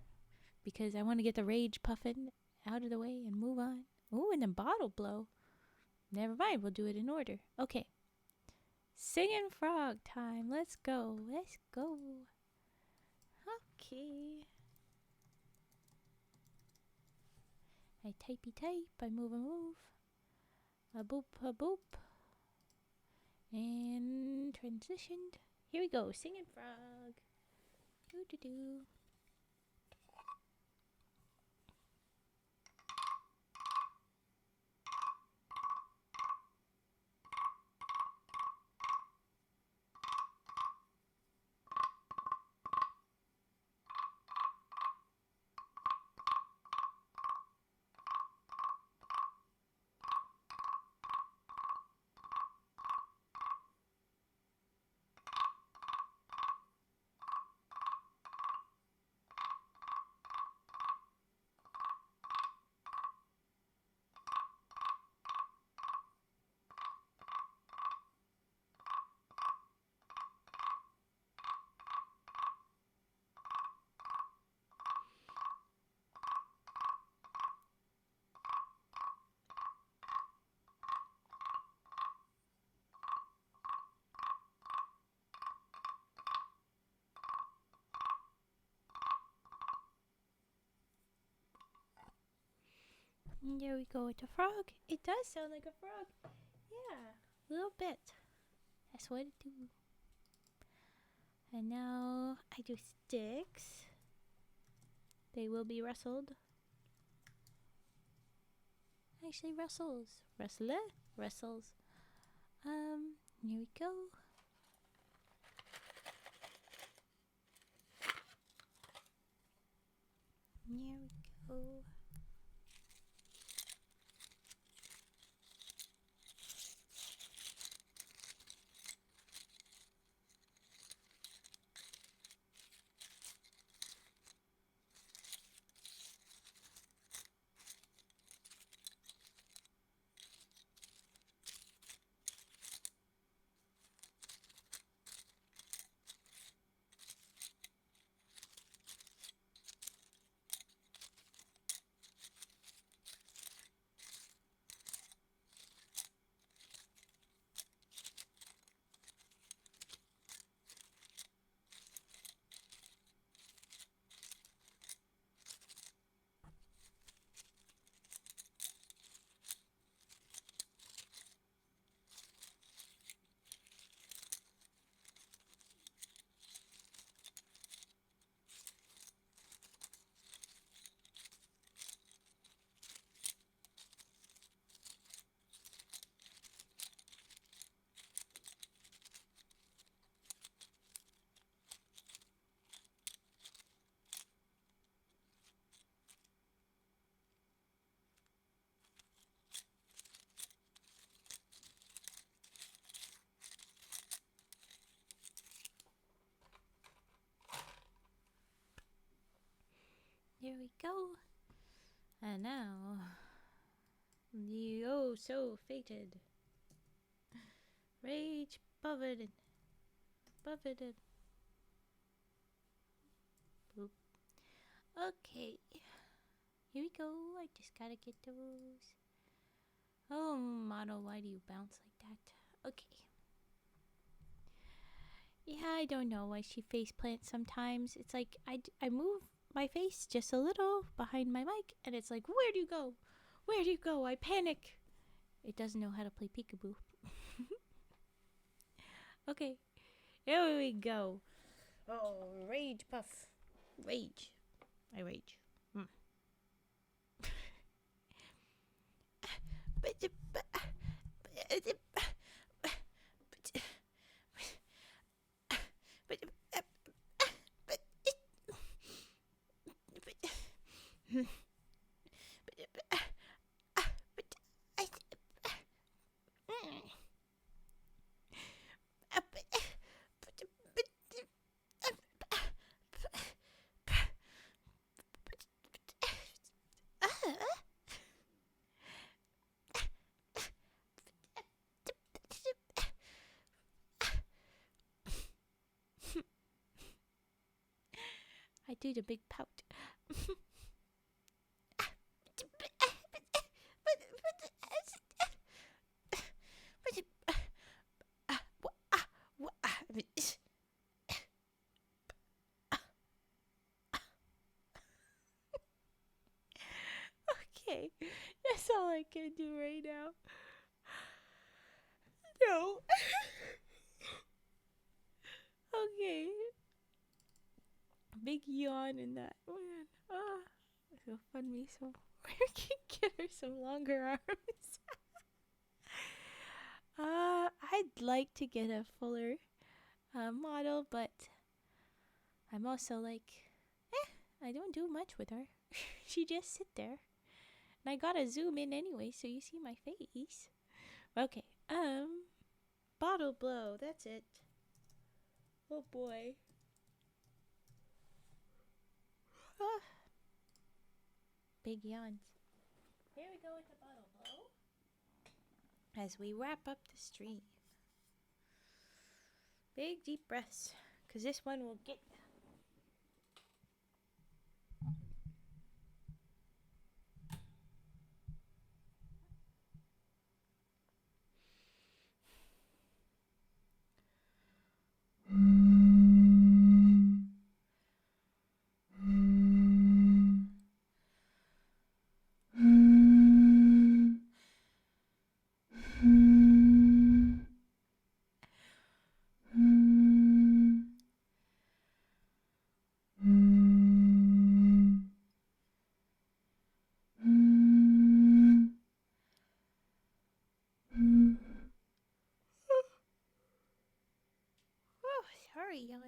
Because I want to get the rage puffin out of the way and move on. Ooh, and then bottle blow. Never mind, we'll do it in order. Okay. Singing frog time. Let's go. Let's go. Okay. I typey type. I move a move. A boop a boop. And transitioned. Here we go. Singing frog. Doo doo doo. And there we go with the frog. It does sound like a frog. Yeah, a little bit. That's what it do. And now I do sticks. They will be rustled. Actually, rustles. Rustler? Rustles. Here we go. Here we go. Here we go. And now, the oh so fated rage buffeted. Boop. Okay. Here we go. I just gotta get those. Oh, model, why do you bounce like that? Okay. Yeah, I don't know why she face plants sometimes. It's like I move my face just a little behind my mic, and it's like, where do you go? Where do you go? I panic. It doesn't know how to play peekaboo. Okay, here we go. Oh, rage puff. Rage. I rage. I do the big pout. Okay, that's all I can do right now. No. Okay. Big yawn in that one. So funny. So we can get her some longer arms. I'd like to get a fuller model, but I'm also like, I don't do much with her. She just sit there. And I gotta zoom in anyway so you see my face. Okay, bottle blow, that's it. Oh boy. Big yawns. Here we go with the bottle blow. As we wrap up the stream. Big deep breaths, because this one will get you. Oh, sorry, yawn.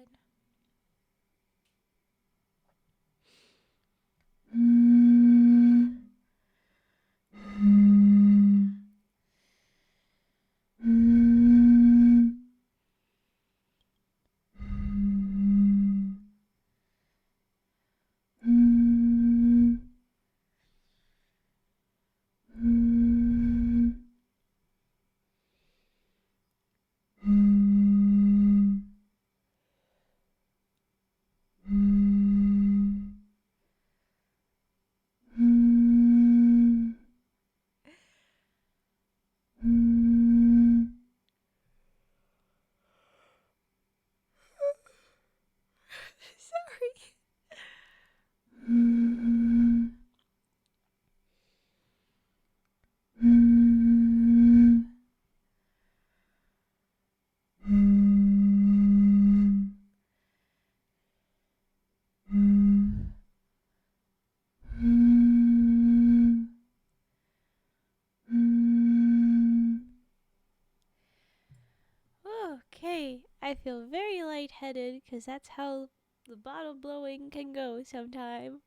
I feel very lightheaded because that's how the bottle blowing can go sometime.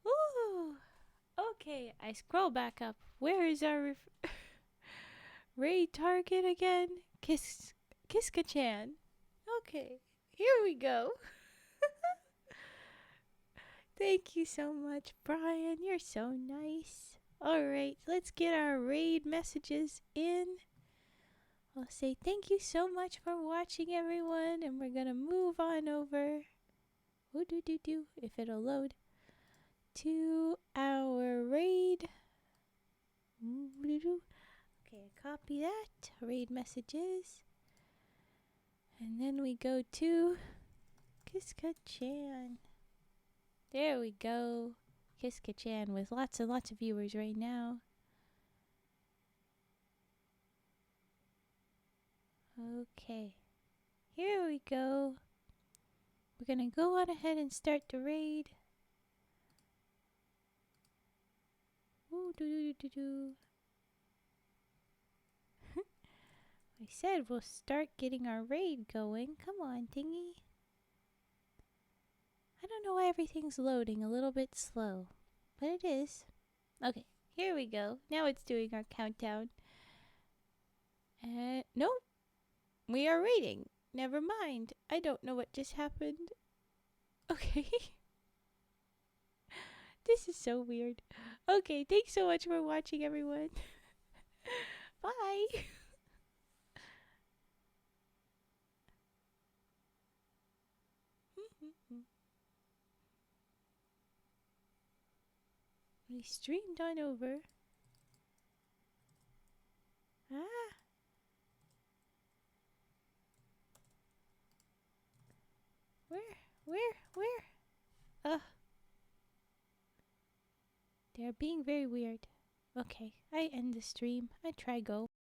Ooh. Okay, I scroll back up. Where is our raid target again? Kiska-chan. Okay, here we go. Thank you so much, Brian. You're so nice. Alright, let's get our raid messages in. I'll say thank you so much for watching, everyone, and we're gonna move on over. If it'll load. To our raid. Okay, copy that. Raid messages. And then we go to Kiska-chan. There we go. Kiska-chan with lots and lots of viewers right now. Okay. Here we go. We're gonna go on ahead and start the raid. I said we'll start getting our raid going. Come on, thingy. I don't know why everything's loading a little bit slow, but it is. Okay, here we go. Now it's doing our countdown. Nope. We are raiding. Never mind. I don't know what just happened. Okay. This is so weird. Okay, thanks so much for watching, everyone. Bye. We streamed on over. Ah. Where? They're being very weird. Okay, I end the stream. I try go.